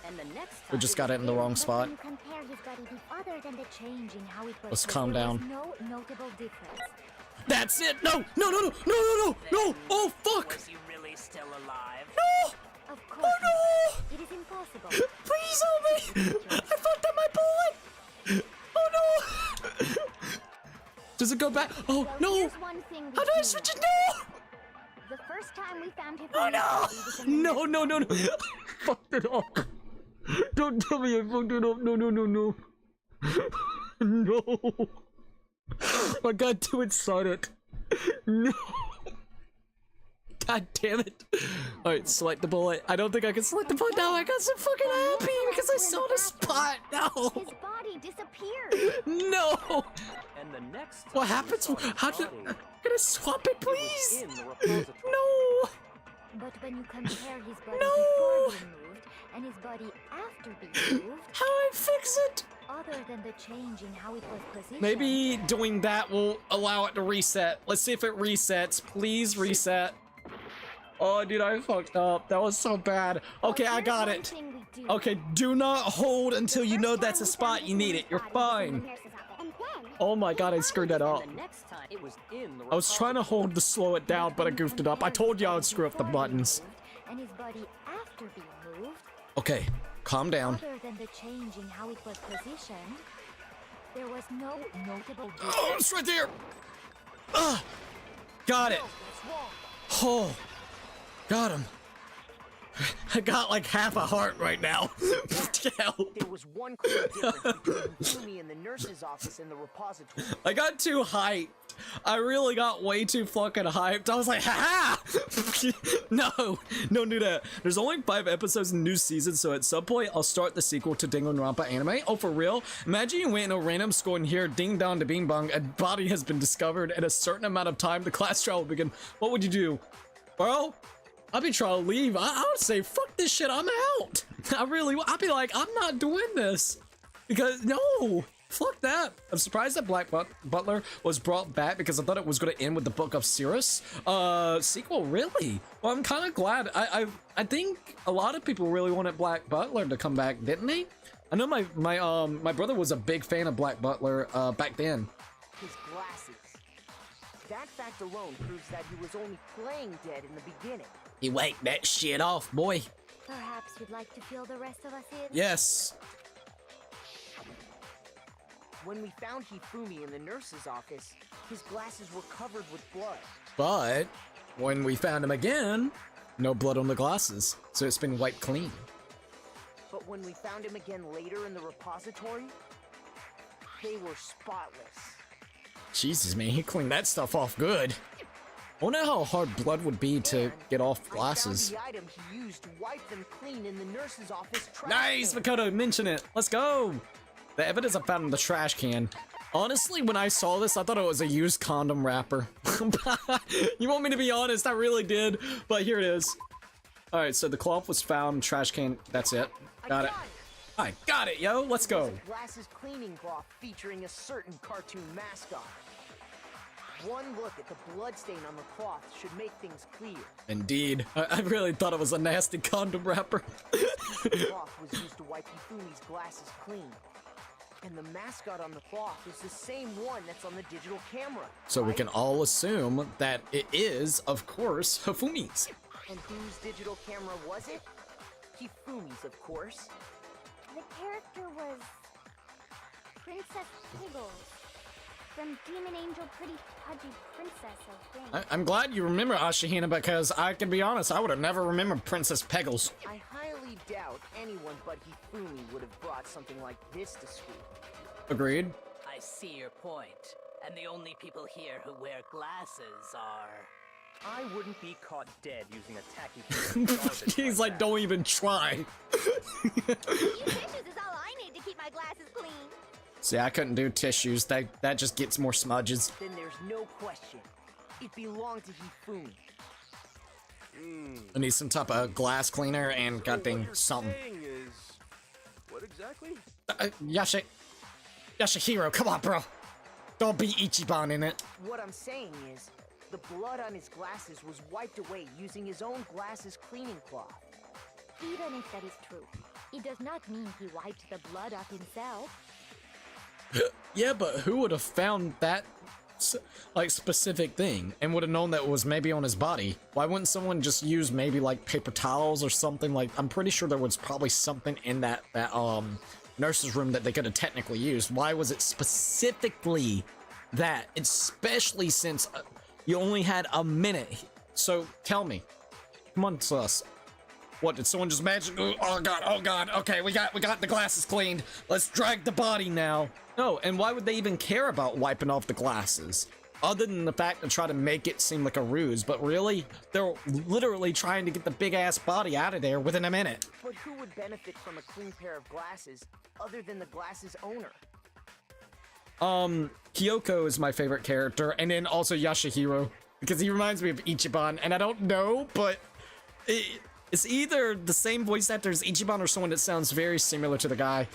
And the next We time just got it in the wrong but spot. when you compare his body other than the change in how it was Let's calm there was down. no notable difference. That's it! No! No, no, no! No, no, no! No! Oh, fuck! Was he really still alive? No! Of course Oh, not. no! It is impossible. Please help me! I fucked up my bullet! Oh, no! Does it go back? Oh, Well, no! here's one thing we How do I do switch it? know. No! The first time we found Hifumi's Oh, body was in the no! No, no, no, no! I fucked it up! Don't tell me I fucked it up! No, no, no, no! No! I got too excited! No! God damn it! Alright, select the bullet. I don't think I can select the bullet now. I got so fucking happy because I saw the spot. No! His body disappeared. No! And the next time What we happens? saw his How did? body, Can I swap it, it was please? in the repository. No! But when you compare his body No! before being moved and his body after being moved, How do I fix it? other than the change in how it was positioned, Maybe doing that will allow it to reset. Let's see if it resets. Please reset. Oh, dude, I fucked up. That was so bad. Okay, I got it. Okay, do not hold until you know that's a spot you need it. You're fine. Oh my god, I screwed that up. The next time It was in the I was trying to hold to slow it down, but I goofed it up. I told you I would screw up the buttons. and his body after being moved, Okay, calm down. other than the change in how it was positioned, there was no notable difference. Oh, it's right there. Got it. Oh, got him. I got like half a heart right now. Hell. There was one clear difference between Hifumi in the nurse's office and the repository. I got too hyped. I really got way too fucking hyped. I was like, ha No, don't do that. There's only 5 episodes in the new season, so at some point I'll start the sequel to Danganronpa anime. Oh, for real? Imagine you went in a random school and here, ding dong to bing bong, a body has been discovered. At a certain amount of time, the class trial will begin. What would you do? Bro? I'd be trying to leave. I would say, fuck this shit, I'm out. I'd be like, I'm not doing this. Because, no, fuck that. I'm surprised that Black Butler was brought back because I thought it was going to end with the Book of Cirrus. Sequel, really? Well, I'm kind of glad. I think a lot of people really wanted Black Butler to come back, didn't they? I know my brother was a big fan of Black Butler back then. His glasses. That fact alone proves that he was only playing dead in the beginning. You wake that shit off, boy. Perhaps you'd like to fill the rest of us in? Yes. When we found Hifumi in the nurse's office, his glasses were covered with blood. But when we found him again, No blood on the glasses, so it's been wiped clean. But when we found him again later in the repository, they were spotless. Jesus, man, he cleaned that stuff off good. I wonder how hard blood would be to get off glasses. I found the item he used to wipe them clean in the nurse's office trash Nice, can. Makoto, mention it. Let's go. The evidence I found in the trash can. Honestly, when I saw this, I thought it was a used condom wrapper. You want me to be honest? I really did, but here it is. All right, so the cloth was found, trash can, that's it. Got it. I got it, yo, let's go. It was a glasses cleaning cloth featuring a certain cartoon mascot. One look at the bloodstain on the cloth should make things clear. Indeed. I really thought it was a nasty condom wrapper. The cloth was used to wipe Hifumi's glasses clean. And the mascot on the cloth is the same one that's on the digital camera. So we right? can all assume that it is, of course, Hifumi's. And whose digital camera was it? Hifumi's, of course. The character was Princess Piggles from Demon Angel Pretty Pudgy Princess, I think. I'm glad you remember Ashihina, because I can be honest, I would have never remembered Princess Peggles. I highly doubt anyone but Hifumi would have brought something like this to school. Agreed. I see your point. And the only people here who wear glasses are... I wouldn't be caught dead using a tacky piece of garbage He's like, that. don't even try. Use tissues is all I need to keep my glasses clean. See, I couldn't do tissues. That just gets more smudges. Then there's no question. It belonged to Hifumi. I need some type of glass cleaner and So goddamn what you're something. saying is, what exactly? Yashihiro, come on, bro. Don't be Ichiban in it. What I'm saying is, the blood on his glasses was wiped away using his own glasses cleaning cloth. Even if that is true, it does not mean he wiped the blood off himself. Yeah, but who would have found that, like, specific thing and would have known that it was maybe on his body? Why wouldn't someone just use maybe, like, paper towels or something? Like, I'm pretty sure there was probably something in that nurse's room that they could have technically used. Why was it specifically that? Especially since you only had a minute. So, tell me. Come on, Sus. What, did someone just magic? Oh god, okay, we got the glasses cleaned. Let's drag the body now. No, and why would they even care about wiping off the glasses? Other than the fact to try to make it seem like a ruse, but really, they're literally trying to get the big-ass body out of there within a minute. But who would benefit from a clean pair of glasses other than the glasses owner? Kyoko is my favorite character, and then also Yashihiro, because he reminds me of Ichiban, and I don't know, but it's either the same voice actor as Ichiban or someone that sounds very similar to the guy,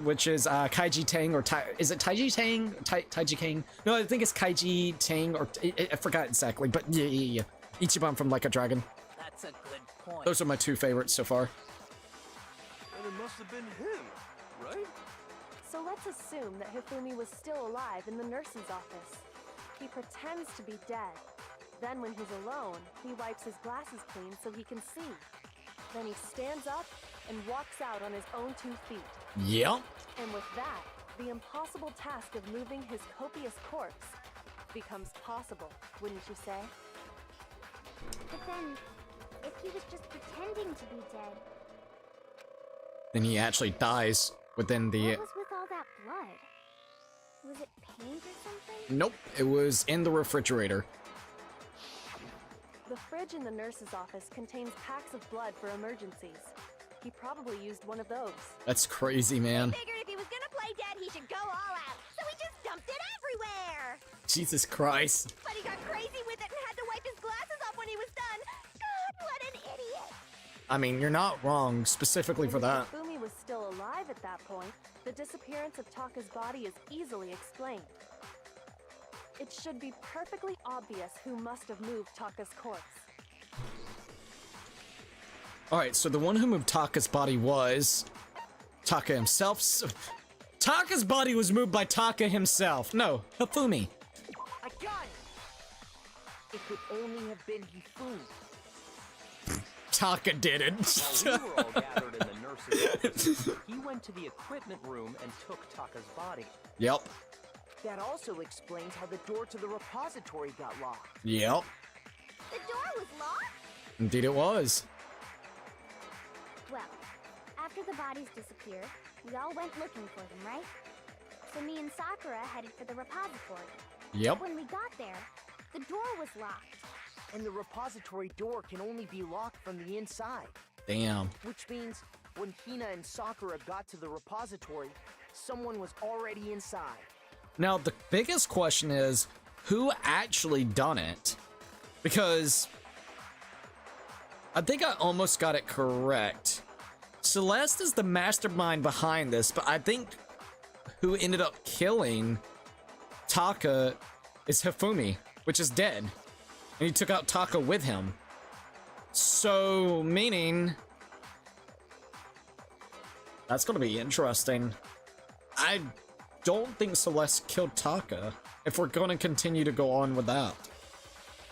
which is Kaiji Tang, or is it Taiji Tang? Taiji Kang? No, I think it's Kaiji Tang, or I forgot exactly, but yeah. Ichiban from Like a Dragon. That's a good point. Those are my two favorites so far. And it must have been him, right? So let's assume that Hifumi was still alive in the nurse's office. He pretends to be dead. Then when he's alone, he wipes his glasses clean so he can see. Then he stands up and walks out on his own 2 feet. Yep. And with that, the impossible task of moving his copious corpse becomes possible, wouldn't you say? But then, if he was just pretending to be dead, Then he actually dies within the... what was with all that blood? Was it paint or something? Nope, it was in the refrigerator. The fridge in the nurse's office contains packs of blood for emergencies. He probably used one of those. That's crazy, man. Figured if he was gonna play dead, he should go all out. So he just dumped it everywhere. Jesus Christ. But he got crazy with it and had to wipe his glasses off when he was done. God, what an idiot. I mean, you're not wrong, specifically for that. If Hifumi was still alive at that point, the disappearance of Taka's body is easily explained. It should be perfectly obvious who must have moved Taka's corpse. Alright, so the one who moved Taka's body was... Taka himself. Taka's body was moved by Taka himself. No, Hifumi. I got it! It could only have been Hifumi. Taka did it. While we were all gathered in the nurse's office, he went to the equipment room and took Taka's body. Yep. That also explains how the door to the repository got locked. Yep. The door was locked? Indeed it was. Well, after the bodies disappeared, we all went looking for them, right? So me and Sakura headed for the repository. Yep. When we got there, the door was locked. And the repository door can only be locked from the inside. Damn. Which means when Hina and Sakura got to the repository, someone was already inside. Now, the biggest question is, who actually done it? Because I think I almost got it correct. Celeste is the mastermind behind this, but I think who ended up killing Taka is Hifumi, which is dead. And he took out Taka with him. So, meaning... that's gonna be interesting. I don't think Celeste killed Taka, if we're gonna continue to go on with that.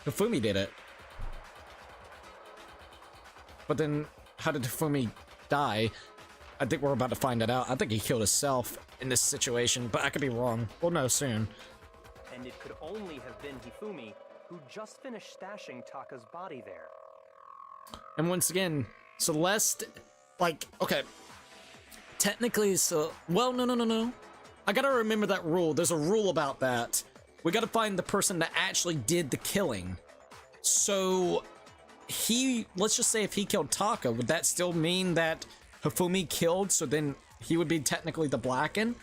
Hifumi did it. But then, how did Hifumi die? I think we're about to find it out. I think he killed himself in this situation, but I could be wrong. We'll know soon. And it could only have been Hifumi, who just finished stashing Taka's body there. And once again, Celeste, like, okay, technically, so, well, no. I gotta remember that rule. There's a rule about that. We gotta find the person that actually did the killing. So, let's just say if he killed Taka, would that still mean that Hifumi killed, so then he would be technically the Blacken?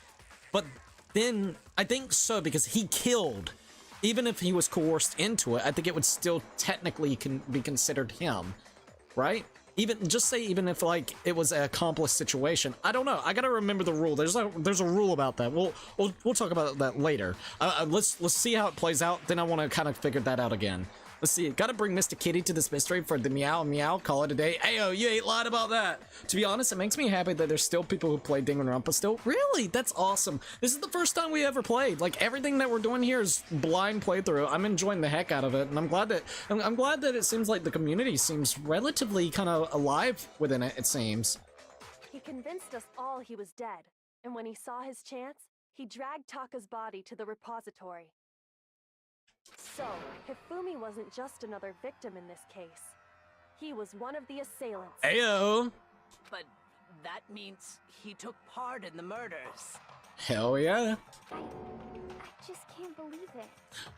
But then, I think so, because he killed. Even if he was coerced into it, I think it would still technically be considered him, right? Even if like it was an accomplice situation. I don't know. I gotta remember the rule. There's a rule about that. We'll talk about that later. Let's see how it plays out. Then I want to kind of figure that out again. Let's see. Gotta bring Mr. Kitty to this mystery for the meow. Call it a day. Ayo, you ain't lied about that. To be honest, it makes me happy that there's still people who play Danganronpa still. Really? That's awesome. This is the first time we ever played. Like, everything that we're doing here is blind playthrough. I'm enjoying the heck out of it, and I'm glad that it seems like the community seems relatively kind of alive within it, it seems. He convinced us all he was dead, and when he saw his chance, he dragged Taka's body to the repository. So, Hifumi wasn't just another victim in this case. He was one of the assailants. Ayo! But that means he took part in the murders. Hell yeah. I just can't believe it.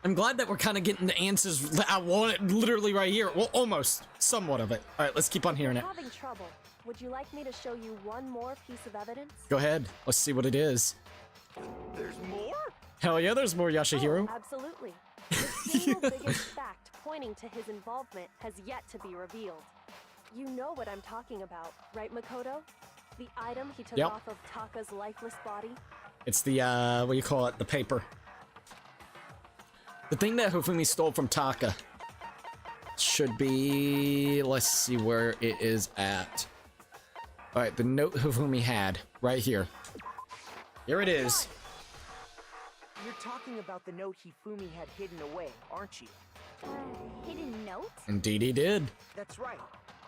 I'm glad that we're kind of getting the answers that I wanted literally right here. Well, almost. Somewhat of it. Alright, let's keep on hearing it. Having trouble. Would you like me to show you one more piece of evidence? Go ahead. Let's see what it is. There's more? Hell yeah, there's more Yashihiro. Oh, absolutely. The single biggest fact pointing to his involvement has yet to be revealed. You know what I'm talking about, right, Makoto? The item he took off of Taka's lifeless body? It's the, what do you call it? The paper. The thing that Hifumi stole from Taka should be... let's see where it is at. Alright, the note Hifumi had. Right here. Here it is. You're talking about the note Hifumi had hidden away, aren't you? Hidden note? Indeed he did. That's right.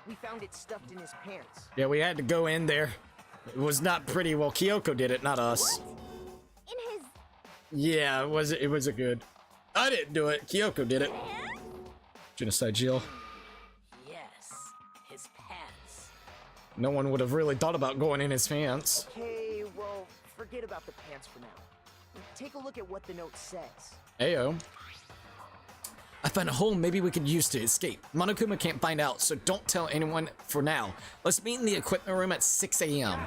We found it stuffed in his pants. Yeah, we had to go in there. It was not pretty. Well, Kyoko did it, not us. What? In his... Yeah, it wasn't good. I didn't do it. Kyoko did it. pants? Genocide Jill. Yes, his pants. No one would have really thought about going in his pants. Okay, well, forget about the pants for now. Take a look at what the note says. Ayo. I found a hole maybe we could use to escape. Monokuma can't find out, so don't tell anyone for now. Let's meet in the equipment room at 6 a.m.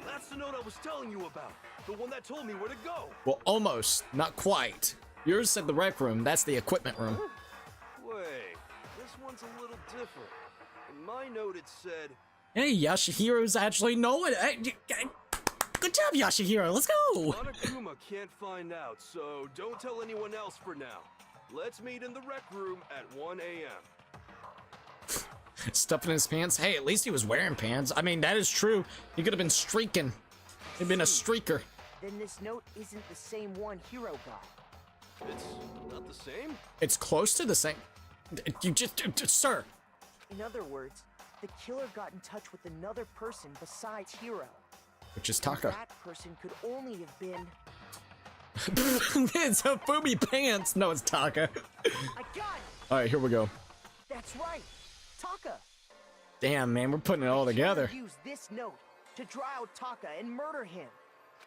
That's the note I was telling you about. The one that told me where to go. Well, almost. Not quite. Yours said the rec room. That's the equipment room. Wait, this one's a little different. In my note it said... Hey, Yashihiro's actually knowing. Hey, good job, Yashihiro. Let's go. Monokuma can't find out, so don't tell anyone else for now. Let's meet in the rec room at 1 a.m. Stuff in his pants. Hey, at least he was wearing pants. I mean, that is true. He could have been streaking. He'd been a streaker. Then this note isn't the same one Hiro got. It's not the same? It's close to the same. You just, sir. In other words, the killer got in touch with another person besides Hiro. Which is Taka. That person could only have been... It's Hifumi pants. No, it's Taka. I got it! All right, here we go. That's right. Taka. Damn, man, we're putting it all The together. killer used this note to draw out Taka and murder him.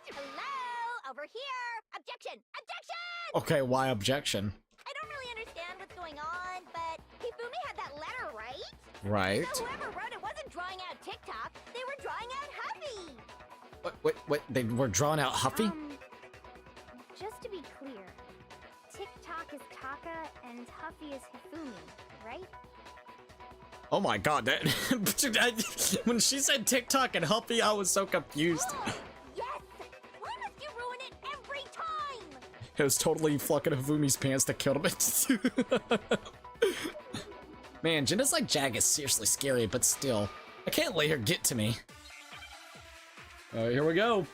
Hello, over here. Objection! Objection! Okay, why objection? I don't really understand what's going on, but Hifumi had that letter, right? Right. So whoever wrote it wasn't drawing out TikTok, they were drawing out Huffy. What? They were drawing out Huffy? Just to be clear, TikTok is Taka and Huffy is Hifumi, right? Oh my god, that when she said TikTok and Huffy, I was so confused. Yes! Why must you ruin it every time? It was totally fucking Hifumi's pants that killed him. Man, Genocide Jag is seriously scary, but still, I can't let her get to me. Here we go.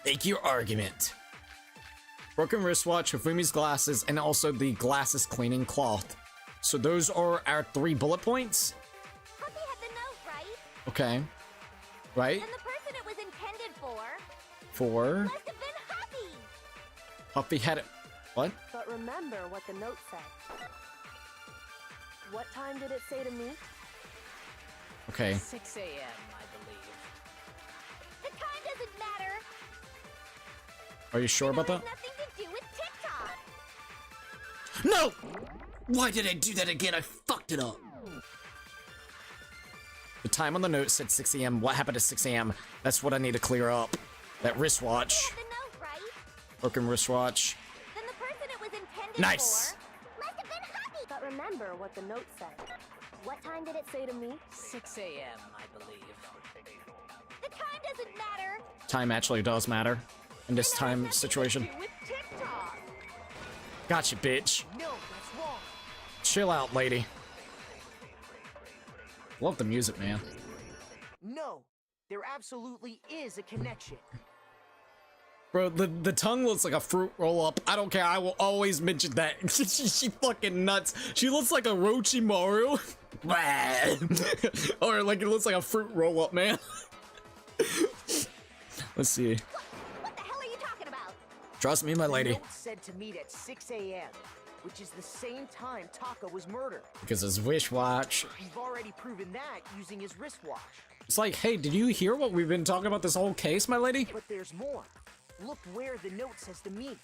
Make your argument. Broken wristwatch, Hifumi's glasses, and also the glasses cleaning cloth. So those are our 3 bullet points? Huffy had the note, right? Okay. Right? And the person it was intended for For? must have been Huffy! Huffy had it. What? But remember what the note said. What time did it say to me? Okay. 6 a.m., I believe. The time doesn't matter. Are you sure about It has that? nothing to do with TikTok. No! Why did I do that again? I fucked it up. The time on the note said 6 a.m. What happened at 6 a.m.? That's what I need to clear up. That wristwatch. Had the note, right? Broken wristwatch. Then the person it was intended Nice! for must have been Huffy. But remember what the note said. What time did it say to me? 6 a.m., I believe. The time doesn't matter. Time actually does matter in this time situation. With TikTok. Gotcha, bitch. No, that's wrong. Chill out, lady. Love the music, man. No, there absolutely is a connection. Bro, the tongue looks like a fruit roll-up. I don't care. I will always mention that. she fucking nuts. She looks like a Orochimaru. Or like it looks like a fruit roll-up, man. Let's see. What the hell are you talking about? Trust me, my The lady. note said to meet at 6 a.m., which is the same time Taka was murdered. Because his wish watch. We've already proven that using his wristwatch. It's like, hey, did you hear what we've been talking about this whole case, my lady? But there's more. Look where the note says to meet.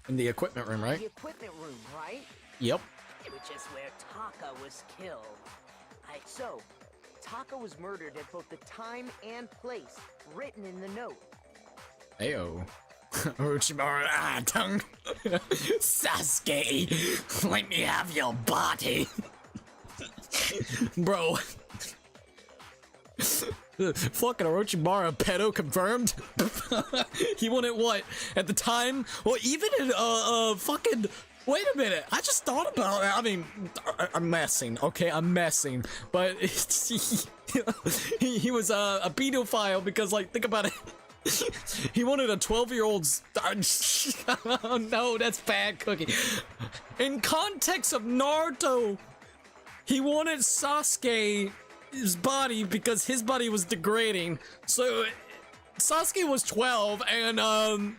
In the equipment room, right? The equipment room, right? Yep. Which is where Taka was killed. So, Taka was murdered at both the time and place written in the note. Ayo. Orochimaru, tongue. Sasuke, let me have your body. Bro. Fucking Orochimaru pedo confirmed. He wanted what? At the time? Well, even in, fucking... Wait a minute, I just thought about it. I mean, I'm messing, okay? I'm messing. But he was a pedophile because, like, think about it. He wanted a 12-year-old's... Oh no, that's bad cookie. In context of Naruto, he wanted Sasuke's body because his body was degrading. So Sasuke was 12, and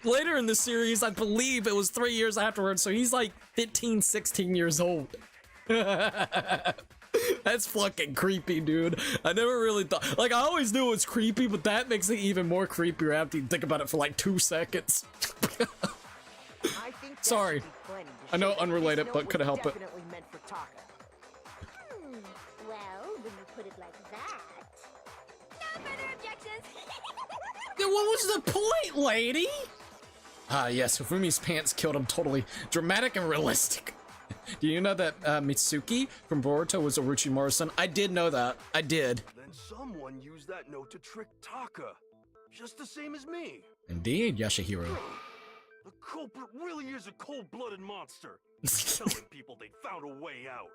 later in the series, I believe it was 3 years afterwards, so he's like 15, 16 years old. That's fucking creepy, dude. I never really thought... Like, I always knew it was creepy, but that makes it even more creepier after you think about it for like 2 seconds. I think that Sorry. should be plenty to I know, show that unrelated, this but note couldn't was help it. Definitely meant for Taka. Well, when you put it like that. No further objections. Then what was the point, lady? Ah, yes, Hifumi's pants killed him totally. Dramatic and realistic. Do you know that Mitsuki from Boruto was Orochimaru's son? I did know that. I did. Then someone used that note to trick Taka. Just the same as me. Indeed, Yashihiro. The culprit really is a cold-blooded monster. Telling people they found a way out.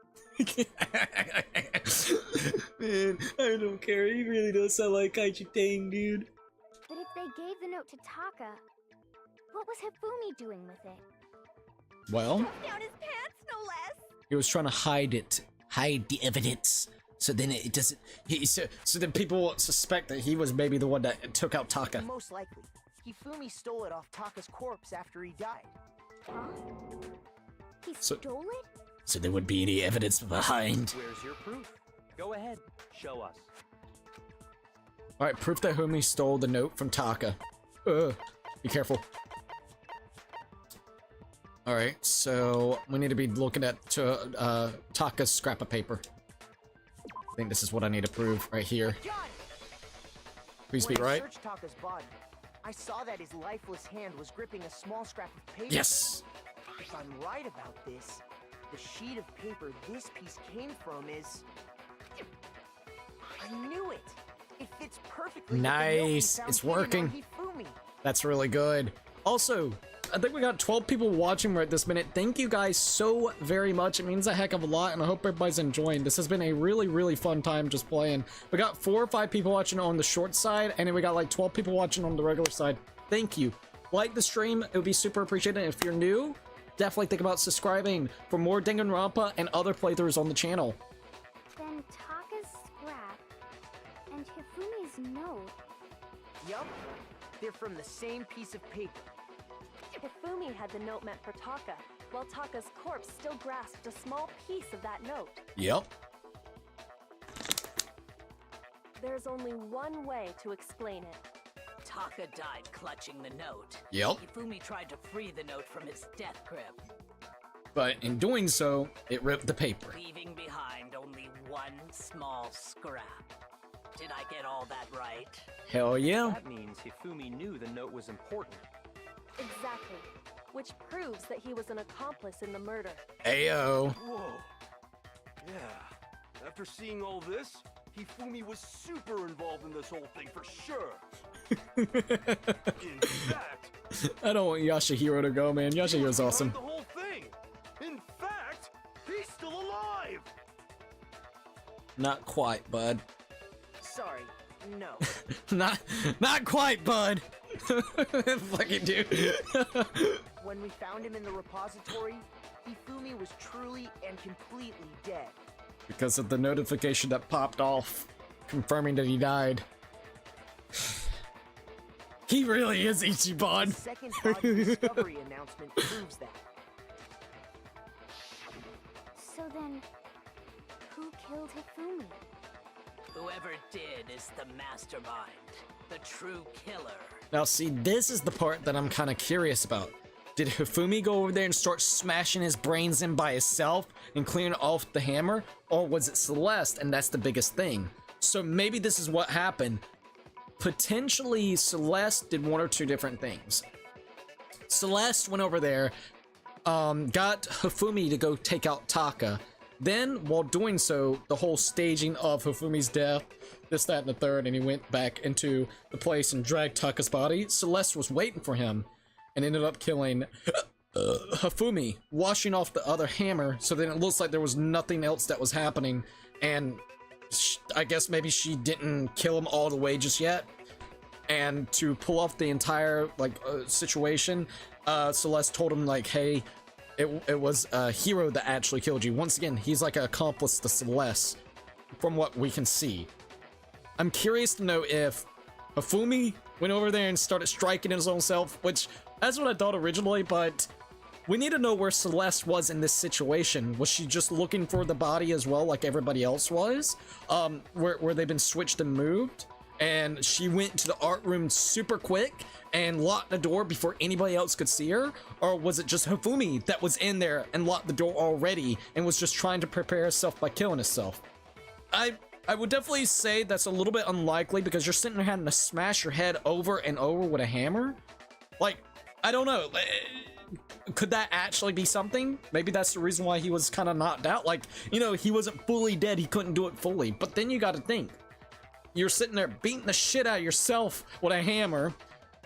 Man, I don't care. He really does sound like Kaiju Tang, dude. But if they gave the note to Taka, what was Hifumi doing with it? Well, Down his pants, no less. he was trying to hide it. Hide the evidence. So then it doesn't... So then people won't suspect that he was maybe the one that took out Taka. Most likely, Hifumi stole it off Taka's corpse after he died. Huh? He So- stole it? so there wouldn't be any evidence behind. Where's your proof? Go ahead, show us. Alright, proof that Hifumi stole the note from Taka. Be careful. Alright, so we need to be looking at Taka's scrap of paper. I think this is what I need to prove right here. John! Please be When I right. searched Taka's body, I saw that his lifeless hand was gripping a small scrap of paper. Yes! If I'm right about this, the sheet of paper this piece came from is... I knew it! It fits perfectly with the note we Nice! found It's hidden on working. Hifumi. That's really good. Also, I think we got 12 people watching right this minute. Thank you guys so very much. It means a heck of a lot, and I hope everybody's enjoying. This has been a really, really fun time just playing. We got 4 or 5 people watching on the short side, and then we got like 12 people watching on the regular side. Thank you. Like the stream, it would be super appreciated. If you're new, definitely think about subscribing for more Danganronpa and other playthroughs on the channel. Then Taka's scrap and Hifumi's note. Yup, they're from the same piece of paper. Hifumi had the note meant for Taka, while Taka's corpse still grasped a small piece of that note. Yep. There's only one way to explain it. Taka died clutching the note. Yep. Hifumi tried to free the note from his death grip, But in doing so, it ripped the paper. leaving behind only one small scrap. Did I get all that right? Hell yeah. That means Hifumi knew the note was important. Exactly. Which proves that he was an accomplice in the murder. Ayo. Whoa. Yeah. After seeing all this, Hifumi was super involved in this whole thing for sure. In fact, I don't want Yashihiro to go, man. he was Yashihiro's behind awesome. the whole thing. In fact, he's still alive. Not quite, bud. Sorry, no. Not quite, bud. Fucking dude. When we found him in the repository, Hifumi was truly and completely dead. Because of the notification that popped off, confirming that he died. He really is The Ichiban. second body discovery announcement proves that. So then, who killed Hifumi? Whoever did is the mastermind, the true killer. Now see, this is the part that I'm kind of curious about. Did Hifumi go over there and start smashing his brains in by himself and clearing off the hammer? Or was it Celeste, and that's the biggest thing? So maybe this is what happened. Potentially, Celeste did one or two different things. Celeste went over there, got Hifumi to go take out Taka. Then, while doing so, the whole staging of Hifumi's death, this, that, and the third, and he went back into the place and dragged Taka's body. Celeste was waiting for him and ended up killing Hifumi, washing off the other hammer, so then it looks like there was nothing else that was happening, and I guess maybe she didn't kill him all the way just yet. And to pull off the entire situation, Celeste told him like, hey, it was Hero that actually killed you. Once again, he's like an accomplice to Celeste, from what we can see. I'm curious to know if Hifumi went over there and started striking his own self, which that's what I thought originally, but we need to know where Celeste was in this situation. Was she just looking for the body as well, like everybody else was? Where they've been switched and moved? And she went to the art room super quick and locked the door before anybody else could see her? Or was it just Hifumi that was in there and locked the door already and was just trying to prepare herself by killing herself? I would definitely say that's a little bit unlikely, because you're sitting there having to smash your head over and over with a hammer. Like, I don't know. Could that actually be something? Maybe that's the reason why he was kind of knocked out. Like, you know, he wasn't fully dead. He couldn't do it fully. But then you got to think. You're sitting there beating the shit out of yourself with a hammer.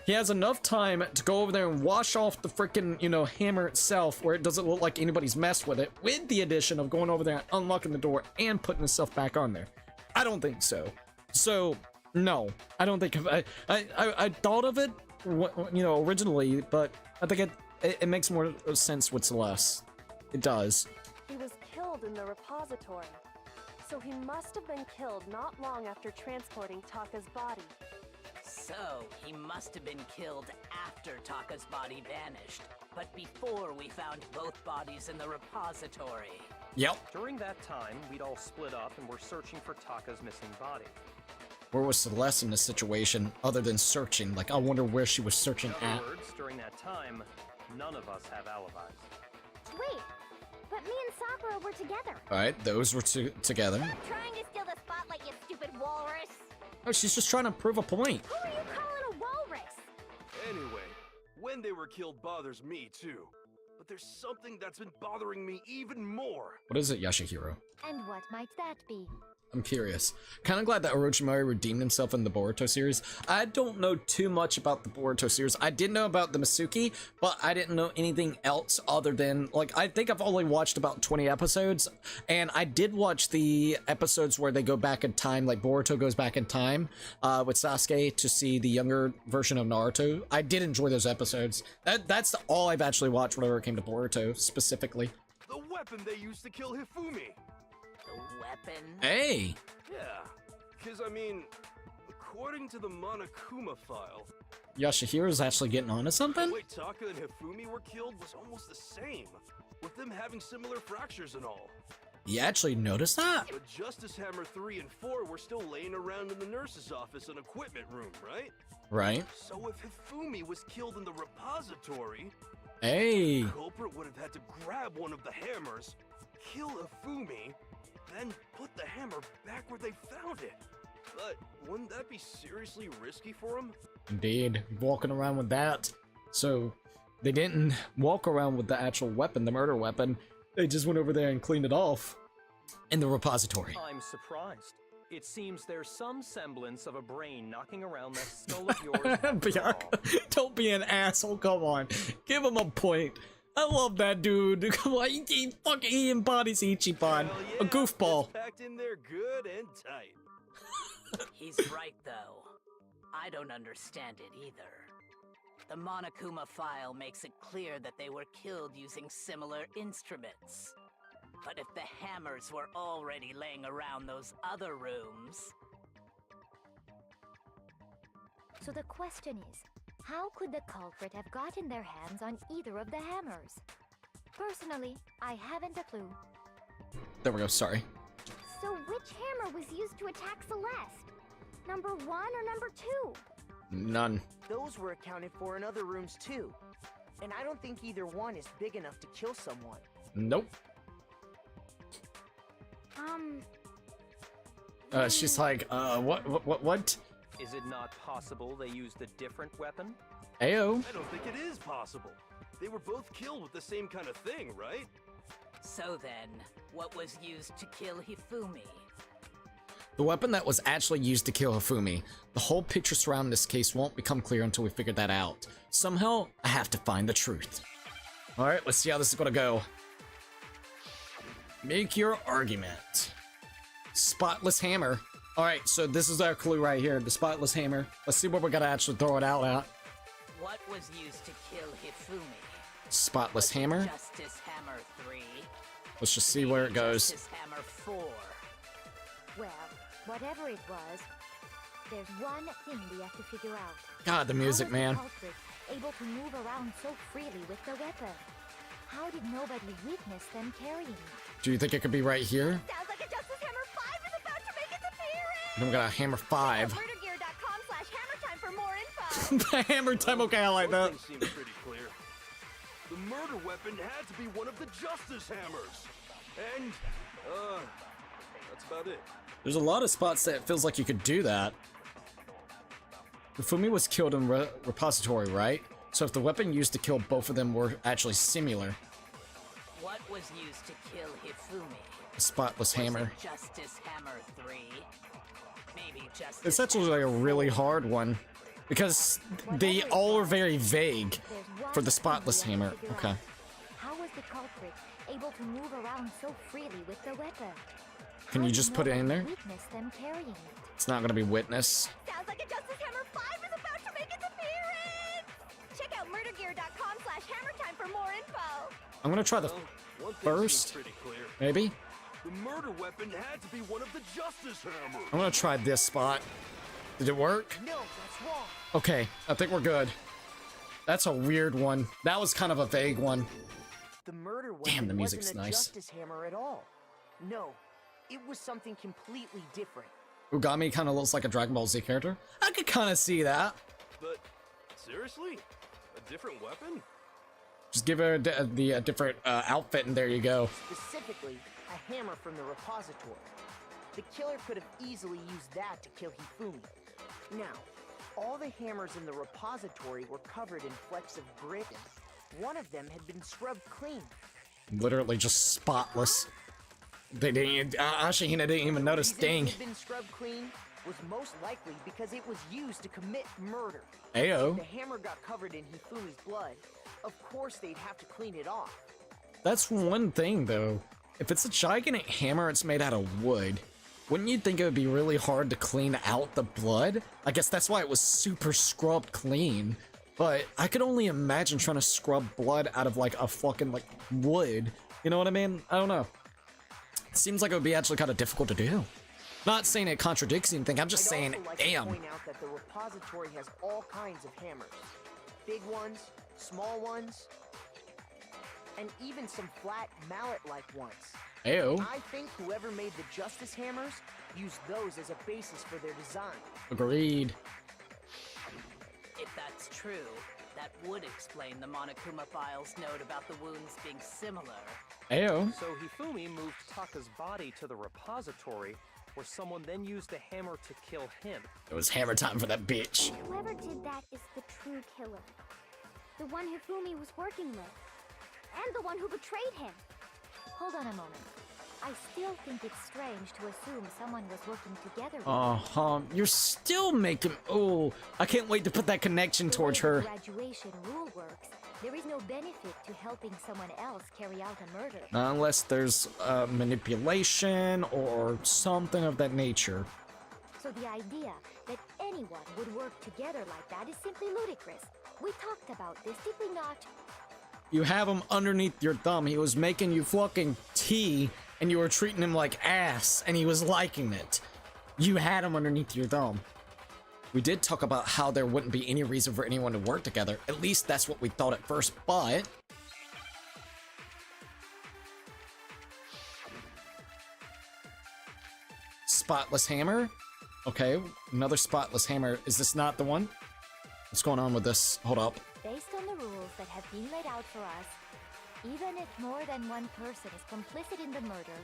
He has enough time to go over there and wash off the freaking, you know, hammer itself, where it doesn't look like anybody's messed with it, with the addition of going over there and unlocking the door and putting himself back on there. I don't think so. So, no. I don't think... I thought of it, you know, originally, but I think it makes more sense with Celeste. It does. He was killed in the repository. So he must have been killed not long after transporting Taka's body. So, he must have been killed after Taka's body vanished. but before we found both bodies in the repository. Yep. During that time, we'd all split up and were searching for Taka's missing body. Where was Celeste in this situation other than searching? Like, I wonder where she was searching In at. other words, during that time, none of us have alibis. Wait, but me and Sakura were together. Alright, those were together. Stop trying to steal the spotlight, you stupid walrus. Oh, she's just trying to prove a point. Who are you calling a walrus? Anyway, when they were killed bothers me too. But there's something that's been bothering me even more. What is it, Yashihiro? And what might that be? I'm curious. Kind of glad that Orochimaru redeemed himself in the Boruto series. I don't know too much about the Boruto series. I did know about the Masuki, but I didn't know anything else other than, like, I think I've only watched about 20 episodes, and I did watch the episodes where they go back in time, like Boruto goes back in time with Sasuke to see the younger version of Naruto. I did enjoy those episodes. That's all I've actually watched whenever it came to Boruto, specifically. The weapon they used to kill Hifumi. Weapon? Hey! Yeah, because I mean, according to the Monokuma file, Yashihiro's actually getting onto something? the way Taka and Hifumi were killed was almost the same, with them having similar fractures and all. You actually noticed that? But Justice Hammer 3 and 4 were still laying around in the nurse's office and equipment room, right? Right. So if Hifumi was killed in the repository, Hey! the culprit would have had to grab one of the hammers, kill Hifumi, then put the hammer back where they found it. But wouldn't that be seriously risky for him? Indeed, walking around with that. So, they didn't walk around with the actual weapon, the murder weapon. They just went over there and cleaned it off in the repository. I'm surprised. It seems there's some semblance of a brain knocking around that skull of yours. after all. Bianca, don't be an asshole, come on. Give him a point. I love that dude. Come on, he embodies Ichiban. Hell A yeah, goofball. it's packed in there good and tight. He's right, though. I don't understand it either. The Monokuma file makes it clear that they were killed using similar instruments. But if the hammers were already laying around those other rooms... So the question is, how could the culprit have gotten their hands on either of the hammers? Personally, I haven't a clue. There we go, sorry. So which hammer was used to attack Celeste? Number 1 or number 2? None. Those were accounted for in other rooms too. And I don't think either one is big enough to kill someone. Nope. She's like, what? Is it not possible they used a different weapon? Ayo. I don't think it is possible. They were both killed with the same kind of thing, right? So then, what was used to kill Hifumi? The weapon that was actually used to kill Hifumi. The whole picture surrounding this case won't become clear until we figure that out. Somehow, I have to find the truth. Alright, let's see how this is gonna go. Make your argument. Spotless hammer. Alright, so this is our clue right here, the spotless hammer. Let's see what we're gonna actually throw it out at. What was used to kill Hifumi? Spotless Was it hammer. Justice Hammer 3? Let's just see where it goes. Justice Hammer 4? Well, whatever it was, there's one thing we have to figure out. God, the music, How was man. the culprit able to move around so freely with the weapon? How did nobody witness them carrying it? Do you think it could be right here? Sounds like a Justice Hammer 5 is about to make its appearance! Then we got a hammer 5. Murdergear.com/hammertime for more info! Hammer time, okay, I like One that. thing seems pretty clear. The murder weapon had to be one of the Justice Hammers. And, that's about it. There's a lot of spots that it feels like you could do that. Hifumi was killed in repository, right? So if the weapon used to kill both of them were actually similar. What was used to kill Hifumi? A spotless Was it hammer. Justice Hammer 3? Maybe Justice It's actually like a really hard one. Because they all are very vague There's for one the spotless thing we have hammer. to figure Okay. out. How was the culprit able to move around so freely with the weapon? Can How you did just put it in nobody there? Witness them carrying it. It's not gonna be witness. Sounds like a Justice Hammer 5 is about to make its appearance! Check out murdergear.com/hammertime for more info! I'm gonna try the Well, one thing first, seems pretty clear. maybe? The murder weapon had to be one of the Justice Hammers. I'm gonna try this spot. Did it work? No, that's wrong. Okay, I think we're good. That's a weird one. That was kind of a vague one. The murder weapon Damn, the music's wasn't a nice. justice hammer at all. No, it was something completely different. Ugami kind of looks like a Dragon Ball Z character. I could kind of see that. But seriously? A different weapon? Just give her the different outfit and there you go. Specifically, a hammer from the repository. The killer could have easily used that to kill Hifumi. Now, all the hammers in the repository were covered in flecks of grit. One of them had been scrubbed clean. Literally just spotless. They didn't. Ashihina didn't even notice. The reason Dang. it had been scrubbed clean was most likely because it was used to commit murder. Ayo. The hammer got covered in Hifumi's blood. Of course, they'd have to clean it off. That's one thing though. If it's a gigantic hammer, it's made out of wood. Wouldn't you think it would be really hard to clean out the blood? I guess that's why it was super scrubbed clean. But I could only imagine trying to scrub blood out of like a fucking like wood. You know what I mean? I don't know. It seems like it would be actually kind of difficult to do. Not saying it contradicts anything, I'm just saying, I'd also like damn. to point out that the repository has all kinds of hammers. Big ones, small ones, and even some flat mallet-like ones. Ayo. I think whoever made the Justice Hammers used those as a basis for their design. Agreed. If that's true, that would explain the Monokuma file's note about the wounds being similar. Ayo. So Hifumi moved Taka's body to the repository, where someone then used a hammer to kill him. It was hammer time for that bitch. Whoever did that is the true killer. The one Hifumi was working with. And the one who betrayed him. Hold on a moment. I still think it's strange to assume someone was working together with You're still making. Oh, I can't wait to put that connection The towards way the her. graduation rule works, there is no benefit to helping someone else carry out a murder. Unless there's manipulation or something of that nature. So the idea that anyone would work together like that is simply ludicrous. We talked about this, did we not? You have him underneath your thumb. He was making you fucking tea, and you were treating him like ass, and he was liking it. You had him underneath your thumb. We did talk about how there wouldn't be any reason for anyone to work together. At least that's what we thought at first, but... Spotless hammer? Okay, another spotless hammer. Is this not the one? What's going on with this? Hold up. Based on the rules that have been laid out for us, even if more than one person is complicit in the murder,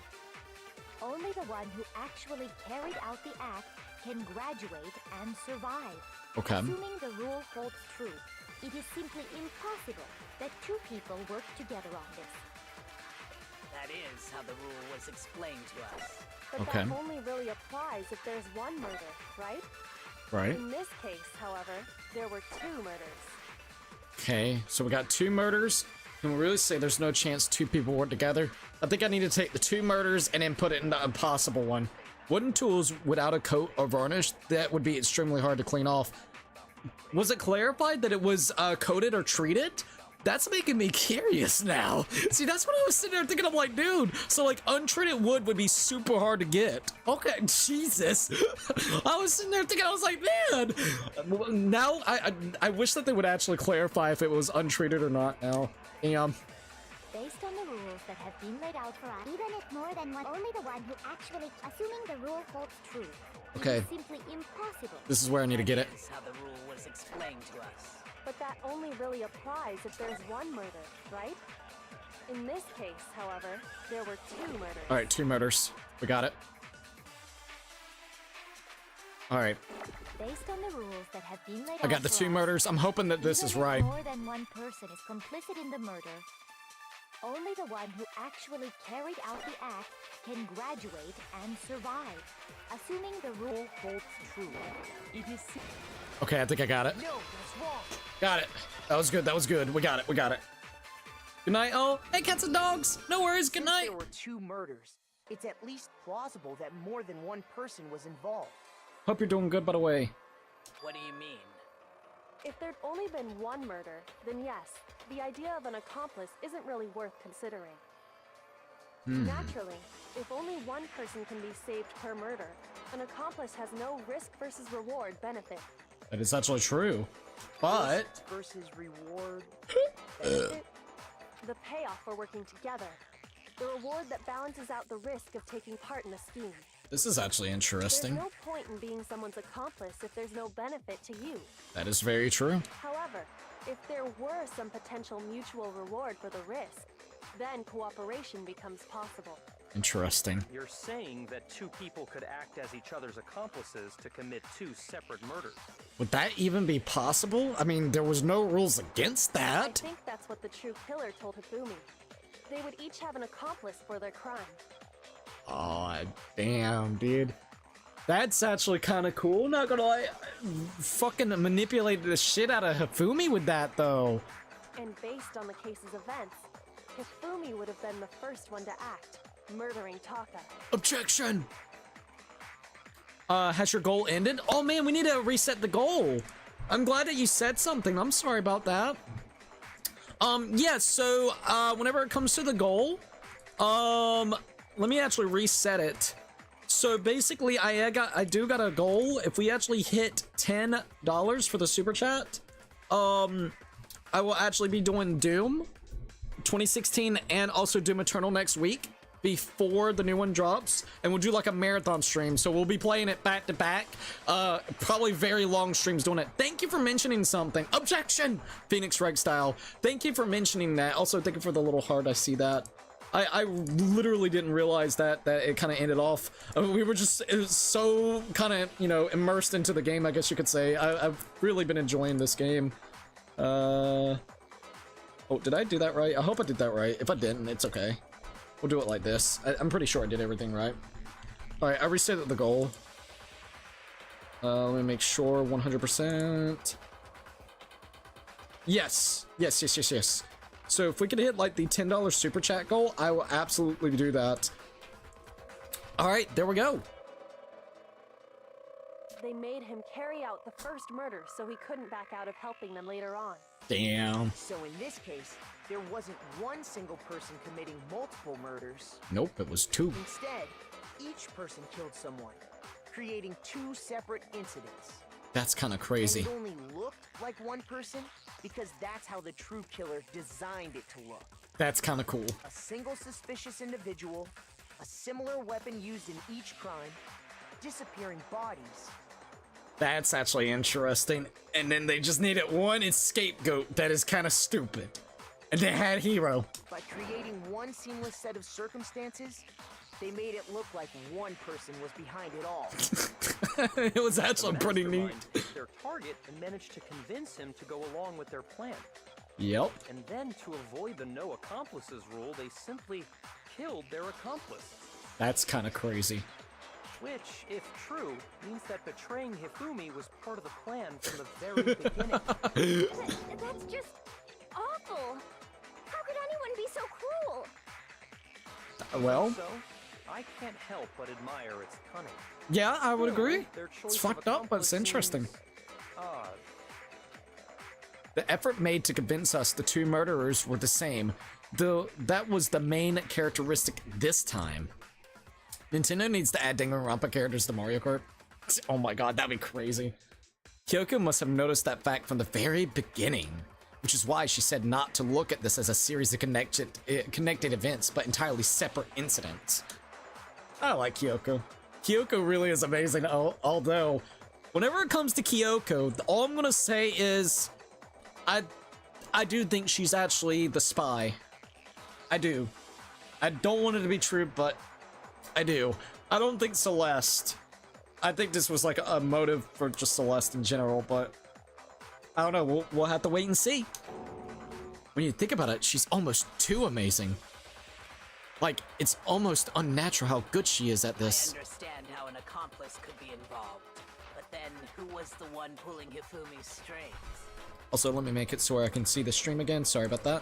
only the one who actually carried out the act can graduate and survive. Okay. Assuming the rule holds true, it is simply impossible that two people work together on this. That is how the rule was explained to us. But Okay. that only really applies if there's one murder, right? Right. In this case, however, there were two murders. Okay, so we got two murders. Can we really say there's no chance two people work together? I think I need to take the two murders and then put it in the impossible one. Wooden tools without a coat or varnish, that would be extremely hard to clean off. Was it clarified that it was coated or treated? That's making me curious now. See, that's what I was sitting there thinking. I'm like, dude, so like untreated wood would be super hard to get. Okay, Jesus. I was sitting there thinking, I was like, man. Now, I wish that they would actually clarify if it was untreated or not now. Based on the rules that have been laid out for us, Even if more than one, only the one who actually, assuming the rule holds true, Okay. it is simply impossible. This is where I need to get it. That is how the rule was explained to us. But that only really applies if there's one murder, right? In this case, however, there were two murders. All right, two murders. We got it. All right, Based on the rules that have been laid out I got the for two us, murders. I'm hoping that this even is if right. more than one person is complicit in the murder, only the one who actually carried out the act can graduate and survive. Assuming the rule holds true, it is Okay, I think I got it. No, that's wrong. Got it. That was good. That was good. We got it. We got it. Good night, all. Hey, cats and dogs. No worries. Good Since night. there were two murders, it's at least plausible that more than one person was involved. Hope you're doing good, by the way. What do you mean? If there'd only been one murder, then yes, the idea of an accomplice isn't really worth considering. Naturally, if only one person can be saved per murder, an accomplice has no risk versus reward benefit. That is actually true. But Risk versus reward. Benefit? The payoff for working together. The reward that balances out the risk of taking part in a scheme. this is actually There's interesting. no point in being someone's accomplice if there's no benefit to you. That is very true. However, if there were some potential mutual reward for the risk, then cooperation becomes possible. Interesting. You're saying that two people could act as each other's accomplices to commit two separate murders. Would that even be possible? I mean, there was no rules against I that. think that's what the true killer told Hifumi. They would each have an accomplice for their crime. Aw, damn, dude. That's actually kind of cool, not gonna lie. Fucking manipulated the shit out of Hifumi with that, though. And based on the case's events, Hifumi would have been the first one to act, murdering Taka. Objection! Has your goal ended? Oh man, we need to reset the goal. I'm glad that you said something. I'm sorry about that. Yeah, so, whenever it comes to the goal, let me actually reset it. So basically, I do got a goal. If we actually hit $10 for the super chat, I will actually be doing Doom 2016 and also Doom Eternal next week before the new one drops, and we'll do like a marathon stream. So we'll be playing it back to back, probably very long streams doing it. Thank you for mentioning something. Objection, Phoenix Reg style. Thank you for mentioning that. Also, thank you for the little heart. I see that. I literally didn't realize that it kind of ended off. We were just, it was so kind of, you know, immersed into the game, I guess you could say. I've really been enjoying this game. Oh, did I do that right? I hope I did that right. If I didn't, it's okay. We'll do it like this. I'm pretty sure I did everything right. Alright, I reset the goal. Let me make sure 100%. Yes. Yes. So if we could hit like the $10 super chat goal, I will absolutely do that. Alright, there we go. They made him carry out the first murder so he couldn't back out of helping them later on. Damn. So in this case, there wasn't one single person committing multiple murders. Nope, it was 2. Instead, each person killed someone, creating 2 separate incidents. That's kind of crazy. And it only looked like one person because that's how the true killer designed it to look. That's kind of cool. A single suspicious individual, a similar weapon used in each crime, disappearing bodies. That's actually interesting. And then they just needed one scapegoat that is kind of stupid. And they had Hero. By creating one seamless set of circumstances, they made it look like one person was behind it all. It was actually The pretty mastermind neat. picked their target and managed to convince him to go along with their plan. Yep. And then, to avoid the no accomplices rule, they simply killed their accomplice. That's kind of crazy. Which, if true, means that betraying Hifumi was part of the plan from the very beginning. That's just awful. How could anyone be so cruel? Well, So, I can't help but admire its cunning. yeah, I would agree. Their choice It's of fucked up, but it's accomplice interesting. seems odd. The effort made to convince us the 2 murderers were the same, though that was the main characteristic this time. Nintendo needs to add Danganronpa characters to Mario Kart. Oh my god, that'd be crazy. Kyoko must have noticed that fact from the very beginning, which is why she said not to look at this as a series of connected events, but entirely separate incidents. I like Kyoko. Kyoko really is amazing, although, whenever it comes to Kyoko, all I'm gonna say is, I do think she's actually the spy. I do. I don't want it to be true, but I do. I don't think Celeste. I think this was like a motive for just Celeste in general, but I don't know. We'll have to wait and see. When you think about it, she's almost too amazing. Like, it's almost unnatural how good she is at this. I understand how an accomplice could be involved, but then who was the one pulling Hifumi's strings? Also, let me make it so I can see the stream again. Sorry about that.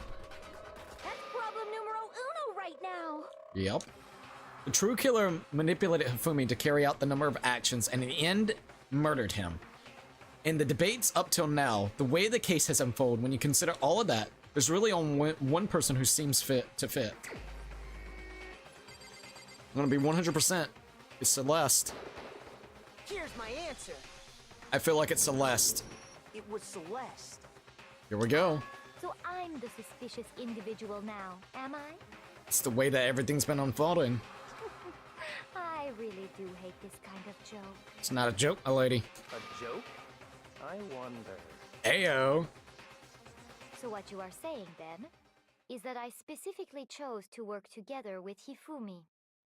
That's problem numero uno right now. Yep. The true killer manipulated Hifumi to carry out the number of actions and in the end, murdered him. In the debates up till now, the way the case has unfolded, when you consider all of that, there's really only one person who seems fit to fit. I'm gonna be 100%. It's Celeste. Here's my answer. I feel like it's Celeste. It was Celeste. Here we go. So I'm the suspicious individual now, am I? It's the way that everything's been unfolding. I really do hate this kind of joke. It's not a joke, my lady. A joke? I wonder. Ayo. So what you are saying, then, is that I specifically chose to work together with Hifumi.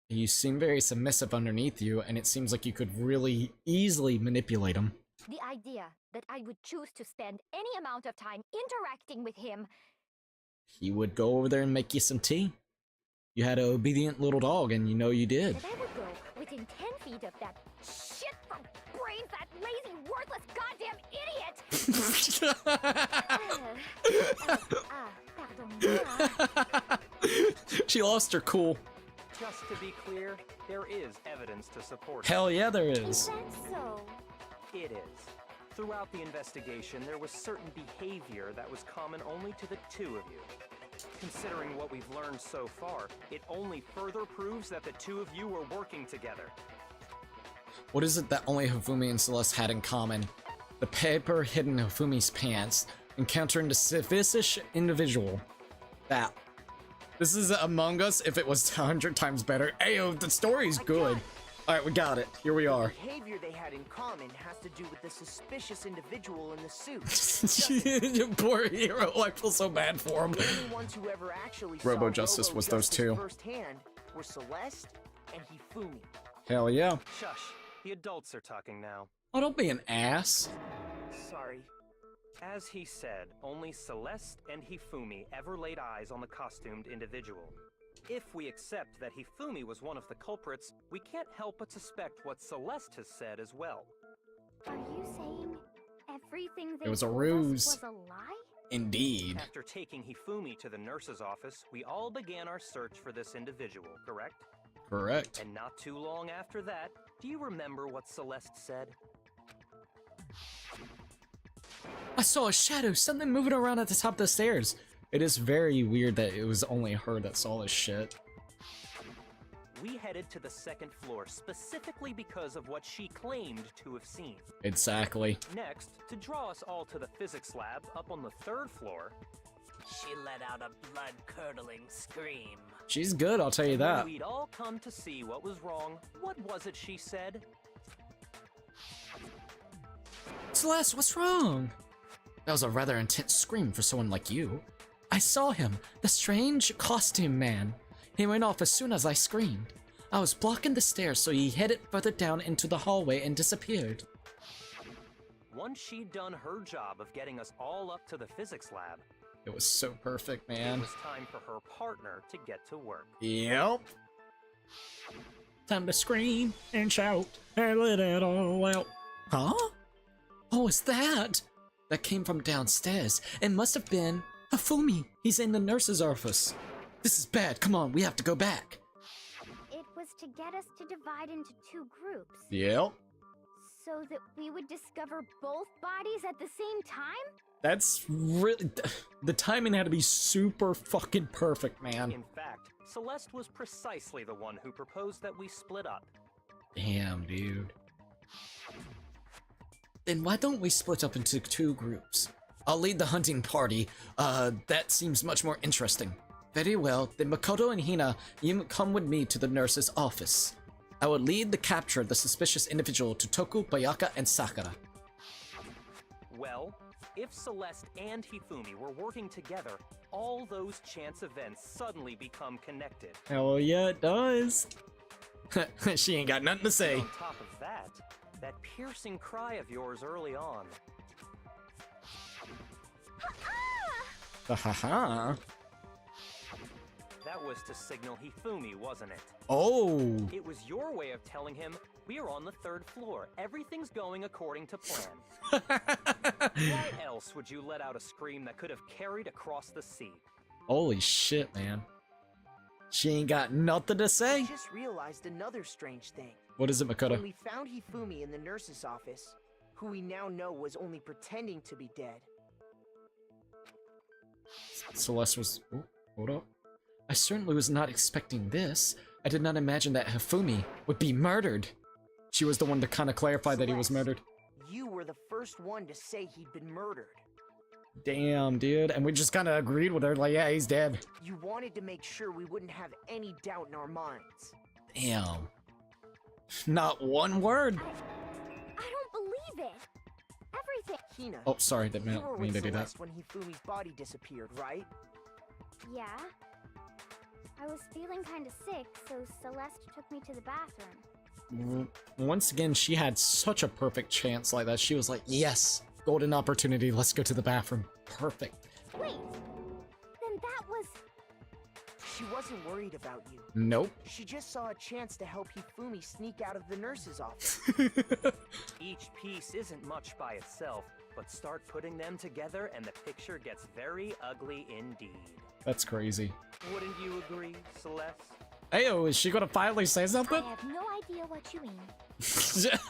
You seem very submissive underneath you, and it seems like you could really easily manipulate him. The idea that I would choose to spend any amount of time interacting with him. He would go over there and make you some tea. You had an obedient little dog, and you know you did. That I would go within 10 feet of that shit from brains, that lazy, worthless, goddamn idiot! Pardon. She lost her cool. Just to be clear, there is evidence to support it. Hell yeah, there Is is. that so? It is. Throughout the investigation, there was certain behavior that was common only to the two of you. Considering what we've learned so far, it only further proves that the two of you were working together. What is it that only Hifumi and Celeste had in common? The paper hidden in Hifumi's pants, encountering the suspicious individual. That. This is Among Us if it was 100 times better. Ayo, the story's good. Alright, we got it. Here we are. The behavior they had in common has to do with the suspicious individual in the suit. Poor hero, I feel so bad for him. The only ones who ever actually Robo saw Justice Robo was those Justice two. firsthand were Celeste and Hifumi. Hell yeah. Shush. The adults are talking now. Oh, don't be an ass. Sorry. As he said, only Celeste and Hifumi ever laid eyes on the costumed individual. If we accept that Hifumi was one of the culprits, we can't help but suspect what Celeste has said as well. Are you saying everything they It was a told us ruse. was a lie? Indeed. After taking Hifumi to the nurse's office, we all began our search for this individual, correct? Correct. And not too long after that, do you remember what Celeste said? I saw a shadow, something moving around at the top of the stairs. It is very weird that it was only her that saw this shit. We headed to the second floor specifically because of what she claimed to have seen. Exactly. Next, to draw us all to the physics lab up on the third floor, She let out a blood-curdling scream. She's good, I'll tell you and when that. we'd all come to see what was wrong, what was it she said? Celeste, what's wrong? That was a rather intense scream for someone like you. I saw him, the strange costume man. He went off as soon as I screamed. I was blocking the stairs, so he headed further down into the hallway and disappeared. Once she'd done her job of getting us all up to the physics lab, It was so perfect, it man. was time for her partner to get to work. Yep. Time to scream and shout and let it all out. Huh? Oh, it's that? That came from downstairs. It must have been Hifumi. He's in the nurse's office. This is bad. Come on, we have to go back. It was to get us to divide into two groups. Yep. So that we would discover both bodies at the same time? That's really... The timing had to be super fucking perfect, man. In fact, Celeste was precisely the one who proposed that we split up. Damn, dude. Then why don't we split up into two groups? I'll lead the hunting party. That seems much more interesting. Very well, then Makoto and Hina, you come with me to the nurse's office. I will lead the capture of the suspicious individual to Toku, Bayaka, and Sakura. Well, if Celeste and Hifumi were working together, all those chance events suddenly become connected. Hell yeah, it does. She ain't got nothing to say. On top of that, that piercing cry of yours early on. Ha. That was to signal Hifumi, wasn't it? Oh. It was your way of telling him, we're on the third floor. Everything's going according to plan. Why else would you let out a scream that could have carried across the sea? Holy shit, man. She ain't got nothing to say. I just realized another strange thing. What is it, When Makoto? we found Hifumi in the nurse's office, who we now know was only pretending to be dead. Celeste was... Oh, hold up. I certainly was not expecting this. I did not imagine that Hifumi would be murdered. She was the one to kind of clarify that he was murdered. you were the first one to say he'd been murdered. Damn, dude. And we just kind of agreed with her, like, yeah, he's dead. You wanted to make sure we wouldn't have any doubt in our minds. Damn. Not one word. I don't believe it. Everything. Hina, Oh, sorry, didn't you were mean with to do that. Celeste when Hifumi's body disappeared, right? Yeah. I was feeling kind of sick, so Celeste took me to the bathroom. Once again, she had such a perfect chance like that. She was like, yes, golden opportunity, let's go to the bathroom. Perfect. Wait. Then that was... She wasn't worried about you. Nope. She just saw a chance to help Hifumi sneak out of the nurse's office. Each piece isn't much by itself, but start putting them together and the picture gets very ugly indeed. That's crazy. Wouldn't you agree, Celeste? Ayo, is she gonna finally say something? I have no idea what you mean.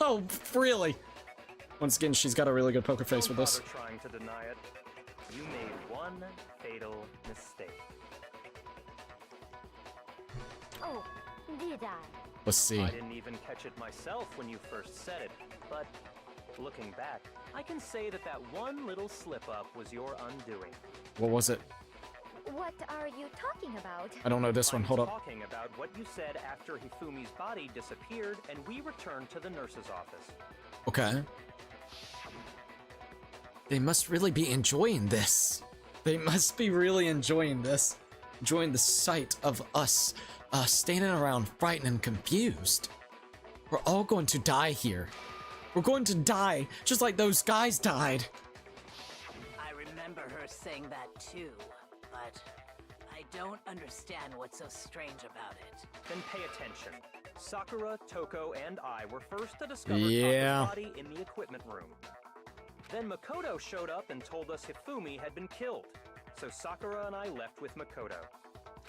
Oh, really? Once again, she's got a really good poker face with this. Don't bother trying to deny it. You made one fatal mistake. Oh, did I? Let's see. I didn't even catch it myself when you first said it, but looking back, I can say that that one little slip-up was your undoing. What was it? What are you talking about? I don't know this one. Hold I'm up. talking about what you said after Hifumi's body disappeared and we returned to the nurse's office. Okay. They must really be enjoying this. They must be really enjoying this. Enjoying the sight of us standing around frightened and confused. We're all going to die here. We're going to die just like those guys died. I remember her saying that too, but I don't understand what's so strange about it. Then pay attention. Sakura, Toko, and I were first to discover Yeah. Taka's body in the equipment room. Then Makoto showed up and told us Hifumi had been killed. So Sakura and I left with Makoto.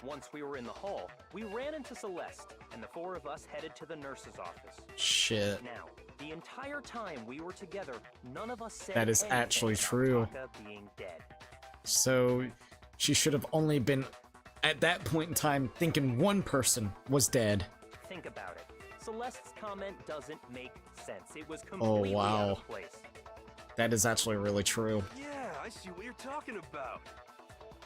Once we were in the hall, we ran into Celeste, and the four of us headed to the nurse's office. Shit. Now, the entire time we were together, none of us said That is anything actually about true. Taka being dead. So she should have only been, at that point in time, thinking one person was dead. Think about it. Celeste's comment doesn't make sense. It was completely wow. out of place. That is actually really true. Yeah, I see what you're talking about.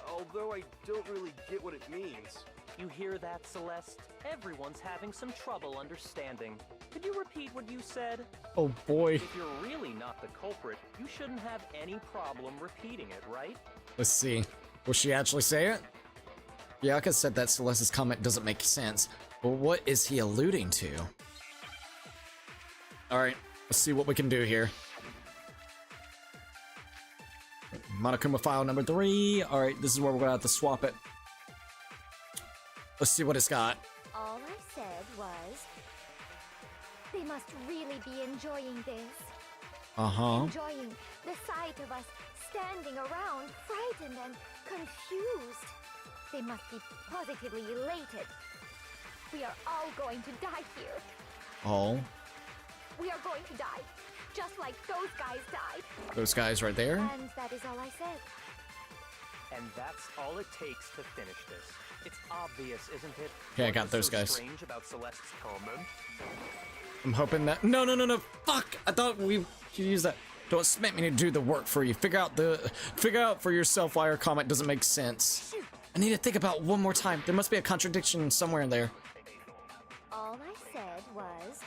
Although I don't really get what it means. You hear that, Celeste? Everyone's having some trouble understanding. Could you repeat what you said? Oh boy. If you're really not the culprit, you shouldn't have any problem repeating it, right? Let's see. Will she actually say it? Bianca said that Celeste's comment doesn't make sense. But what is he alluding to? Alright, let's see what we can do here. Monokuma file number 3. Alright, this is where we're gonna have to swap it. Let's see what it's got. All I said was... They must really be enjoying this. Uh-huh. Enjoying the sight of us standing around, frightened and confused. They must be positively elated. We are all going to die here. Oh. We are going to die, just like those guys died. Those guys right there? And that is all I said. And that's all it takes to finish this. It's obvious, isn't it? Yeah, I got What was those so guys. Strange about Celeste's comment? I'm hoping that... No. Fuck! I thought we could use that. Don't expect me to do the work for you. Figure out for yourself why your comment doesn't make sense. I need to think about it one more time. There must be a contradiction somewhere in there. All I said was...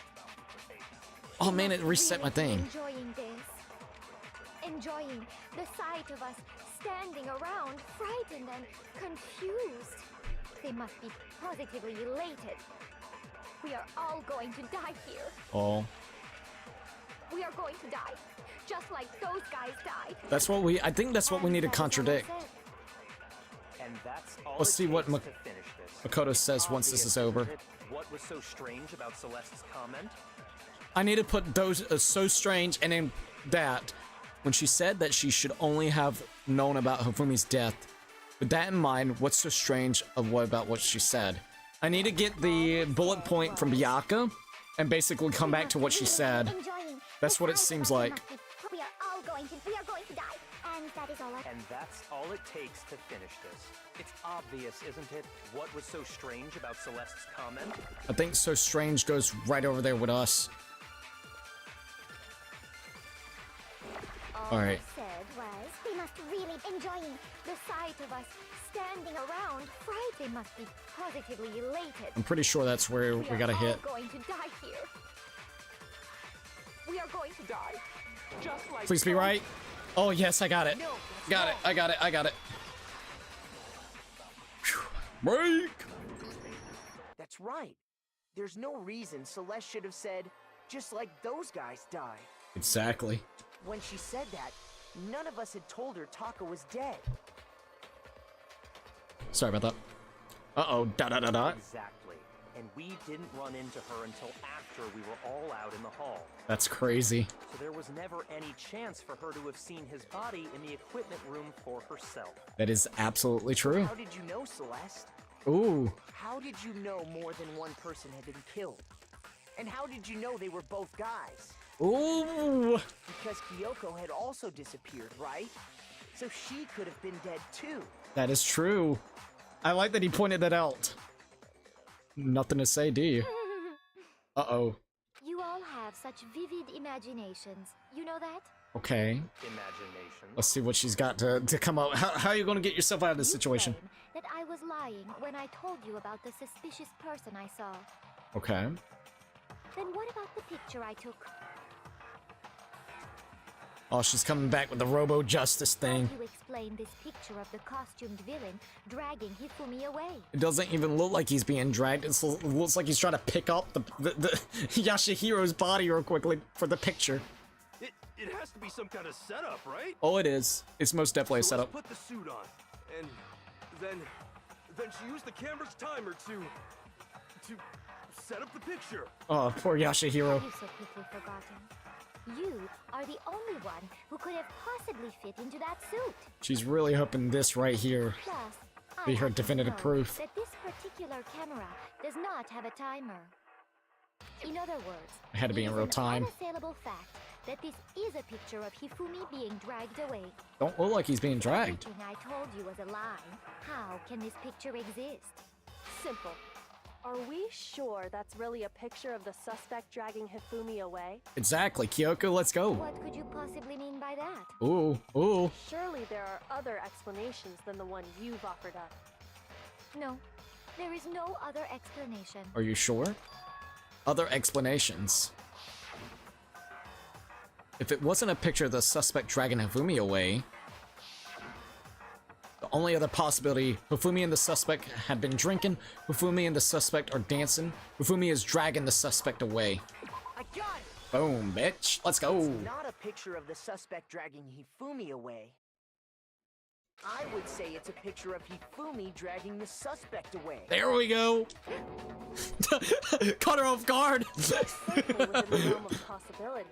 Oh man, it reset my thing. Enjoying this. Enjoying the sight of us standing around, frightened and confused. They must be positively elated. We are all going to die here. Oh. We are going to die, just like those guys died. That's what we... I think that's what we need to And that is all I contradict. said. And that's all Let's it see what takes to finish this. Makoto says once this is over. Obvious, isn't it? What was so strange about Celeste's comment? I need to put those so strange and in that when she said that she should only have known about Hifumi's death. With that in mind, what's so strange of about what she said? I need to get the bullet point from Bianca and basically come back to what she said. Enjoying That's the what it sight of seems us. like. We are going to die. And that is all I... And that's all it takes to finish this. It's obvious, isn't it? What was so strange about Celeste's comment? I think so strange goes right over there with us. All right. I said was they must really enjoying the sight of us standing around. Right? They must be positively elated. I'm pretty sure that's where we gotta hit. We are all going to die here. We are going to die. Just like Please be right. Oh, yes, I got it. No, Got it. I got it. I got it. Phew. Break. That's right. There's no reason Celeste should have said, just like those guys died. Exactly. When she said that, none of us had told her Taka was dead. Sorry about that. Uh-oh. Da-da-da-da. Exactly. And we didn't run into her until after we were all out in the hall. That's crazy. So there was never any chance for her to have seen his body in the equipment room for herself. That is absolutely true. How did you know, Celeste? Ooh. How did you know more than one person had been killed? And how did you know they were both guys? Ooh. Because Kyoko had also disappeared, right? So she could have been dead too. That is true. I like that he pointed that out. Nothing to say, do you? Uh-oh. You all have such vivid imaginations. You know that? Okay. Imagination. Let's see what she's got to come up. How are you going to get yourself out of this You situation? claim that I was lying when I told you about the suspicious person I saw. Okay. Then what about the picture I took? Oh, she's coming back with the Robo-Justice thing. How do you explain this picture of the costumed villain dragging Hifumi away? It doesn't even look like he's being dragged. It looks like he's trying to pick up the Yashihiro's body real quickly for the picture. It has to be some kind of setup, right? Oh, it is. It's most definitely a So setup. let's put the suit on, and then she used the camera's timer to set up the picture. Oh, poor Yashihiro. Have you so quickly forgotten? You are the only one who could have possibly fit into that suit. She's really hoping this right here Plus, be I her happen to definitive know proof. that this particular camera does not have a timer. In other words, It had to be in it is real an time. unassailable fact that this is a picture of Hifumi being dragged away. Don't look like he's being dragged. Everything I told you was a lie. How can this picture exist? Simple. Are we sure that's really a picture of the suspect dragging Hifumi away? Exactly. Kyoko, let's go. What could you possibly mean by that? Ooh, ooh. Surely there are other explanations than the one you've offered up. No, there is no other explanation. Are you sure? Other explanations. If it wasn't a picture of the suspect dragging Hifumi away, the only other possibility, Hifumi and the suspect had been drinking, Hifumi and the suspect are dancing, Hifumi is dragging the suspect away. I got it! Boom, bitch. Let's go. It's not a picture of the suspect dragging Hifumi away. I would say it's a picture of Hifumi dragging the suspect away. There we go. Caught her off guard. Certainly within the realm of possibility.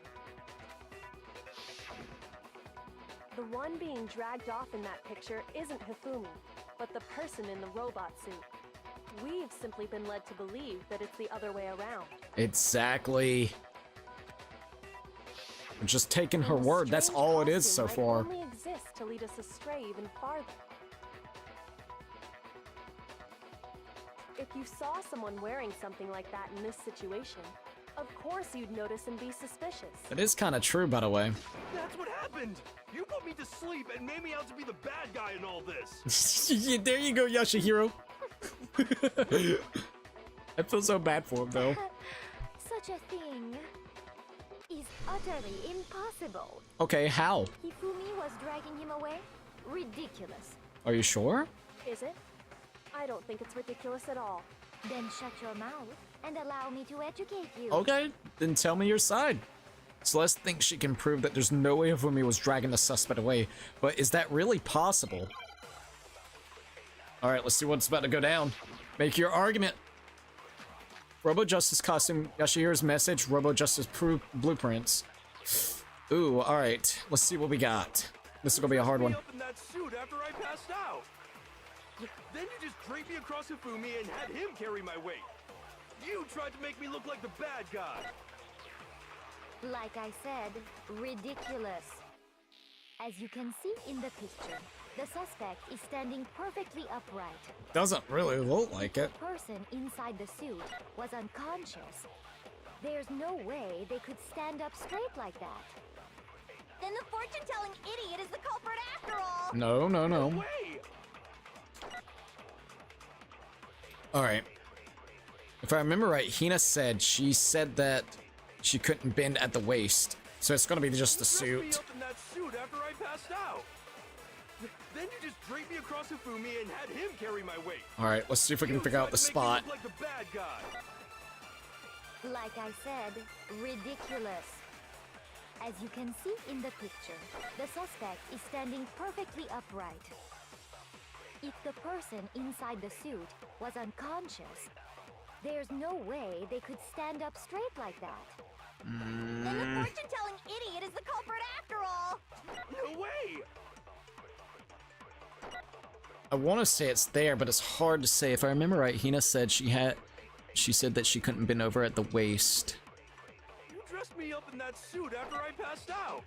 The one being dragged off in that picture isn't Hifumi, but the person in the robot suit. We've simply been led to believe that it's the other way around. Exactly. I'm just taking her And the word. That's strange all it is so costume far. might only exist to lead us astray even farther. If you saw someone wearing something like that in this situation, of course you'd notice and be suspicious. It is kind of true, by the way. That's what happened! You put me to sleep and made me out to be the bad guy in all this! Yeah, there you go, Yashihiro. I feel so bad for him, though. Such a thing is utterly impossible. Okay, how? Hifumi was dragging him away? Ridiculous. Are you sure? Is it? I don't think it's ridiculous at all. Then shut your mouth and allow me to educate you. Okay, then tell me your side. Celeste thinks she can prove that there's no way Hifumi was dragging the suspect away, but is that really possible? Alright, let's see what's about to go down. Make your argument. Robo-Justice costume, Yashihiro's message, Robo-Justice blueprints. Ooh, alright. Let's see what we got. This is gonna be a hard one. Up in that suit after I passed out. Then you just draped me across Hifumi and had him carry my weight. You tried to make me look like the bad guy. Like I said, ridiculous. As you can see in the picture, the suspect is standing perfectly upright. Doesn't really look like it. The person inside the suit was unconscious. There's no way they could stand up straight like that. Then the fortune teller fortune-telling idiot is the culprit after all! No, no, no. Way! Alright. If I remember right, Hina said she said that she couldn't bend at the waist. So it's gonna be just the You dressed me suit. up in that suit after I passed out. Then you just draped me across Hifumi and had him carry my weight. Alright, let's see if we can You figure out tried the to make me spot. look like the bad guy. Like I said, ridiculous. As you can see in the picture, the suspect is standing perfectly upright. If the person inside the suit was unconscious, there's no way they could stand up straight like that. Then the fortune-telling idiot is the culprit after all! No way! I want to say it's there, but it's hard to say. If I remember right, Hina said she said that she couldn't bend over at the waist. You dressed me up in that suit after I passed out.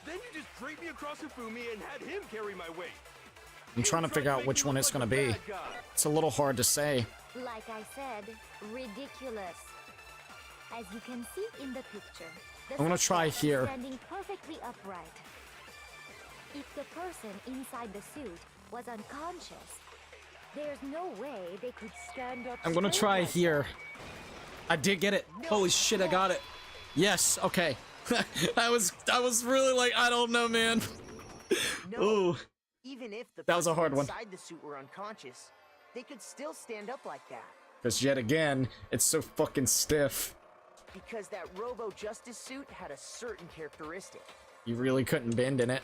Then you just draped me across Hifumi and had him carry my weight. I'm trying to figure out which one it's gonna be. It's a little hard to say. Like I said, ridiculous. As you can see in the picture, the I'm gonna try suspect is here. standing perfectly upright. If the person inside the suit was unconscious, there's no way they could stand up. I'm gonna straight try like here. I did get it. Holy shit, I got it. Yes, okay. I was really like, I don't know, man. No. Ooh. Even if the That was a hard one. inside the suit were unconscious, they could still stand up like that. Because yet again, it's so fucking stiff. Because that Robo Justice suit had a certain characteristic. You really couldn't bend in it.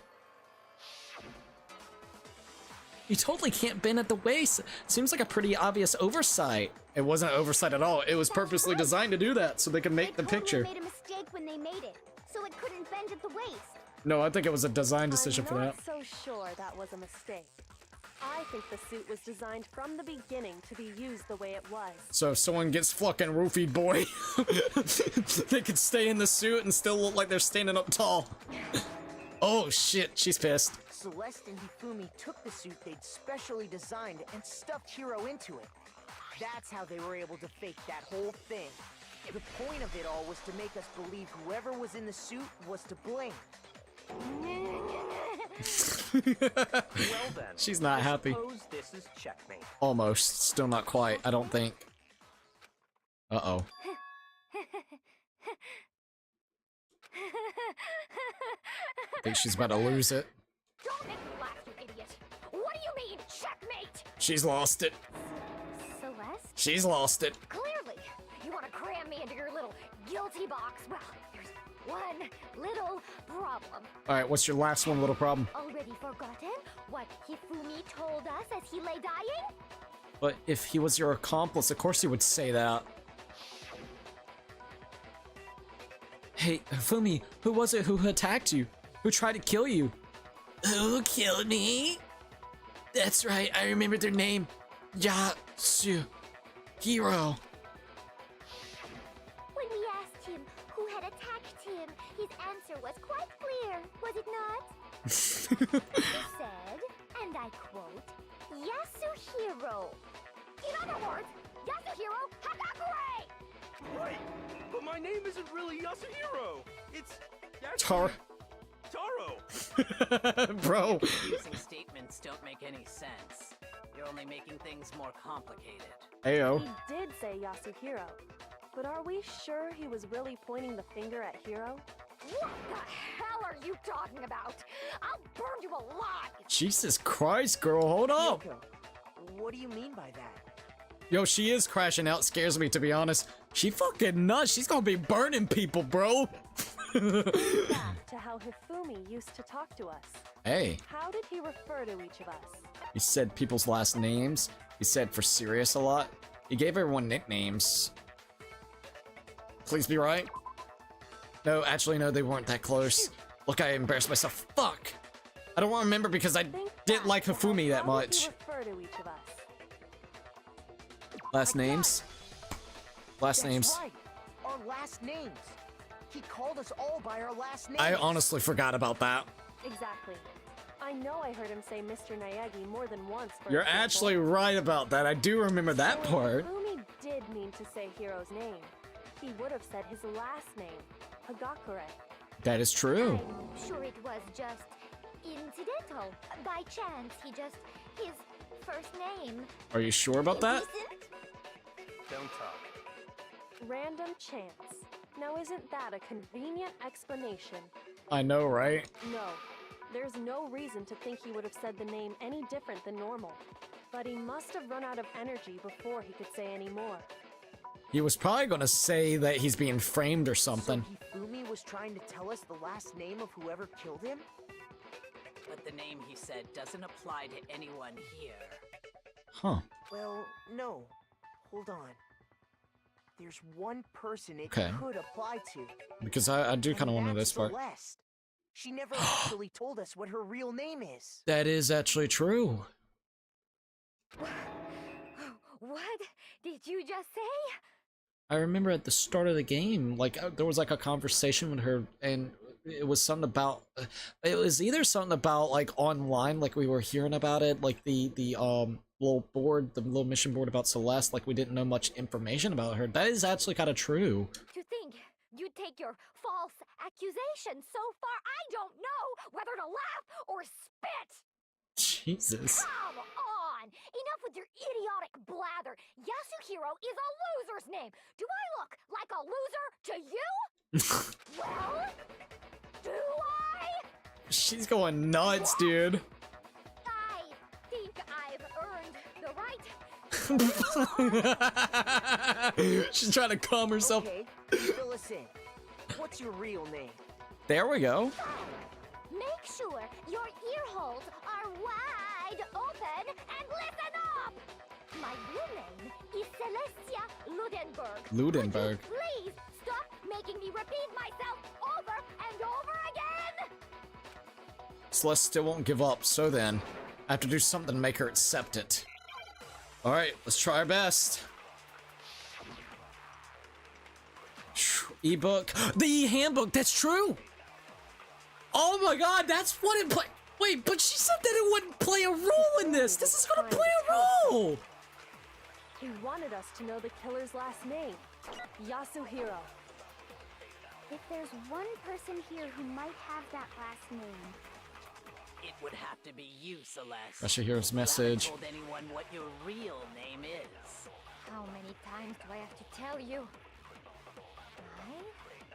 You totally can't bend at the waist. Seems like a pretty obvious oversight. It wasn't an oversight at all. It was purposely designed to do that so they could make the They picture. totally made a mistake when they made it, so it couldn't bend at the waist. No, I think it was a design decision I'm for that. not so sure that was a mistake. I think the suit was designed from the beginning to be used the way it was. So if someone gets fucking roofied, boy, they could stay in the suit and still look like they're standing up tall. Oh shit, she's pissed. Celeste and Hifumi took the suit they'd specially designed and stuffed Hiro into it. That's how they were able to fake that whole thing. The point of it all was to make us believe whoever was in the suit was to blame. Well then, She's not I happy. suppose this is checkmate. Almost. Still not quite, I don't think. Uh-oh. I think she's about to lose it. Don't make me laugh, you idiot. What do you mean, checkmate? She's lost it. Celeste? She's lost it. Clearly, you want to cram me into your little guilty box. Well, there's one little problem. Alright, what's your last one, little problem? Already forgotten what Hifumi told us as he lay dying? But if he was your accomplice, of course he would say that. Hey, Fumi, who was it who attacked you? Who tried to kill you? Who killed me? That's right, I remember their name. Yasuhiro. When we asked him who had attacked him, his answer was quite clear, was it not? He said, and I quote, Yasuhiro. In other words, Yasuhiro Hagakure! Right, but my name isn't really Yasuhiro. It's Tar. Taro. Bro. Confusing statements don't make any sense. You're only making things more complicated. Ayo. He did say Yasuhiro, but are we sure he was really pointing the finger at Hiro? What the hell are you talking about? I'll burn you alive! Jesus Christ, girl, hold up. Yoko, what do you mean by that? Yo, she is crashing out, scares me to be honest. She fucking nuts, she's gonna be burning people, bro. Back to how Hifumi used to talk to us. Hey, How did he refer to each of us? he said people's last names. He said for serious a lot. He gave everyone nicknames. Please be right. No, actually, no, they weren't that close. Look, I embarrassed myself. Fuck! I don't want to remember because I Think didn't back like to how- Hifumi that how did much. he refer to each of us? Last names? Last That's names. right, our last names. He called us all by our last names. I honestly forgot about that. Exactly. I know I heard him say Mr. Nayagi more than once. For You're example. actually right about that. I do remember that So part. if Hifumi did mean to say Hiro's name, he would have said his last name, Hagakure. That is true. I'm sure it was just incidental. By chance, his first name. Are you sure about that? Don't talk. Random chance. Now isn't that a convenient explanation? I know, right? No. There's no reason to think he would have said the name any different than normal. But he must have run out of energy before he could say any more. He was probably gonna say that he's being framed or something. So Hifumi was trying to tell us the last name of whoever killed him? But the name he said doesn't apply to anyone here. Huh. Well, no. Hold on. There's one person it Okay. could apply to. Because I do kind of want to know this part. Celeste. She never actually told us what her real name is. That is actually true. What did you just say? I remember at the start of the game, like there was like a conversation with her, and it was something about. It was either something about like online, like we were hearing about it, like the little board, the little mission board about Celeste, like we didn't know much information about her. That is actually kind of true. To think you'd take your false accusation so far, I don't know whether to laugh or spit. Jesus. Come on! Enough with your idiotic blather. Yasuhiro is a loser's name. Do I look like a loser to you? Well, do I? She's going nuts, dude. I think I've earned the right. She's trying to calm herself. Okay, fill us in. What's your real name? There we go. Make sure your ear holes are wide open and listen up! My real name is Celestia Ludenberg. Ludenberg. Would you please stop making me repeat myself over and over again? Celeste still won't give up, so then, I have to do something to make her accept it. Alright, let's try our best. Ebook. The e-handbook, that's true! Oh my god, that's what it play. Wait, but she said that it wouldn't play a role in this. This is gonna play a role. He wanted us to know the killer's last name, Yasuhiro. If there's one person here who might have that last name, It would have to be you, Celeste. Yasuhiro's You haven't message. told anyone what your real name is. How many times do I have to tell you?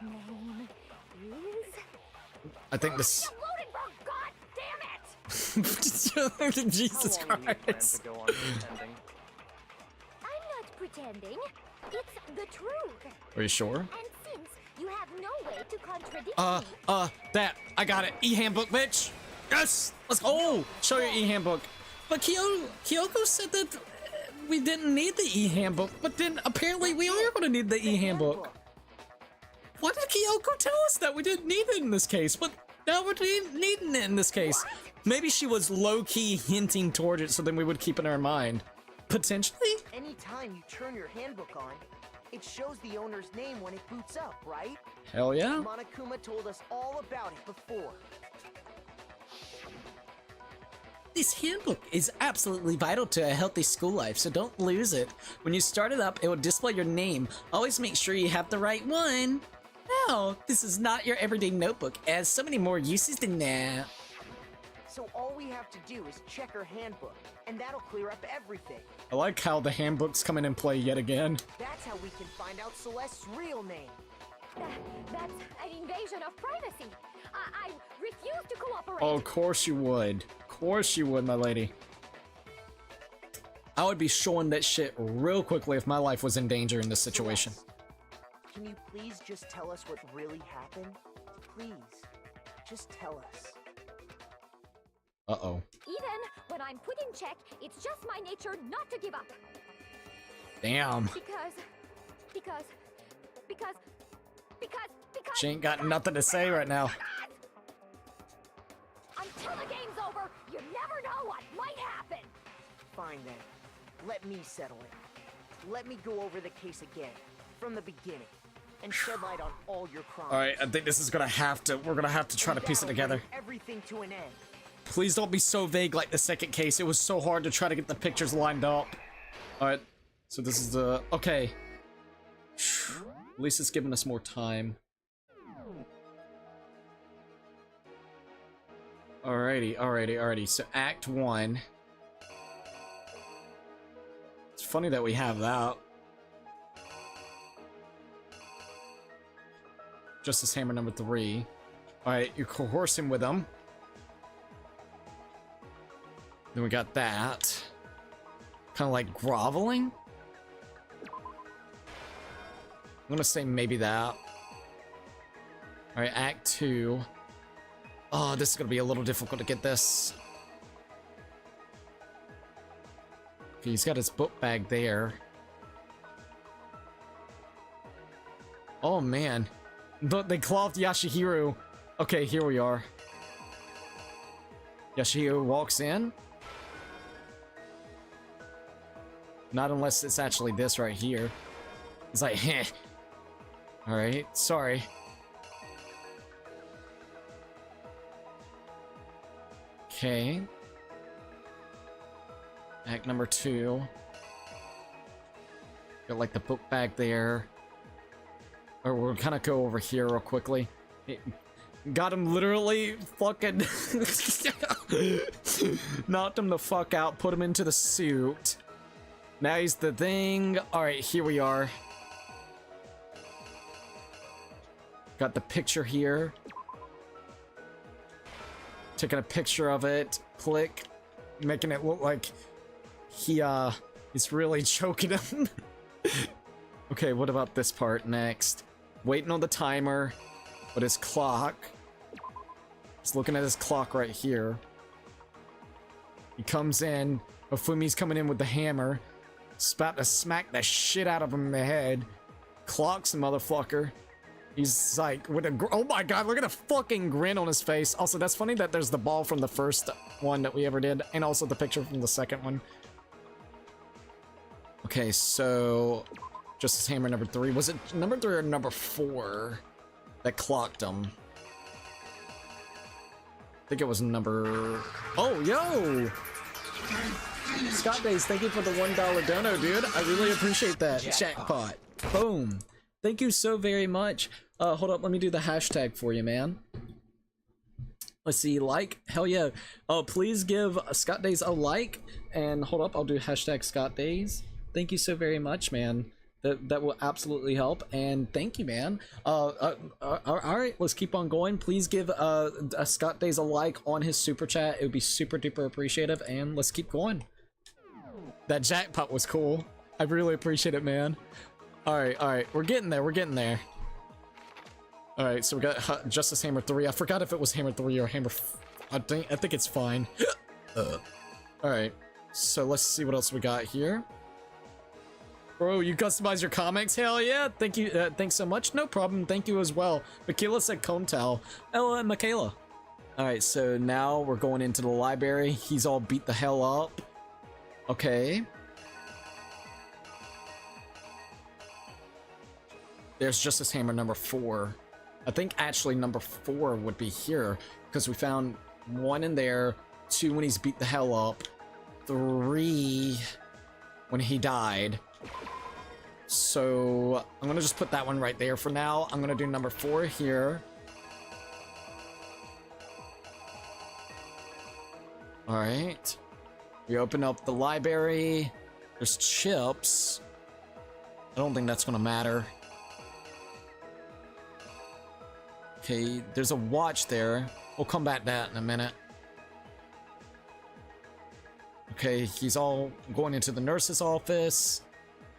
My name is... I think this. Ludenberg, god damn it! Jesus How long do you plan Christ. to go on pretending? I'm not pretending. It's the truth. Are you sure? And since you have no way to contradict me, That. I got it. E-handbook, bitch. Yes! Let's go! Show your e-handbook. But Kyoko said that we didn't need the e-handbook, but then apparently we are gonna need the e-handbook. Why did Kyoko tell us that we didn't need it in this case, but now we're needing it in this case? Maybe she was low-key hinting toward it so then we would keep it in our mind. Potentially? Anytime you turn your handbook on, it shows the owner's name when it boots up, right? Hell yeah. Monokuma told us all about it before. This handbook is absolutely vital to a healthy school life, so don't lose it. When you start it up, it will display your name. Always make sure you have the right one. Now, this is not your everyday notebook, it has so many more uses than that. So all we have to do is check her handbook, and that'll clear up everything. I like how the handbooks come in play yet again. That's how we can find out Celeste's real name. that's an invasion of privacy. I refuse to cooperate. Oh, of course you would. Of course you would, my lady. I would be showing that shit real quickly if my life was in danger in this situation. Celeste, can you please just tell us what really happened? Please, just tell us. Uh-oh. Even when I'm put in check, it's just my nature not to give up. Damn. Because... She ain't got nothing to say right now. Until the game's over, you never know what might happen. Fine then. Let me settle it. Let me go over the case again, from the beginning, and shed light on all your crimes. Alright, I think this is gonna have to, we're gonna have to try to piece it together. Bring everything to an end. Please don't be so vague like the second case. It was so hard to try to get the pictures lined up. Alright, so this is the... Okay. At least it's giving us more time. Alrighty. So Act 1. It's funny that we have that. Justice Hammer number 3. Alright, you're coercing with them. Then we got that. Kind of like groveling? I'm gonna say maybe that. Alright, Act 2. Oh, this is gonna be a little difficult to get this. Okay, he's got his book bag there. Oh man. They clothed Yashihiro. Okay, here we are. Yashihiro walks in. Not unless it's actually this right here. It's like, heh. Alright, sorry. Okay. Act number 2. Got like the book bag there. Or we'll kind of go over here real quickly. Got him literally fucking knocked him the fuck out, put him into the suit. Now he's the thing. Alright, here we are. Got the picture here. Taking a picture of it. Click. Making it look like he's really choking him. Okay, what about this part next? Waiting on the timer. But his clock. He's looking at his clock right here. He comes in. Ofumi's coming in with the hammer. He's about to smack the shit out of him in the head. Clocks the motherfucker. He's like, with a oh my god, look at the fucking grin on his face. Also, that's funny that there's the ball from the first one that we ever did, and also the picture from the second one. Okay, so Justice Hammer number 3. Was it number 3 or number 4 that clocked him? I think it was number... Oh, yo! Scott Days, thank you for the $1 dono, dude. I really appreciate that. Jackpot. Boom. Thank you so very much. Hold up, let me do the hashtag for you, man. Let's see, like, hell yeah. Please give Scott Days a like, and hold up, I'll do hashtag Scott Days. Thank you so very much, man. That will absolutely help, and thank you, man. Alright, let's keep on going. Please give Scott Days a like on his super chat. It would be super duper appreciative, and let's keep going. That jackpot was cool. I really appreciate it, man. Alright, we're getting there. Alright, so we got Justice Hammer 3. I forgot if it was Hammer 3 or Hammer... I think it's fine. Alright, so let's see what else we got here. Bro, you customize your comics? Hell yeah! Thank you, thanks so much. No problem, thank you as well. Michaela said Contal. Ella, Michaela. Alright, so now we're going into the library. He's all beat the hell up. Okay. There's Justice Hammer number 4. I think actually number 4 would be here, because we found 1 in there, 2 when he's beat the hell up, 3 when he died. So I'm gonna just put that one right there for now. I'm gonna do number 4 here. Alright. We open up the library. There's chips. I don't think that's gonna matter. Okay, there's a watch there. We'll come back to that in a minute. Okay, he's all going into the nurse's office.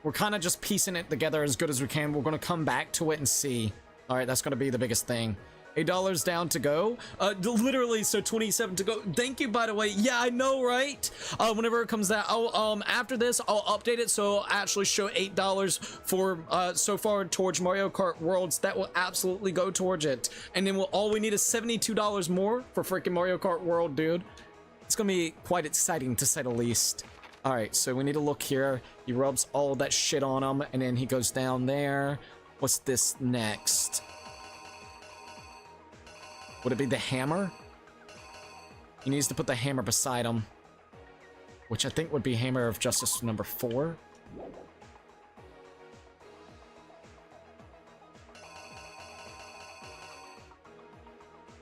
We're kind of just piecing it together as good as we can. We're going to come back to it and see. All right, that's going to be the biggest thing. $8 down to go. Literally, so 27 to go. Thank you, by the way. Yeah, I know, right? Whenever it comes out, I'll, after this, I'll update it so I'll actually show $8 for so far towards Mario Kart Worlds. That will absolutely go towards it. And then all we need is $72 more for freaking Mario Kart World, dude. It's gonna be quite exciting, to say the least. All right, so we need to look here. He rubs all that shit on him, and then he goes down there. What's this next? Would it be the hammer? He needs to put the hammer beside him, which I think would be Hammer of Justice number 4.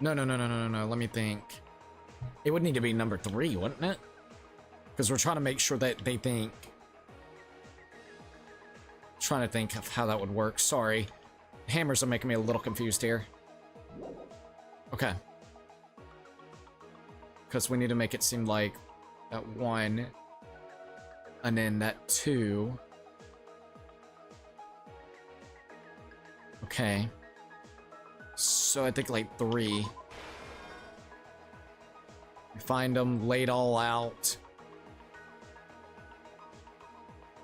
No. Let me think. It would need to be number 3, wouldn't it? Because we're trying to make sure that they think... Trying to think of how that would work. Sorry. Hammers are making me a little confused here. Okay. Because we need to make it seem like that 1... and then that 2... Okay. So I think like 3. We find them, laid all out.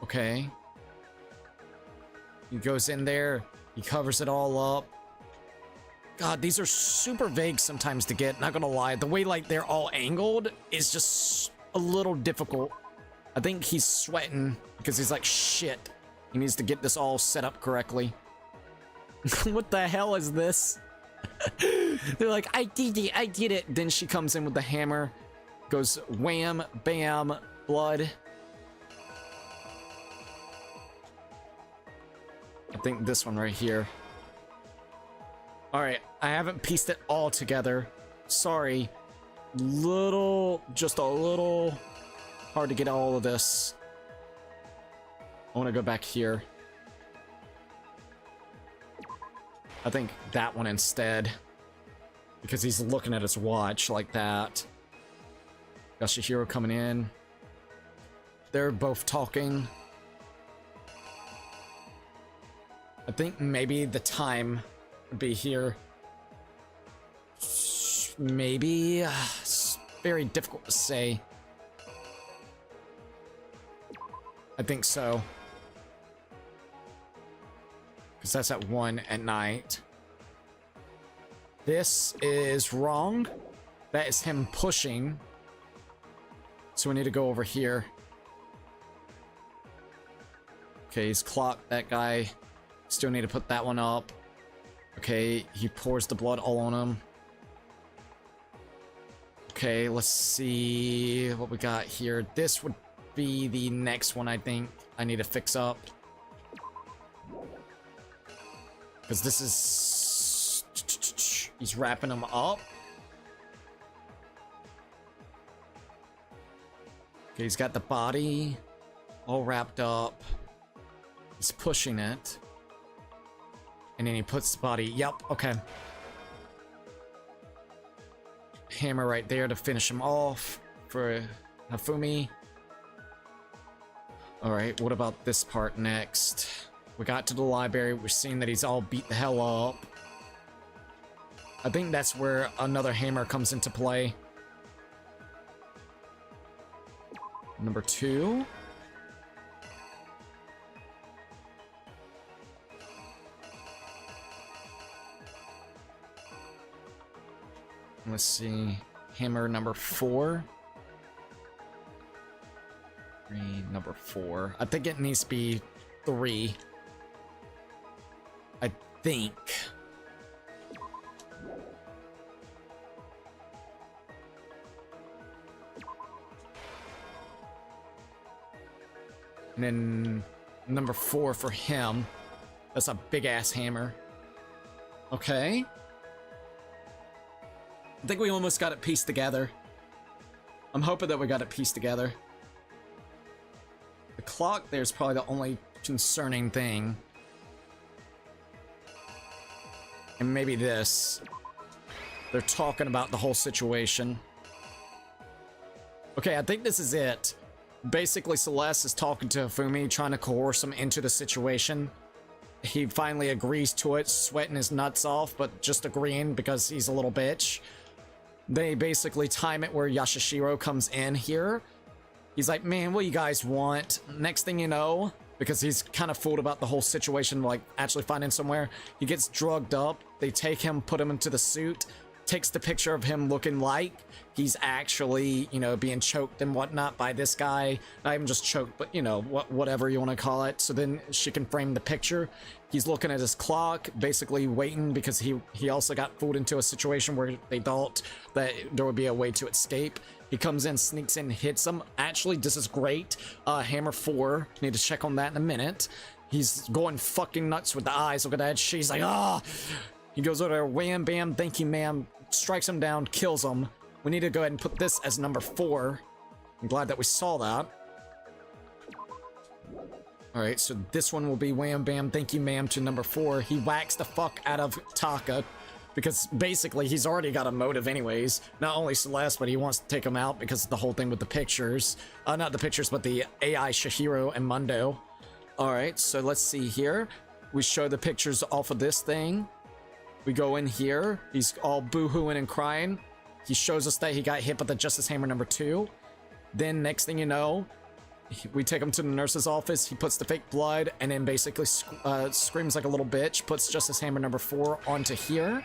Okay. He goes in there, he covers it all up. God, these are super vague sometimes to get, not gonna lie. The way like they're all angled is just a little difficult. I think he's sweating because he's like, shit. He needs to get this all set up correctly. What the hell is this? They're like, I did it. Then she comes in with the hammer, goes wham, bam, blood. I think this one right here. Alright, I haven't pieced it all together. Sorry. Just a little hard to get all of this. I want to go back here. I think that one instead. Because he's looking at his watch like that. Yashihiro coming in. They're both talking. I think maybe the time would be here. Maybe. It's very difficult to say. I think so. Because that's at 1 at night. This is wrong. That is him pushing. So we need to go over here. Okay, he's clocked that guy. Still need to put that one up. Okay, he pours the blood all on him. Okay, let's see what we got here. This would be the next one I think I need to fix up. Because this is... He's wrapping him up. Okay, he's got the body all wrapped up. He's pushing it. And then he puts the body... Yep, okay. Hammer right there to finish him off for Hifumi. Alright, what about this part next? We got to the library. We're seeing that he's all beat the hell up. I think that's where another hammer comes into play. Number 2. Let's see. Hammer number 4. Number 4. I think it needs to be 3. I think. And then number 4 for him. That's a big ass hammer. Okay. I think we almost got it pieced together. I'm hoping that we got it pieced together. The clock there's probably the only concerning thing. And maybe this. They're talking about the whole situation. Okay, I think this is it. Basically, Celeste is talking to Hifumi, trying to coerce him into the situation. He finally agrees to it, sweating his nuts off, but just agreeing because he's a little bitch. They basically time it where Yashishiro comes in here. He's like, man, what do you guys want? Next thing you know, because he's kind of fooled about the whole situation, like actually finding somewhere, he gets drugged up. They take him, put him into the suit, takes the picture of him looking like he's actually, you know, being choked and whatnot by this guy. Not even just choked, but, you know, whatever you want to call it. So then she can frame the picture. He's looking at his clock, basically waiting because he also got fooled into a situation where they thought that there would be a way to escape. He comes in, sneaks in, hits him. Actually, this is great. Hammer 4. Need to check on that in a minute. He's going fucking nuts with the eyes. Look at that. She's like, ah! He goes over there, wham, bam, thank you, ma'am. Strikes him down, kills him. We need to go ahead and put this as number 4. I'm glad that we saw that. Alright, so this one will be wham bam thank you ma'am to number 4. He whacks the fuck out of Taka. Because basically he's already got a motive anyways. Not only Celeste, but he wants to take him out because of the whole thing with the pictures. Not the pictures, but the AI Shihiro and Mundo. Alright, so let's see here. We show the pictures off of this thing. We go in here. He's all boo-hooing and crying. He shows us that he got hit by the Justice Hammer number 2. Then next thing you know, we take him to the nurse's office. He puts the fake blood and then basically screams like a little bitch. Puts Justice Hammer number 4 onto here.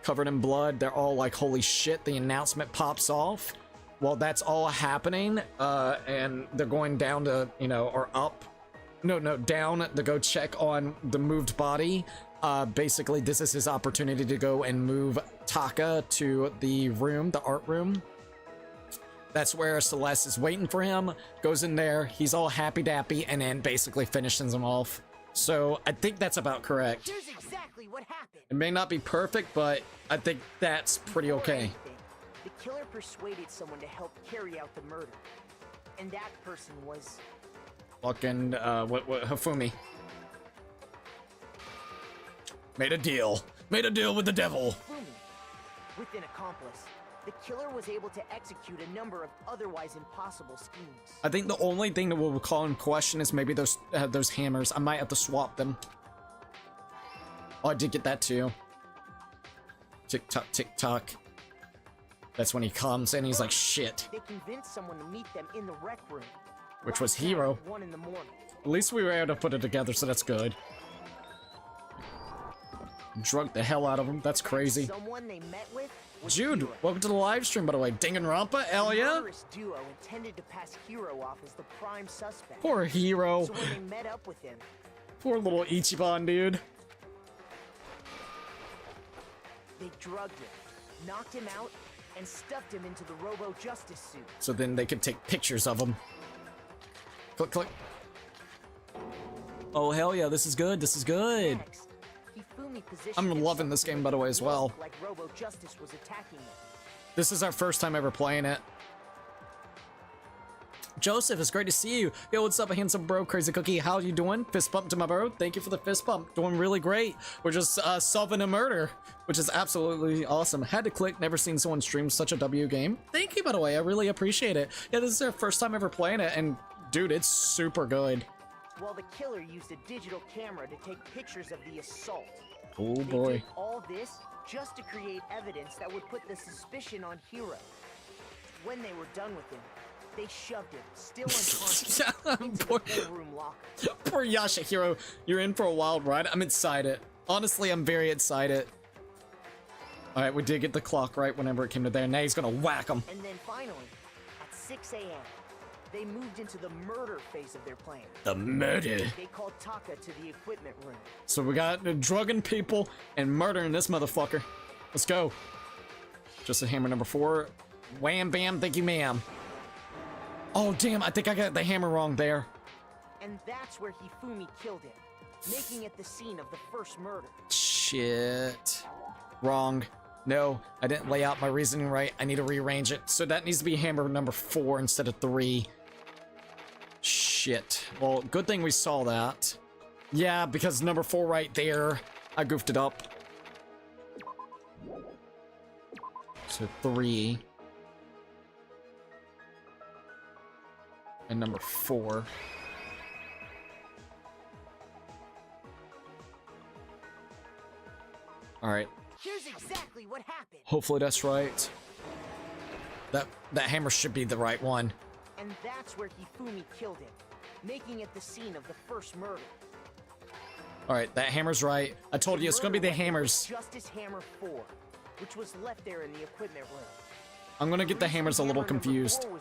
Covered in blood. They're all like, holy shit. The announcement pops off. While that's all happening, and they're going down to, you know, or up. No, down to go check on the moved body. Basically, this is his opportunity to go and move Taka to the room, the art room. That's where Celeste is waiting for him. Goes in there. He's all happy-dappy, and then basically finishes him off. So, I think that's about correct. Here's exactly what happened. It may not be perfect, but I think that's pretty okay. The killer persuaded someone to help carry out the murder. And that person was... Fucking, Hifumi. Made a deal. Made a deal with the devil. Hifumi. With an accomplice, the killer was able to execute a number of otherwise impossible schemes. I think the only thing that we'll call in question is maybe those hammers. I might have to swap them. Oh, I did get that too. Tick-tock, tick-tock. That's when he comes and he's like, shit. They convinced someone to meet them in the rec room. Which was Hero. 1 in the morning. At least we were able to put it together, so that's good. Drugged the hell out of him. That's crazy. Someone they met with was Jude, Hero. welcome to the live stream, by the way. Danganronpa, hell yeah. The murderous duo intended to pass Hero off as the prime suspect. Poor Hero. So when they met up with him, Poor little Ichiban, dude. they drugged him, knocked him out, and stuffed him into the Robo-Justice suit. So then they could take pictures of him. Click, click. Oh, hell yeah, this is good, this is good. Next, Hifumi positioned I'm loving himself this to game, make by the way, it as well. look like Robo-Justice was attacking them. This is our first time ever playing it. Joseph, it's great to see you. Yo, what's up, handsome bro? Crazy Cookie, how you doing? Fist bump to my bro. Thank you for the fist bump. Doing really great. We're just solving a murder, which is absolutely awesome. Had to click. Never seen someone stream such a W game. Thank you, by the way. I really appreciate it. Yeah, this is our first time ever playing it, and dude, it's super good. While the killer used a digital camera to take pictures of the assault. Oh They boy. did all this just to create evidence that would put the suspicion on Hero. When they were done with him, they shoved him, still unconscious, into Poor- the room locker. Poor Yashahiro, you're in for a wild ride. I'm excited. Honestly, I'm very excited. Alright, we did get the clock right whenever it came to there. Now he's gonna whack him. And then finally, at 6 a.m., they moved into the murder phase of their plan. The murder. They called Taka to the equipment room. So we got drugging people and murdering this motherfucker. Let's go. Just a hammer number 4. Wham bam, thank you ma'am. Oh damn, I think I got the hammer wrong there. And that's where Hifumi killed him, making it the scene of the first murder. Shit. Wrong. No, I didn't lay out my reasoning right. I need to rearrange it. So that needs to be hammer number 4 instead of 3. Shit. Well, good thing we saw that. Yeah, because number 4 right there, I goofed it up. So 3. And number 4. Alright. Here's exactly what happened. Hopefully that's right. That hammer should be the right one. And that's where Hifumi killed him, making it the scene of the first murder. Alright, that hammer's right. I told you it's gonna be the hammers. Justice Hammer 4, which was left there in the equipment room. I'm gonna get the hammers a little Hammer number confused. 4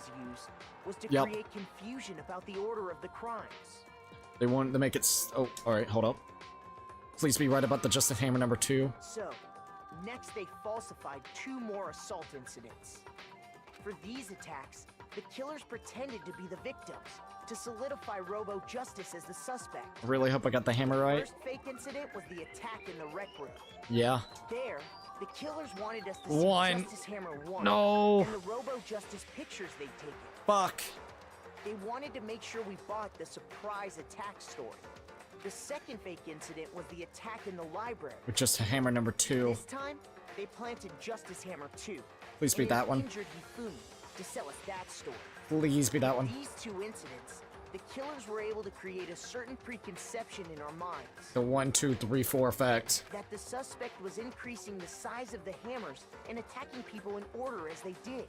was to Yep. create confusion about the order of the crimes. They wanted to make it oh, alright, hold up. Please be right about the Justice Hammer number 2. So, next they falsified 2 more assault incidents. For these attacks, the killers pretended to be the victims, to solidify Robo-Justice as the suspect. I really hope I got the hammer The right. first fake incident was the attack in the rec room. Yeah. There, The killers wanted us to One. see Justice Hammer 1 No. and the Robo-Justice pictures they'd taken. Fuck. They wanted to make sure we bought the surprise attack story. The second fake incident was the attack in the library. With just Hammer number 2. This time, they planted Justice Hammer 2. Please be and that one. injured Hifumi to sell us that story. Please be that one. These two incidents, the killers were able to create a certain preconception in our minds. The 1, 2, 3, 4 effect. That the suspect was increasing the size of the hammers and attacking people in order as they did.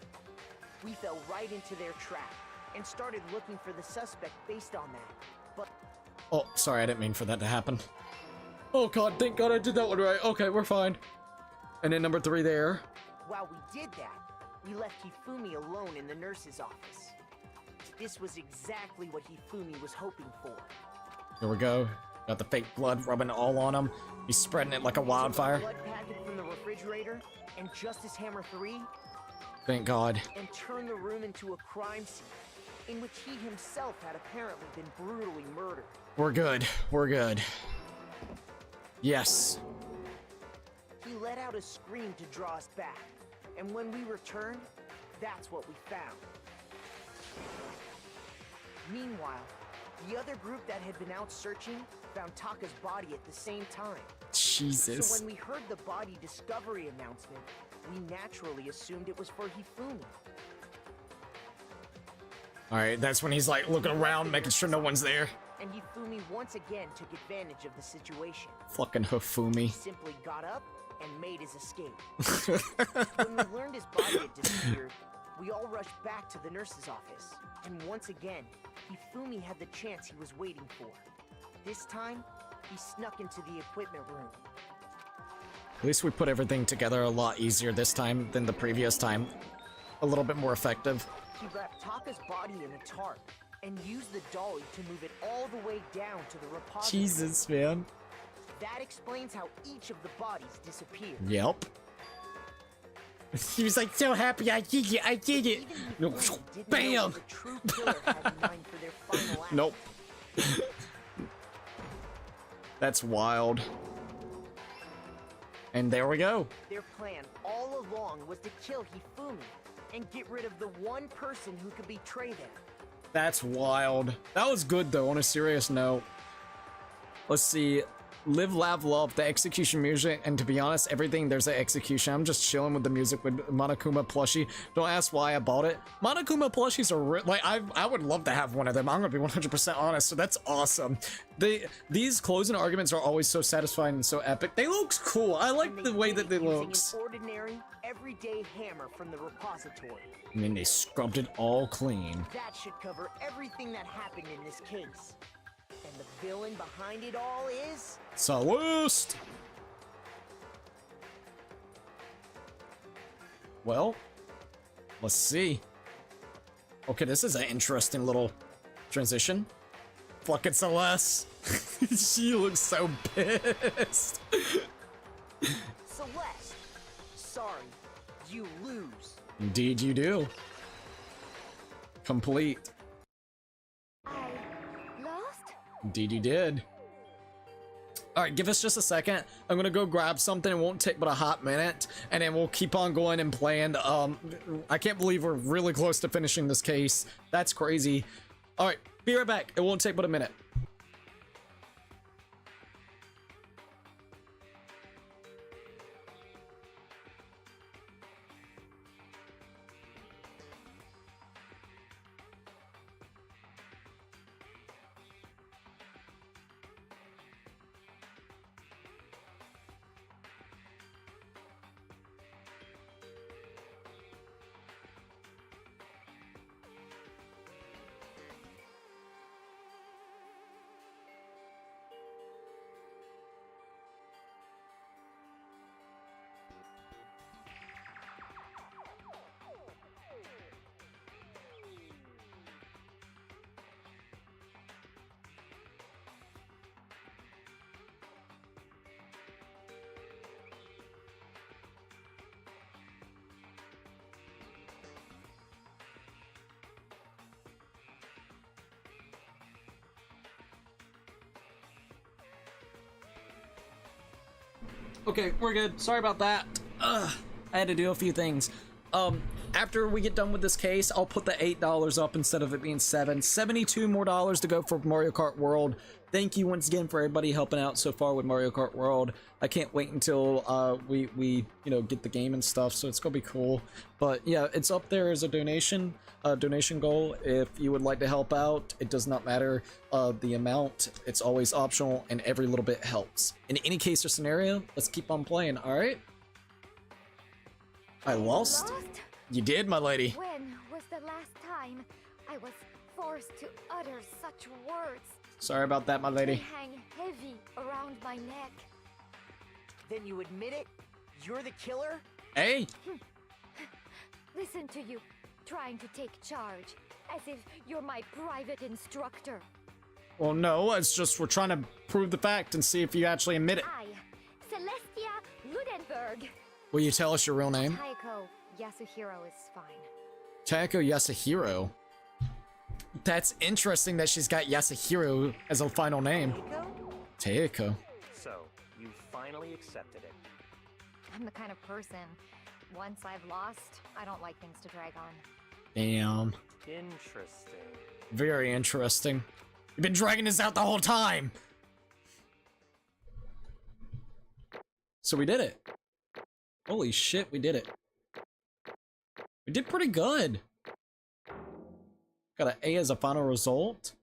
We fell right into their trap and started looking for the suspect based on that. But Oh, sorry, I didn't mean for that to happen. Oh god, thank god I did that one right. Okay, we're fine. And then number 3 there. while we did that, we left Hifumi alone in the nurse's office. This was exactly what Hifumi was hoping for. Here we go. Got the fake blood rubbing all on him. He's spreading it like a wildfire. Blood packet from the refrigerator and Justice Hammer 3 Thank god. and turned the room into a crime scene in which he himself had apparently been brutally murdered. We're good. We're good. Yes. He let out a scream to draw us back, and when we returned, that's what we found. Meanwhile, the other group that had been out searching found Taka's body at the same time. Jesus. So when we heard the body discovery announcement, we naturally assumed it was for Hifumi. Alright, that's when he's like looking around, making sure no one's there. And Hifumi once again took advantage of the situation. Fucking He Hifumi. simply got up and made his escape. When we learned his body had disappeared, we all rushed back to the nurse's office. And once again, Hifumi had the chance he was waiting for. This time, he snuck into the equipment room. At least we put everything together a lot easier this time than the previous time. A little bit more effective. He wrapped Taka's body in a tarp and used the dolly to move it all the way down to the repository. Jesus, man. That explains how each of the bodies disappeared. Yep. He was like so happy, I did it, I did it. Even No, Hifumi didn't know bam. what the true killer had in mind for their final act. Nope. That's wild. And there we go. Their plan all along was to kill Hifumi and get rid of the one person who could betray them. That's wild. That was good though, on a serious note. Let's see. Live, laugh, love, the execution music, and to be honest, everything there's an execution. I'm just chilling with the music with Monokuma plushie. Don't ask why I bought it. Monokuma plushies are like I would love to have one of them. I'm gonna be 100% honest. So that's awesome. These closing arguments are always so satisfying and so epic. They look cool. I like And the way did that they it using looks. an ordinary, everyday hammer from the repository. I mean, they scrubbed it all clean. That should cover everything that happened in this case. And the villain behind it all is... Celeste. Well, let's see. Okay, this is an interesting little transition. Fucking Celeste. She looks so pissed. Celeste. Sorry, you lose. Indeed you do. Complete. I lost? Indeed you did. Alright, give us just a second. I'm gonna go grab something. It won't take but a hot minute. And then we'll keep on going and playing. I can't believe we're really close to finishing this case. That's crazy. Alright, be right back. It won't take but a minute. Okay, we're good. Sorry about that. I had to do a few things. After we get done with this case, I'll put the $8 up instead of it being $7. $72 more to go for Mario Kart World. Thank you once again for everybody helping out so far with Mario Kart World. I can't wait until we you know, get the game and stuff, so it's gonna be cool. But yeah, it's up there as a donation goal. If you would like to help out, it does not matter the amount. It's always optional, and every little bit helps. In any case or scenario, let's keep on playing. All right. I lost? You did, my lady. When was the last time I was forced to utter such words? Sorry about that, my They lady. hang heavy around my neck. Then you admit it? You're the killer? Hey! Listen to you, trying to take charge, as if you're my private instructor. Well, no, it's just we're trying to prove the fact and see if you actually admit it. I, Celestia Ludenberg. Will you tell us your real name? Taiko Yasuhiro is fine. Taiko Yasuhiro. That's interesting that she's got Yasuhiro as a final name. Taiko. So, you finally accepted it. I'm the kind of person, once I've lost, I don't like things to drag on. Damn. Interesting. Very interesting. You've been dragging this out the whole time! So we did it. Holy shit, we did it. We did pretty good. Got an A as a final result.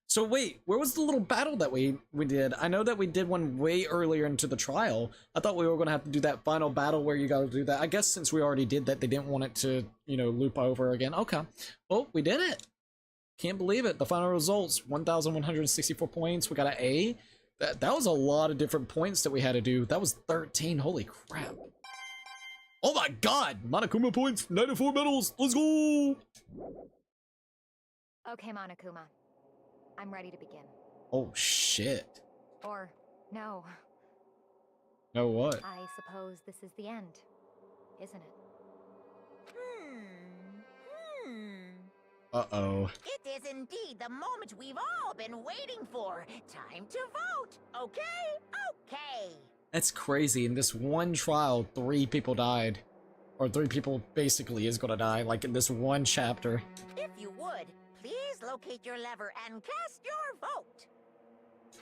So wait, where was the little battle that we did? I know that we did one way earlier into the trial. I thought we were gonna have to do that final battle where you gotta do that. I guess since we already did that, they didn't want it to, you know, loop over again. Okay. Well, we did it. Can't believe it. The final results, 1,164 points. We got an A. That was a lot of different points that we had to do. That was 13. Holy crap. Oh my god! Monokuma points, 94 medals. Let's go! Okay, Monokuma. I'm ready to begin. Oh shit. Or, no. No what? I suppose this is the end, isn't it? Uh-oh. It is indeed the moment we've all been waiting for. Time to vote. Okay? Okay. That's crazy. In this one trial, 3 people died. Or 3 people basically is gonna die, like in this one chapter. If you would, please locate your lever and cast your vote.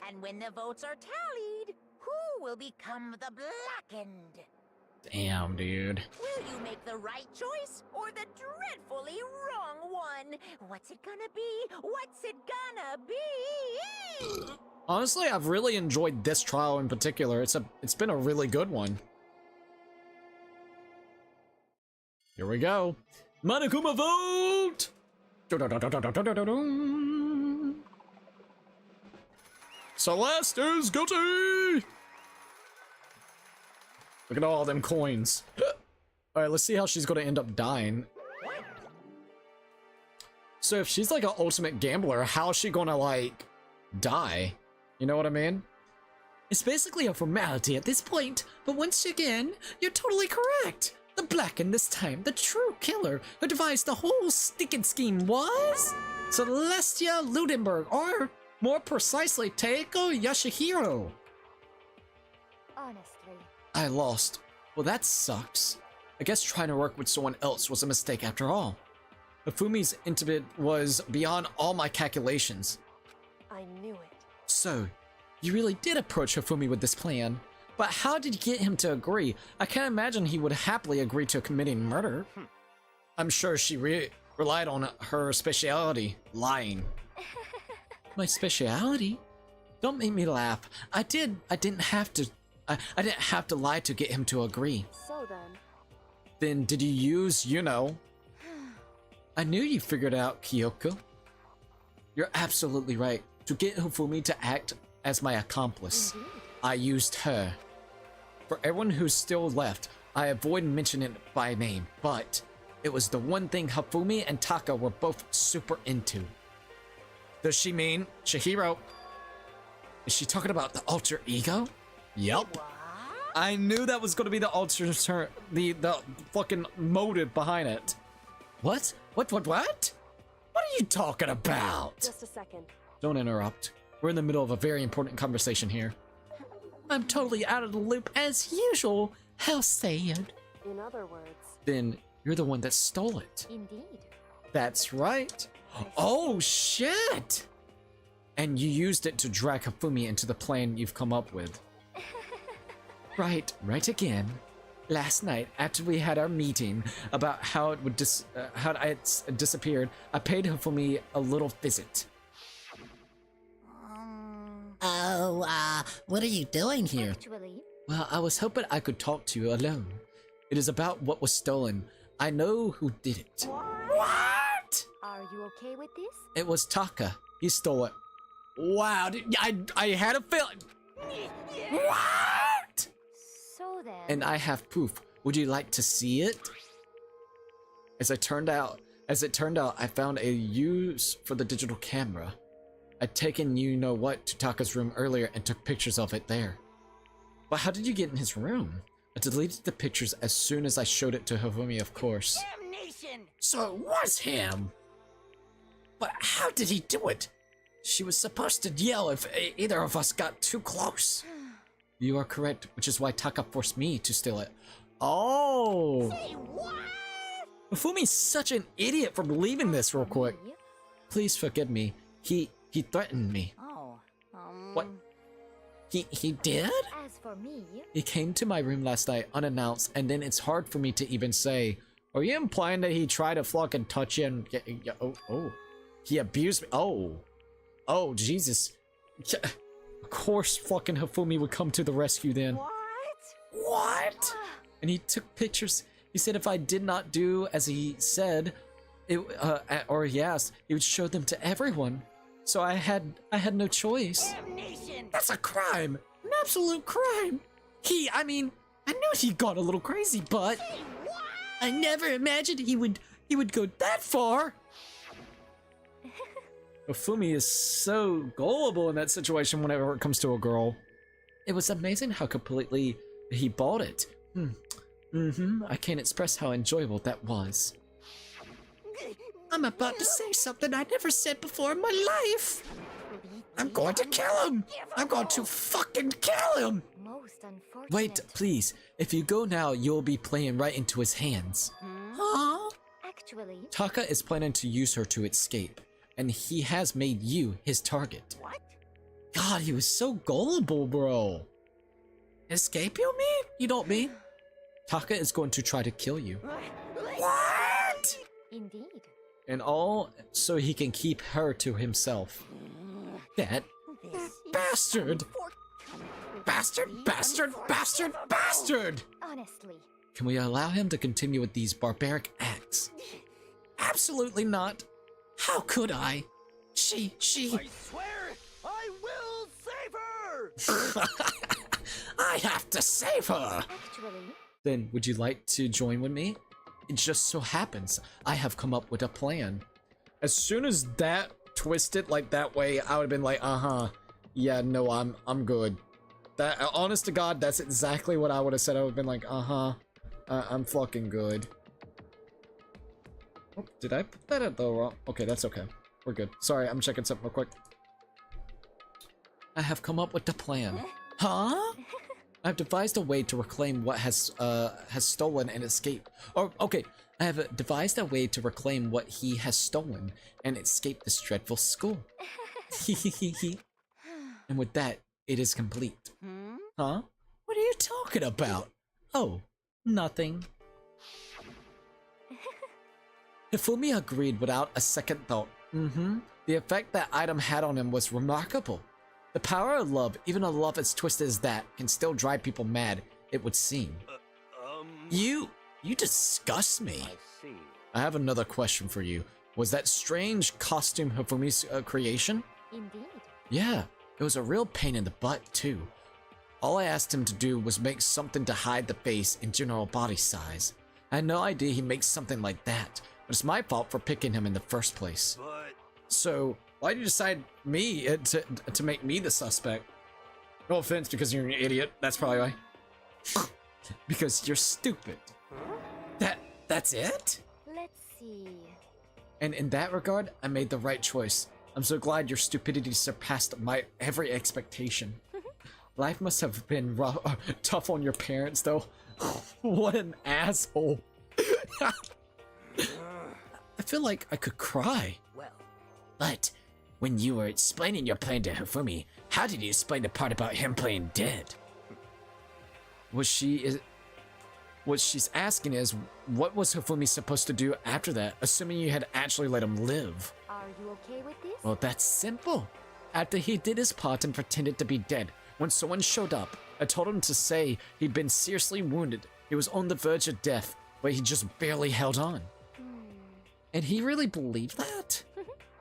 And when the votes are tallied, who will become the blackened? Damn, dude. Will you make the right choice or the dreadfully wrong one? What's it gonna be? What's it gonna be? Honestly, I've really enjoyed this trial in particular. It's been a really good one. Here we go. Monokuma vote! Celeste is guilty! Look at all them coins. Alright, let's see how she's gonna end up dying. So if she's like an ultimate gambler, how is she gonna like die? You know what I mean? It's basically a formality at this point, but once again, you're totally correct. The blackened this time, the true killer who devised the whole stinking scheme was Celestia Ludenberg, or more precisely, Taiko Yasuhiro. Honestly. I lost. Well, that sucks. I guess trying to work with someone else was a mistake after all. Hifumi's intimate was beyond all my calculations. I knew it. So, you really did approach Hifumi with this plan. But how did you get him to agree? I can't imagine he would happily agree to committing murder. I'm sure she relied on her speciality, lying. My speciality? Don't make me laugh. I didn't have to lie to get him to agree. So then. Then did you use, you know? I knew you figured it out, Kyoko. You're absolutely right. To get Hifumi to act as my accomplice, I used her. For everyone who's still left, I avoid mentioning it by name, but it was the one thing Hifumi and Taka were both super into. Does she mean Chihiro? Is she talking about the alter ego? Yup. I knew that was going to be the the fucking motive behind it. What? What? What are you talking about? Just a second. Don't interrupt. We're in the middle of a very important conversation here. I'm totally out of the loop as usual. How sad. In other words, then you're the one that stole it. Indeed. That's right. Oh, shit! And you used it to drag Hifumi into the plan you've come up with. Right again. Last night, after we had our meeting about how it would how it disappeared, I paid Hifumi a little visit. Oh, what are you doing here? Actually, Well, I was hoping I could talk to you alone. It is about what was stolen. I know who did it. What? are you okay with this? It was Taka. He stole it. Wow, I had a feeling. What? So then. And I have proof. Would you like to see it? As it turned out, I found a use for the digital camera. I'd taken you-know-what to Taka's room earlier and took pictures of it there. But how did you get in his room? I deleted the pictures as soon as I showed it to Hifumi, of course. Damnation! So it was him! But how did he do it? She was supposed to yell if either of us got too close. You are correct, which is why Taka forced me to steal it. Oh! Say what? Hifumi's such an idiot for believing this real quick. Me? Please forgive me. He threatened me. Oh, What? He did? As for me, He came to my room last night unannounced, and then it's hard for me to even say, are you implying that he tried to fucking touch you and get, oh. He abused me? Oh, Jesus. Of course fucking Hifumi would come to the rescue then. What? And he took pictures. He said if I did not do as he said, or he asked, he would show them to everyone. So I had no choice. damnation! That's a crime. An absolute crime. I knew he got a little crazy, but I never imagined he would go that far. Hifumi is so gullible in that situation whenever it comes to a girl. It was amazing how completely he bought it. I can't express how enjoyable that was. I'm about to say something I never said before in my life. I'm going to kill him. I'm going to fucking kill him. most unfortunate. Wait, please. If you go now, you'll be playing right into his hands. Huh? Actually, Taka is planning to use her to escape, and he has made you his target. What? God, he was so gullible, bro. Escape, you mean? You don't mean? Taka is going to try to kill you. What? indeed. And all so he can keep her to himself. That bastard! Bastard, bastard, bastard, bastard! Honestly, Can we allow him to continue with these barbaric acts? Absolutely not. How could I? She... I swear, I will save her! I have to save her! actually, Then, would you like to join with me? It just so happens I have come up with a plan. As soon as that twisted like that way, I would have been like, yeah, no, I'm good. That, honest to God, that's exactly what I would have said. I would have been like, I'm fucking good. Oh, did I put that at the wrong? Okay, that's okay. We're good. Sorry, I'm checking something real quick. I have come up with the plan. Huh? I've devised a way to reclaim what has stolen and escape. Or, okay, I have devised a way to reclaim what he has stolen and escape this dreadful school. And with that, it is complete. Huh? What are you talking about? Oh, nothing. Hifumi agreed without a second thought. The effect that item had on him was remarkable. The power of love, even a love as twisted as that, can still drive people mad, it would seem. You disgust me. I see. I have another question for you. Was that strange costume Hifumi's creation? indeed. Yeah, it was a real pain in the butt, too. All I asked him to do was make something to hide the face and general body size. I had no idea he'd make something like that, but it's my fault for picking him in the first place. But So, why did you decide me to make me the suspect? No offense, because you're an idiot. That's probably why. Because you're stupid. That's it? Let's see. And in that regard, I made the right choice. I'm so glad your stupidity surpassed my every expectation. Life must have been rough, tough on your parents, though. What an asshole. I feel like I could cry. Well, But when you were explaining your plan to Hifumi, how did you explain the part about him playing dead? What she's asking is, what was Hifumi supposed to do after that, assuming you had actually let him live? Are you okay with this? Well, that's simple. After he did his part and pretended to be dead, when someone showed up, I told him to say he'd been seriously wounded. He was on the verge of death, but he just barely held on. And he really believed that?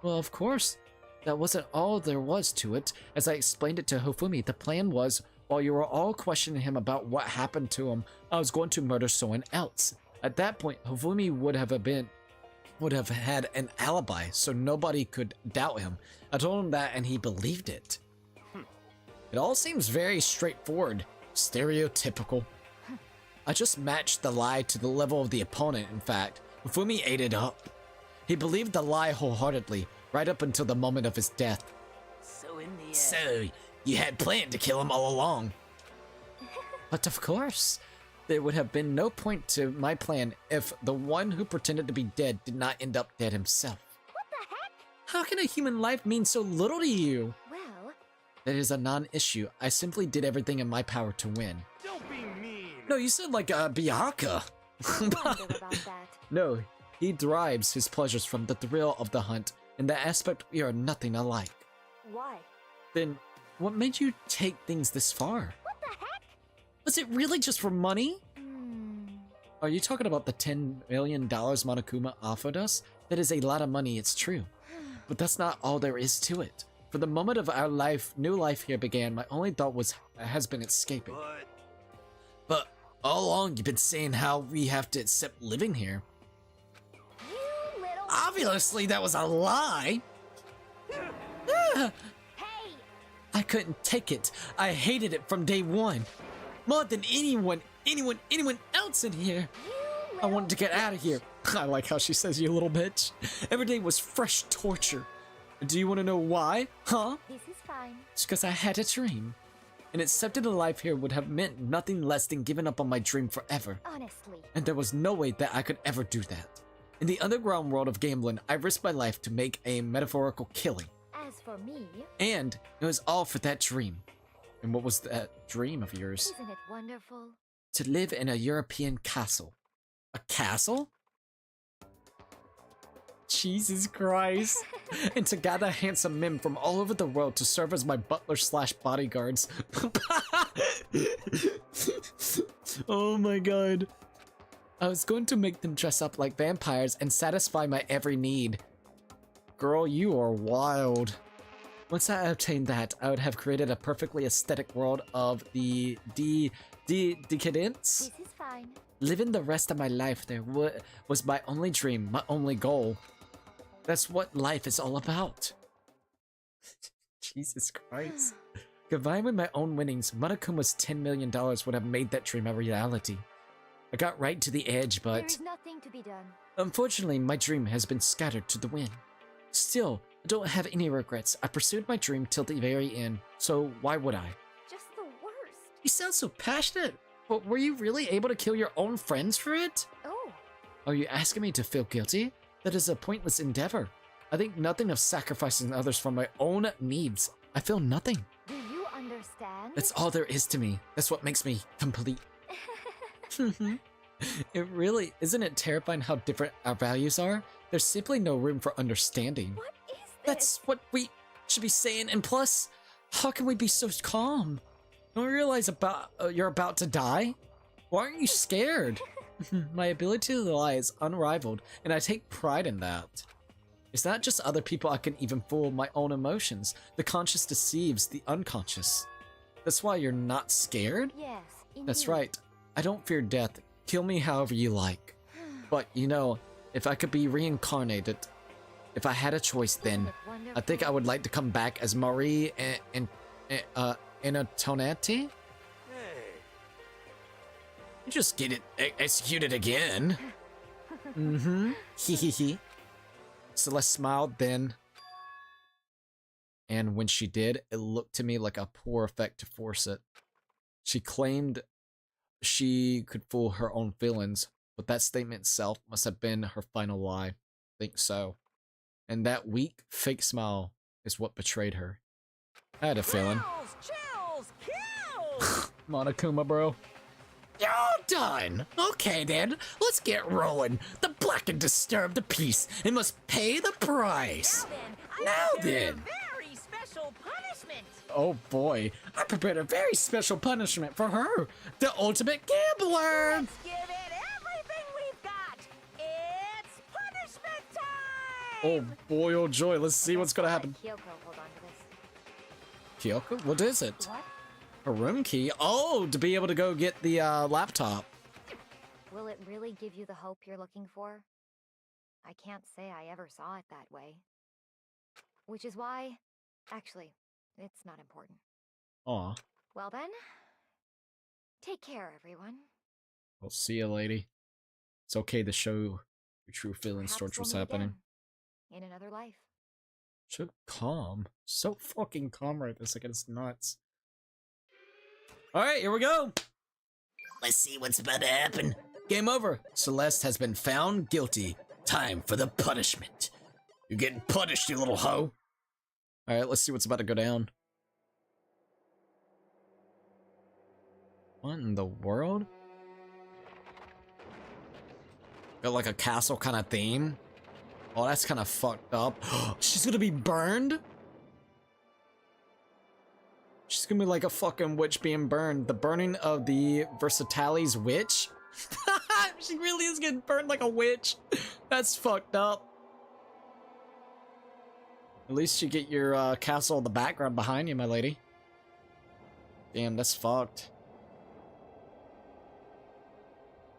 Well, of course. That wasn't all there was to it. As I explained it to Hifumi, the plan was, while you were all questioning him about what happened to him, I was going to murder someone else. At that point, Hifumi would have had an alibi, so nobody could doubt him. I told him that and he believed it. It all seems very straightforward, stereotypical. I just matched the lie to the level of the opponent, in fact. Hifumi ate it up. He believed the lie wholeheartedly, right up until the moment of his death. so in the end, So, you had planned to kill him all along. But of course, there would have been no point to my plan if the one who pretended to be dead did not end up dead himself. What the heck? How can a human life mean so little to you? Well, That is a non-issue. I simply did everything in my power to win. Don't be mean. No, you said like Bianca. I wonder about that. No, he derives his pleasures from the thrill of the hunt. In that aspect, we are nothing alike. Why? Then, what made you take things this far? What the heck? Was it really just for money? Hmm. Are you talking about the $10 million Monokuma offered us? That is a lot of money, it's true. But that's not all there is to it. For the moment of our new life here began, my only thought has been escaping. But But all along, you've been saying how we have to accept living here. You little. Obviously, that was a lie. Ah, Hey! I couldn't take it. I hated it from day one. More than anyone else in here. You I wanted to get out of here. I like how she says, you little bitch. Every day was fresh torture. Do you want to know why? Huh? This is fine. It's because I had a dream. And accepting a life here would have meant nothing less than giving up on my dream forever. Honestly. And there was no way that I could ever do that. In the underground world of gambling, I risked my life to make a metaphorical killing. As for me, And it was all for that dream. And what was that dream of yours? isn't it wonderful? To live in a European castle. A castle? Jesus Christ. And to gather handsome men from all over the world to serve as my butler/bodyguards. Oh my god. I was going to make them dress up like vampires and satisfy my every need. Girl, you are wild. Once I obtained that, I would have created a perfectly aesthetic world of the decadence. This is fine. Living the rest of my life there was my only dream, my only goal. That's what life is all about. Jesus Christ. Combined with my own winnings, Monokuma's $10 million would have made that dream a reality. I got right to the edge, There but is nothing to be done. unfortunately my dream has been scattered to the wind. Still, I don't have any regrets. I pursued my dream till the very end, so why would I? Just the worst. You sound so passionate, but were you really able to kill your own friends for it? Oh, Are you asking me to feel guilty? That is a pointless endeavor. I think nothing of sacrificing others for my own needs. I feel nothing. do you understand? That's all there is to me. That's what makes me complete. It really, isn't it terrifying how different our values are? There's simply no room for understanding. What is this? That's what we should be saying. And plus, how can we be so calm? Don't you realize you're about to die? Why aren't you scared? My ability to lie is unrivaled, and I take pride in that. It's not just other people I can even fool my own emotions. The conscious deceives the unconscious. That's why you're not scared? Yes, indeed. That's right. I don't fear death. Kill me however you like. But, you know, if I could be reincarnated, if I had a choice then, I think I would like to come back as Marie Antoinette? hey, You just get it executed again. Mm-hmm. Hee. Celeste smiled then. And when she did, it looked to me like a poor effect to force it. She she could fool her own feelings, but that statement itself must have been her final lie. I think so. And that weak, fake smile is what betrayed her. I had a feeling. Chills, kills! Monokuma, bro. You're all done. Okay, then. Let's get rolling. The black and disturb the peace and must pay the price. Now Now then. Very special punishment. Oh boy. I prepared a very special punishment for her. The ultimate gambler. Let's give it everything we've got. It's punishment time. Oh boy, oh joy. Let's see what's gonna happen. Kyoko, hold on to this. Kyoko? What is it? What? A room key? Oh, to be able to go get the laptop. Will it really give you the hope you're looking for? I can't say I ever saw it that way. Which is why... Actually, it's not important. Aw. Well then... Take care, everyone. Well, see ya, lady. It's okay to show your true feelings Perhaps towards what's we'll meet happening. again, in another life. So calm. So fucking calm right this second. It's nuts. Alright, here we go. Let's see what's about to happen. Game over. Celeste has been found guilty. Time for the punishment. You're getting punished, you little hoe. Alright, let's see what's about to go down. What in the world? Got like a castle kind of theme. Oh, that's kind of fucked up. She's gonna be burned? She's gonna be like a fucking witch being burned. The burning of the Versatili's witch? She really is getting burned like a witch. That's fucked up. At least you get your castle in the background behind you, my lady. Damn, that's fucked.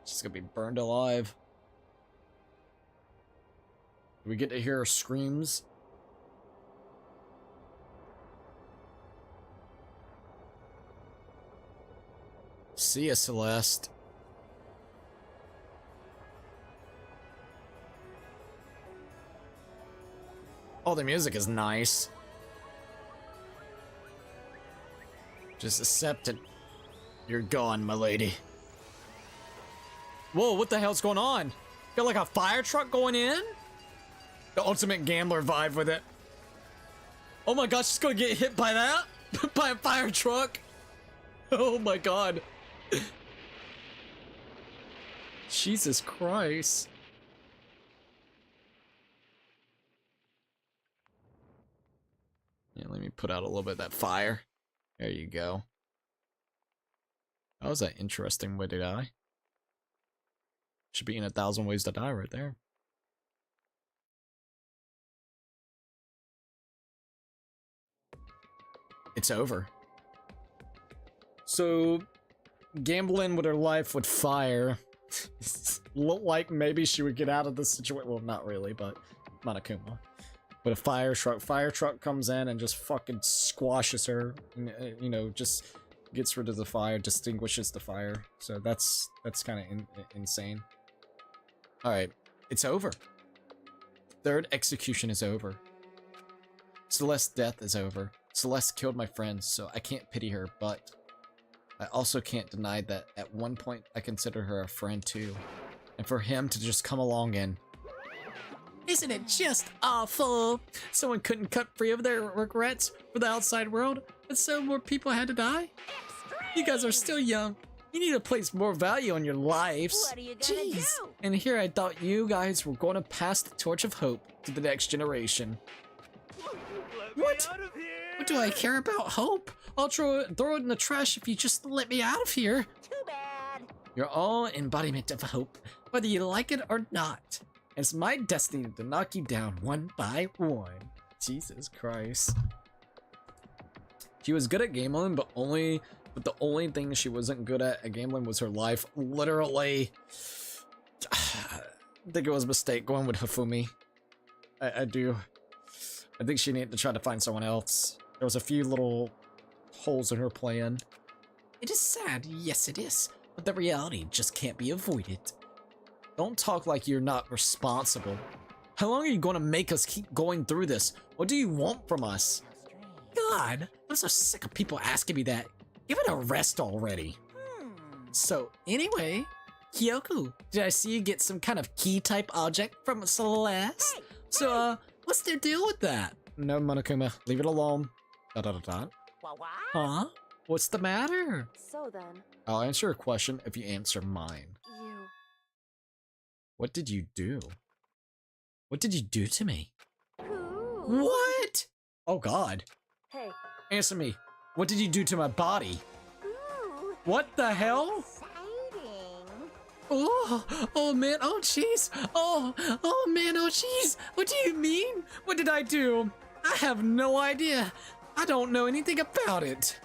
She's gonna be burned alive. Do we get to hear her screams? See ya, Celeste. Oh, the music is nice. Just accept it. You're gone, my lady. Whoa, what the hell's going on? Got like a fire truck going in? The ultimate gambler vibe with it. Oh my gosh, she's gonna get hit by that? By a fire truck? Oh my god. Jesus Christ. Yeah, let me put out a little bit of that fire. There you go. That was an interesting way to die. Should be in 1,000 ways to die right there. It's over. So, gambling with her life with fire. Looked like maybe she would get out of this situation. Well, not really, but Monokuma. But a fire truck comes in and just fucking squashes her. You know, just gets rid of the fire, distinguishes the fire. So that's kind of insane. All right, it's over. Third execution is over. Celeste's death is over. Celeste killed my friends, so I can't pity her, but I also can't deny that at one point I considered her a friend too. And for him to just come along and... Isn't it just awful? Someone couldn't cut free of their regrets for the outside world, and so more people had to die? You guys are still young. You need to place more value on your lives. What are you gonna do? And here I thought you guys were going to pass the torch of hope to the next generation. What? What do I care about hope? I'll throw it in the trash if you just let me out of here. Too bad. You're all embodiment of hope, whether you like it or not. It's my destiny to knock you down one by one. Jesus Christ. She was good at gambling, but the only thing she wasn't good at gambling was her life. Literally, I think it was a mistake going with Hifumi. I do. I think she needed to try to find someone else. There was a few little holes in her plan. It is sad, yes it is, but the reality just can't be avoided. Don't talk like you're not responsible. How long are you going to make us keep going through this? What do you want from us? God, I'm so sick of people asking me that. Give it a rest already. So anyway, Kyoko, did I see you get some kind of key type object from Celeste? So what's their deal with that? No, Monokuma, leave it alone. Dot dot dot dot. What? Huh? What's the matter? So then, I'll answer a question if you answer mine. you... What did you do? What did you do to me? Who? What? Oh god. Hey, Answer me. What did you do to my body? Ooh, What the hell? exciting. Oh man, oh jeez. Oh man, oh jeez. What do you mean? What did I do? I have no idea. I don't know anything about it.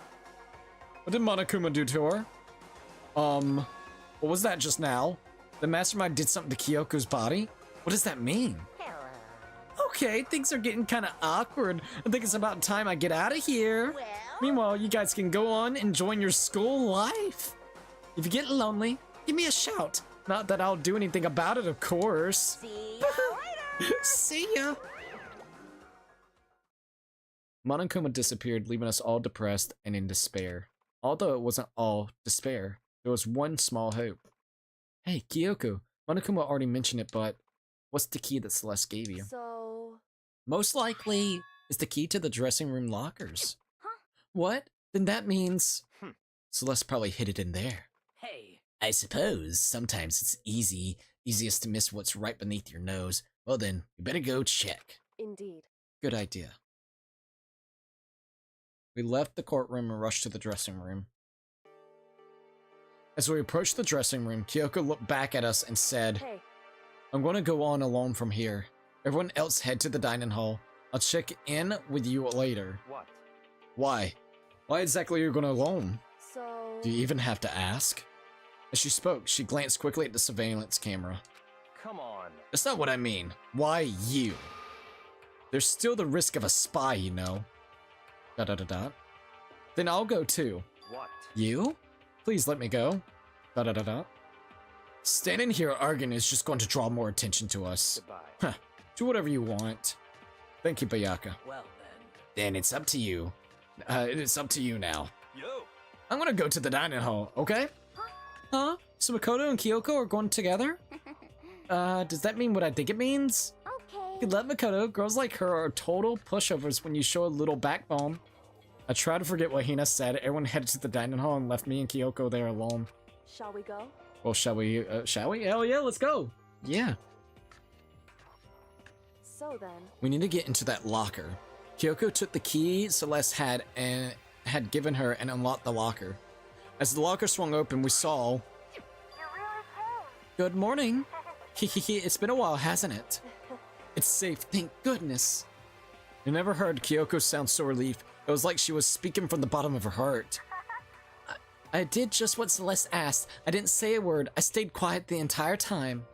What did Monokuma do to her? What was that just now? The mastermind did something to Kyoko's body? What does that mean? Hello. Okay, things are getting kind of awkward. I think it's about time I get out of here. Well, Meanwhile, you guys can go on enjoying your school life. If you get lonely, give me a shout. Not that I'll do anything about it, of course. see ya later. See ya. Monokuma disappeared, leaving us all depressed and in despair. Although it wasn't all despair, there was one small hope. Hey, Kyoko, Monokuma already mentioned it, but what's the key that Celeste gave you? so... Most likely, it's the key to the dressing room lockers. Huh? What? Then that means... Celeste probably hid it in there. Hey, I suppose sometimes it's easiest to miss what's right beneath your nose. Well then, you better go check. Indeed. Good idea. We left the courtroom and rushed to the dressing room. As we approached the dressing room, Kyoko looked back at us and said, Hey, I'm going to go on alone from here. Everyone else head to the dining hall. I'll check in with you later. What? Why? Why exactly are you going alone? so... Do you even have to ask? As she spoke, she glanced quickly at the surveillance camera. Come on. That's not what I mean. Why you? There's still the risk of a spy, you know. Dot dot dot dot. Then I'll go too. What? You? Please let me go. Dot dot dot dot. Standing here arguing is just going to draw more attention to us. Goodbye. Huh. Do whatever you want. Thank you, Bayaka. well then. Then it's up to you. It's up to you now. Yo, I'm gonna go to the dining hall, okay? Huh? So Makoto and Kyoko are going together? Does that mean what I think it means? Okay. Good luck, Makoto. Girls like her are total pushovers when you show a little backbone. I try to forget what Hina said. Everyone headed to the dining hall and left me and Kyoko there alone. Shall we go? Well, shall we? Hell yeah, let's go. Yeah. So then... We need to get into that locker. Kyoko took the key Celeste had and had given her and unlocked the locker. As the locker swung open, we saw... You really came. Good morning. It's been a while, hasn't it? It's safe, thank goodness. I never heard Kyoko sound so relieved. It was like she was speaking from the bottom of her heart. I did just what Celeste asked. I didn't say a word. I stayed quiet the entire time.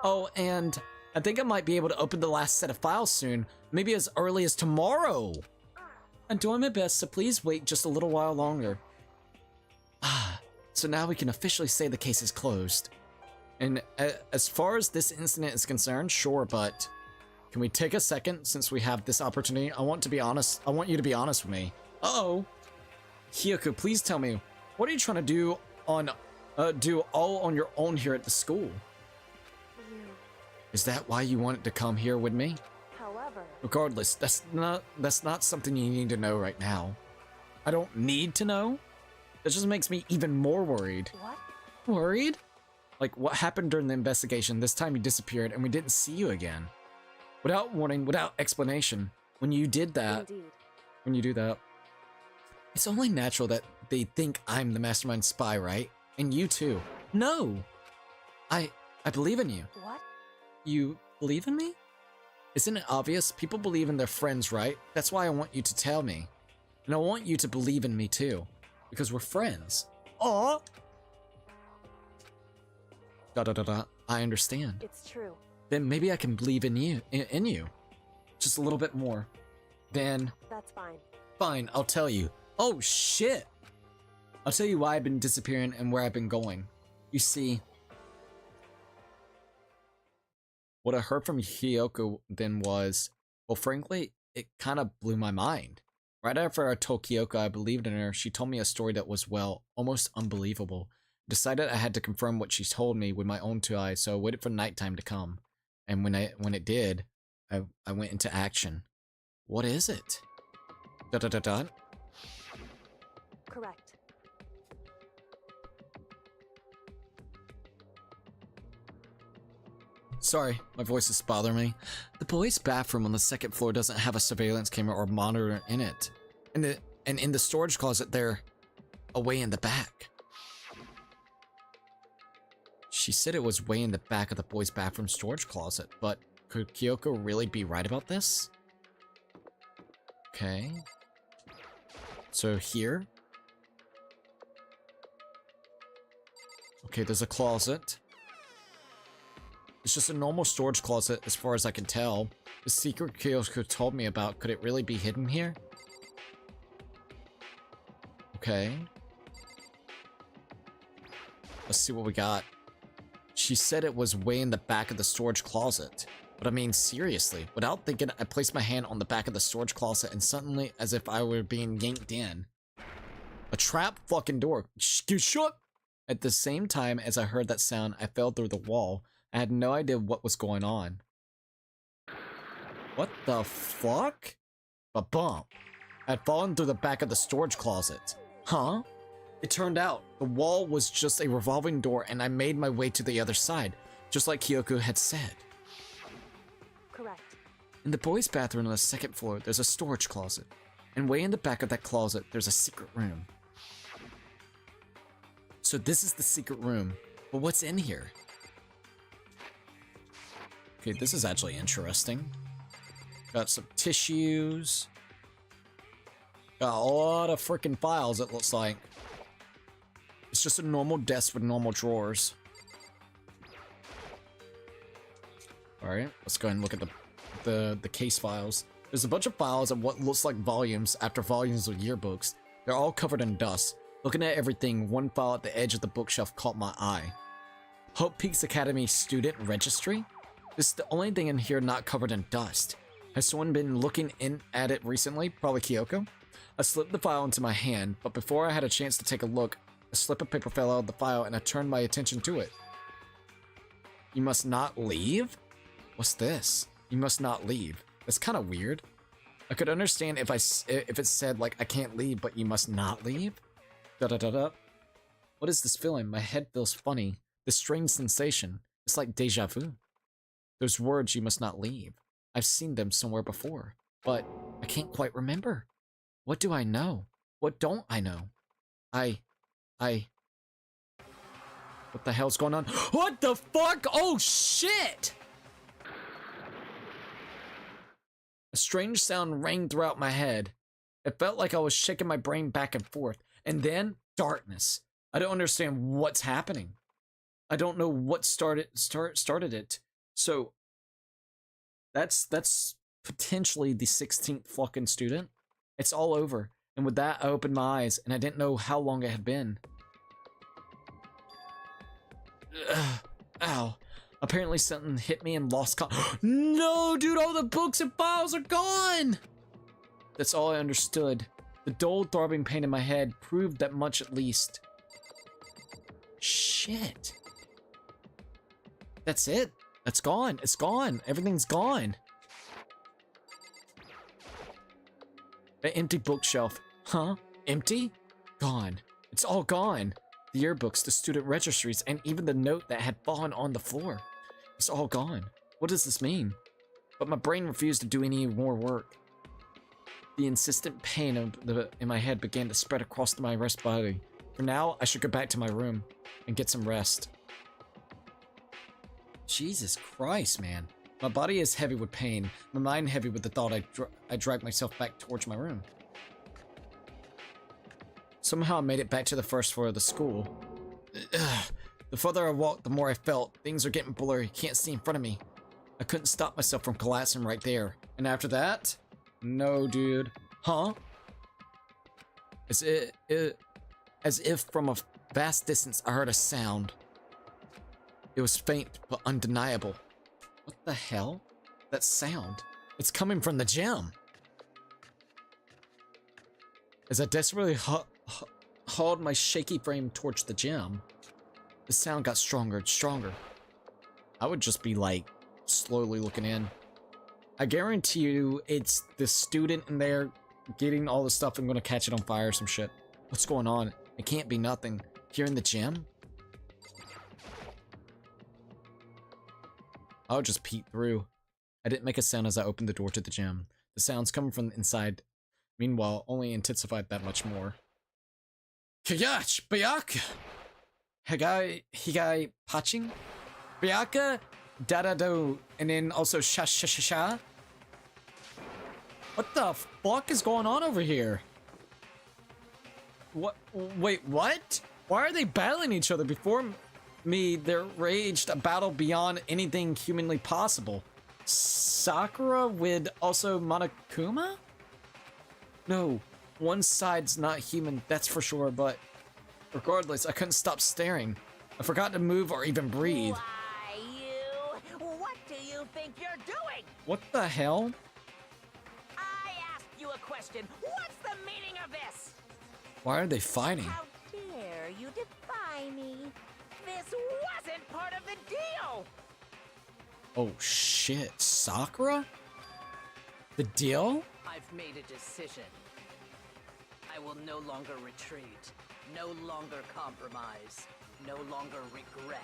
Oh, and I think I might be able to open the last set of files soon. Maybe as early as tomorrow. I'm doing my best, so please wait just a little while longer. So now we can officially say the case is closed. And as far as this incident is concerned, sure, but can we take a second since we have this opportunity? I want you to be honest with me. Uh-oh. Kyoko, please tell me, what are you trying to do all on your own here at the school? You... Is that why you wanted to come here with me? However... Regardless, that's not something you need to know right now. I don't need to know. That just makes me even more worried. What? Worried? Like, what happened during the investigation? This time you disappeared and we didn't see you again. Without warning, without explanation. When you do that, it's only natural that they think I'm the mastermind spy, right? And you too. No! I believe in you. What? You believe in me? Isn't it obvious? People believe in their friends, right? That's why I want you to tell me. And I want you to believe in me too. Because we're friends. Aw! I understand. It's true. Then maybe I can believe in you. In you. Just a little bit more. Then... That's fine. Fine, I'll tell you. Oh, shit! I'll tell you why I've been disappearing and where I've been going. You see... What I heard from Kyoko then was... Well, frankly, it kind of blew my mind. Right after I told Kyoko I believed in her, she told me a story that was, well, almost unbelievable. Decided I had to confirm what she told me with my own two eyes, so I waited for nighttime to come. And when it did, I went into action. What is it? Dot dot dot dot. Correct. Sorry, my voice is bothering me. The boys' bathroom on the second floor doesn't have a surveillance camera or monitor in it. And in the storage closet, they're away in the back. She said it was way in the back of the boys' bathroom storage closet, but could Kyoko really be right about this? Okay. So here. Okay, there's a closet. It's just a normal storage closet as far as I can tell. The secret Kyoko told me about, could it really be hidden here? Okay. Let's see what we got. She said it was way in the back of the storage closet. But I mean, seriously, without thinking, I placed my hand on the back of the storage closet and suddenly, as if I were being yanked in, a trap fucking door. Shut! At the same time as I heard that sound, I fell through the wall. I had no idea what was going on. What the fuck? A bump. I'd fallen through the back of the storage closet. Huh? It turned out the wall was just a revolving door and I made my way to the other side, just like Kyoko had said. Correct. In the boys' bathroom on the second floor, there's a storage closet. And way in the back of that closet, there's a secret room. So this is the secret room. But what's in here? Okay, this is actually interesting. Got some tissues. Got a lot of freaking files, it looks like. It's just a normal desk with normal drawers. Alright, let's go ahead and look at the case files. There's a bunch of files of what looks like volumes after volumes of yearbooks. They're all covered in dust. Looking at everything, one file at the edge of the bookshelf caught my eye. Hope Peaks Academy Student Registry? This is the only thing in here not covered in dust. Has someone been looking in at it recently? Probably Kyoko. I slipped the file into my hand, but before I had a chance to take a look, a slip of paper fell out of the file and I turned my attention to it. You must not leave? What's this? You must not leave. That's kind of weird. I could understand if it said like I can't leave, but you must not leave. Da da da da. What is this feeling? My head feels funny. This strange sensation. It's like deja vu. Those words, you must not leave. I've seen them somewhere before, but I can't quite remember. What do I know? What don't I know? What the hell's going on? What the fuck? Oh shit! A strange sound rang throughout my head. It felt like I was shaking my brain back and forth. And then, darkness. I don't understand what's happening. I don't know what started it. So, that's potentially the 16th fucking student. It's all over. And with that, I opened my eyes, and I didn't know how long it had been. Ugh, ow. Apparently something hit me and lost No, dude, all the books and files are gone! That's all I understood. The dull, throbbing pain in my head proved that much at least. Shit. That's it. That's gone. It's gone. Everything's gone. An empty bookshelf. Huh? Empty? Gone. It's all gone. The yearbooks, the student registries, and even the note that had fallen on the floor. It's all gone. What does this mean? But my brain refused to do any more work. The insistent pain in my head began to spread across my rest body. For now, I should go back to my room and get some rest. Jesus Christ, man. My body is heavy with pain, my mind heavy with the thought I dragged myself back towards my room. Somehow I made it back to the first floor of the school. Ugh. The further I walked, the more I felt. Things are getting blurry, can't see in front of me. I couldn't stop myself from collapsing right there. And after that? No, dude. Huh? As if from a vast distance I heard a sound. It was faint, but undeniable. What the hell? That sound. It's coming from the gym. As I desperately hauled my shaky frame towards the gym, The sound got stronger and stronger. I would just be like, slowly looking in. I guarantee you it's the student in there getting all the stuff and gonna catch it on fire or some shit. What's going on? It can't be nothing. Here in the gym? I'll just peek through. I didn't make a sound as I opened the door to the gym. The sounds coming from the inside, meanwhile, only intensified that much more. Kayach! Bayaka! Higai Paching? Bayaka? Dadado, and then also sha. What the fuck is going on over here? What? Wait, what? Why are they battling each other? Before me, there raged a battle beyond anything humanly possible. Sakura with also Monokuma? No, one side's not human, that's for sure, but regardless, I couldn't stop staring. I forgot to move or even breathe. Why, you? What do you think you're doing? What the hell? I asked you a question. What's the meaning of this? Why are they fighting? How dare you defy me? This wasn't part of the deal! Oh shit, Sakura? The deal? I've made a decision. I will no longer retreat, no longer compromise, no longer regret.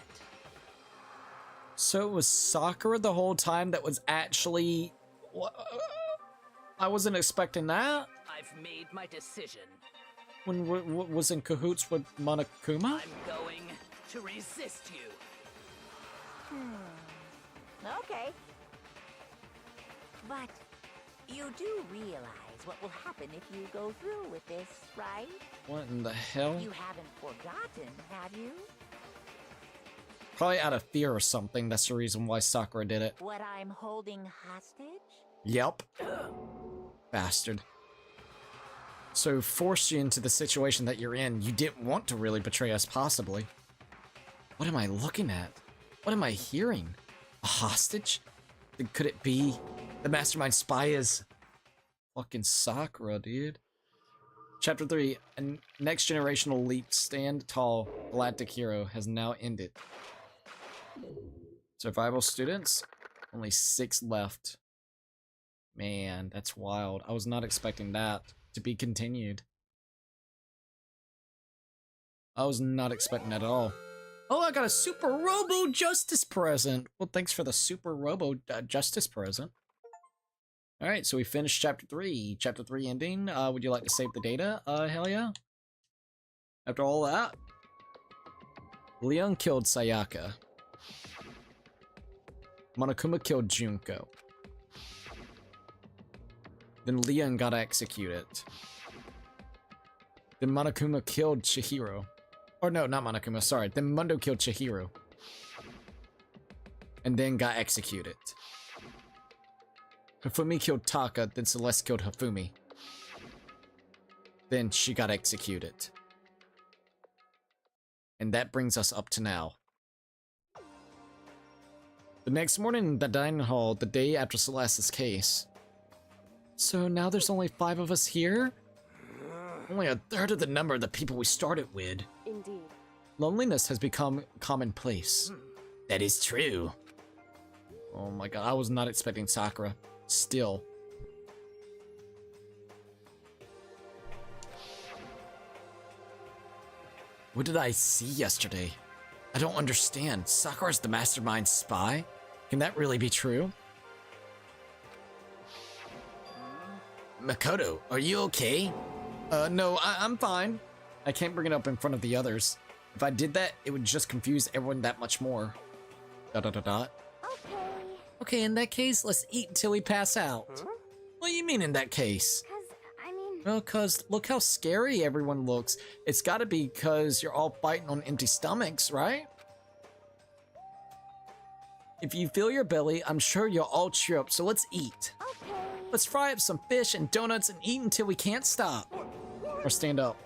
So it was Sakura the whole time that was actually... I wasn't expecting that. I've made my decision. When was in cahoots with Monokuma? I'm going to resist you. Okay. But you do realize what will happen if you go through with this, right? What in the hell? You haven't forgotten, have you? Probably out of fear or something. That's the reason why Sakura did it. What I'm holding hostage? Yep. Bastard. So forced you into the situation that you're in. You didn't want to really betray us, possibly. What am I looking at? What am I hearing? A hostage? Could it be the mastermind spy is fucking Sakura, dude? Chapter 3, a next generational elite stand tall galactic hero has now ended. Survival students? Only 6 left. Man, that's wild. I was not expecting that to be continued. I was not expecting that at all. Oh, I got a Super Robo Justice present. Well, thanks for the Super Robo Justice present. Alright, so we finished Chapter 3. Chapter 3 ending. Would you like to save the data? Hell yeah. After all that, Leon killed Sayaka. Monokuma killed Junko. Then Leon got executed. Then Monokuma killed Chihiro. Or no, not Monokuma, sorry. Then Mundo killed Chihiro. And then got executed. Hifumi killed Taka, then Celeste killed Hifumi. Then she got executed. And that brings us up to now. The next morning in the dining hall, the day after Celeste's case. So now there's only 5 of us here? Only a third of the number of the people we started with. Indeed. Loneliness has become commonplace. That is true. Oh my god, I was not expecting Sakura. Still. What did I see yesterday? I don't understand. Sakura's the mastermind spy? Can that really be true? Makoto, are you okay? No, I'm fine. I can't bring it up in front of the others. If I did that, it would just confuse everyone that much more. ... Okay. Okay, in that case, let's eat until we pass out. What do you mean in that case? I mean... Well, cause look how scary everyone looks. It's gotta be cause you're all fighting on empty stomachs, right? If you fill your belly, I'm sure you'll all cheer up, so let's eat. Okay. Let's fry up some fish and donuts and eat until we can't stop. Or stand up.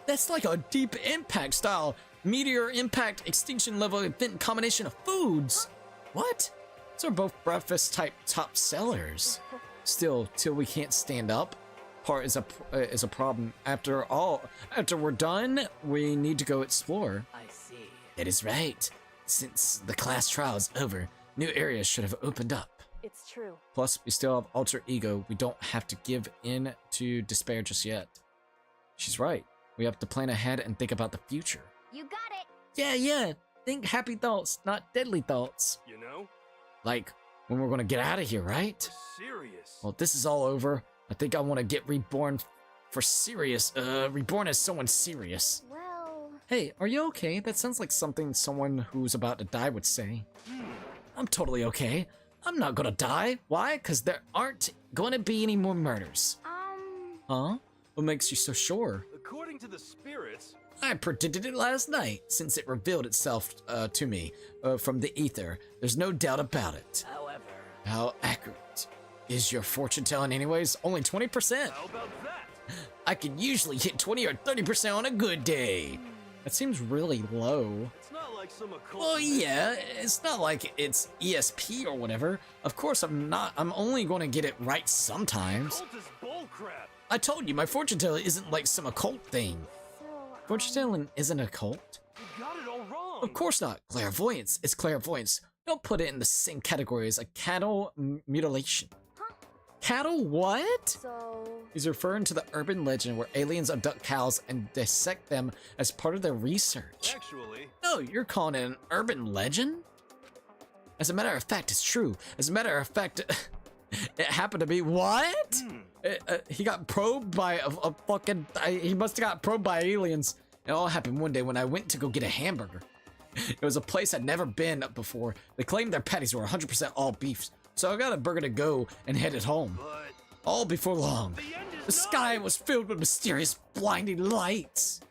That's like a deep impact style meteor impact extinction level event combination of foods. What? Those are both breakfast type top sellers. Still, till we can't stand up part is a problem. After we're done, we need to go explore. I see. That is right. Since the class trial is over, new areas should have opened up. It's true. Plus, we still have alter ego. We don't have to give in to despair just yet. She's right. We have to plan ahead and think about the future. You got it. Yeah. Think happy thoughts, not deadly thoughts. You know? Like, when we're gonna get out of here, right? Serious. Well, this is all over. I think I want to get reborn for serious. Reborn as someone serious. Well, Hey, are you okay? That sounds like something someone who's about to die would say. I'm totally okay. I'm not gonna die. Why? Because there aren't gonna be any more murders. Huh? What makes you so sure? According to the spirits, I predicted it last night, since it revealed itself to me from the ether. There's no doubt about it. However, How accurate is your fortune telling anyways? Only 20%. how about that? I can usually hit 20 or 30% on a good day. That seems really low. It's not like some occult. Well, yeah, it's not like it's ESP or whatever. Of course, I'm only going to get it right sometimes. Occult is bullcrap. I told you, my fortune telling isn't like some occult thing. so Fortune telling isn't a cult. You got it all wrong. Of course not. Clairvoyance is clairvoyance. Don't put it in the same category as a cattle mutilation. Cattle what? So, He's referring to the urban legend where aliens abduct cows and dissect them as part of their research. Actually, No, you're calling it an urban legend? As a matter of fact, it's true. As a matter of fact, it happened to be what? He got probed by a fucking. He must have got probed by aliens. It all happened one day when I went to go get a hamburger. It was a place I'd never been before. They claimed their patties were 100% all beef, so I got a burger to go and headed home. but All before long, the end is the sky was filled with mysterious, blinding lights.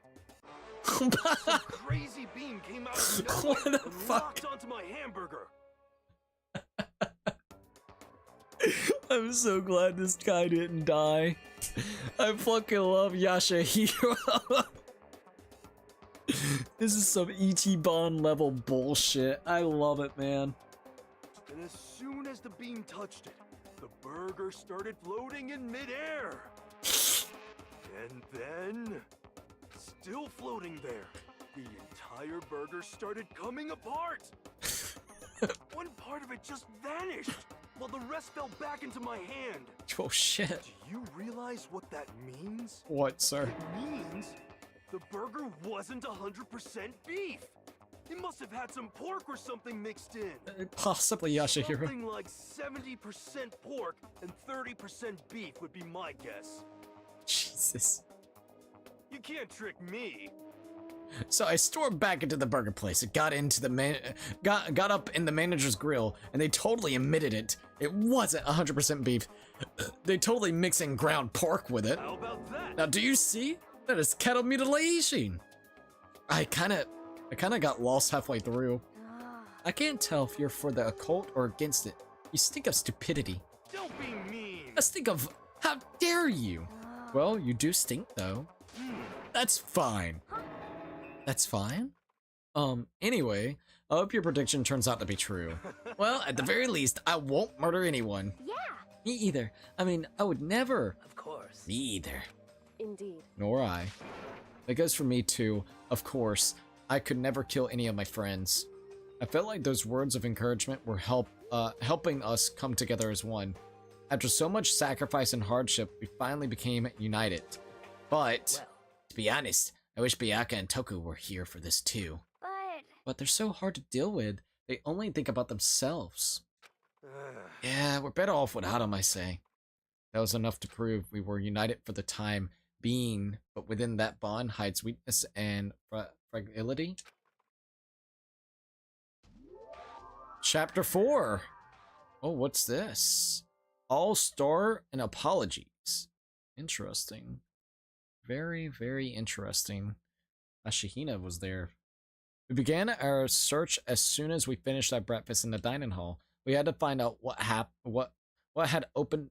some crazy beam came out of nowhere What the and fuck? locked onto my hamburger. I'm so glad this guy didn't die. I fucking love Yashahiro. This is some E.T. Bond level bullshit. I love it, man. And as soon as the beam touched it, the burger started floating in midair. And then, still floating there, the entire burger started coming apart. One part of it just vanished, while the rest fell back into my hand. Oh shit. Do you realize what that means? What, sir? It means the burger wasn't 100% beef. It must have had some pork or something mixed in. Possibly Yashahiro. Something like 70% pork and 30% beef would be my guess. Jesus. You can't trick me. So I stormed back into the burger place. It got into the got up in the manager's grill, and they totally admitted it. It wasn't 100% beef. They totally mixing ground pork with it. How about that? Now, do you see? That is cattle mutilation. I kind of got lost halfway through. I can't tell if you're for the occult or against it. You stink of stupidity. Don't be mean. I stink of. How dare you? Well, you do stink though. That's fine. That's fine? Anyway, I hope your prediction turns out to be true. Well, at the very least, I won't murder anyone. yeah. Me either. I mean, I would never. of course. Me either. indeed. Nor I. That goes for me too. Of course, I could never kill any of my friends. I felt like those words of encouragement were helping us come together as one. After so much sacrifice and hardship, we finally became united. But, Well, to be honest, I wish Byakuya and Toku were here for this too. But they're so hard to deal with. They only think about themselves. Yeah, we're better off without them, I say. That was enough to prove we were united for the time being, but within that bond hides weakness and fragility. Chapter 4. Oh, what's this? All-Star and Apologies. Interesting. Very, very interesting. Ashihina was there. We began our search as soon as we finished our breakfast in the dining hall. We had to find out what had opened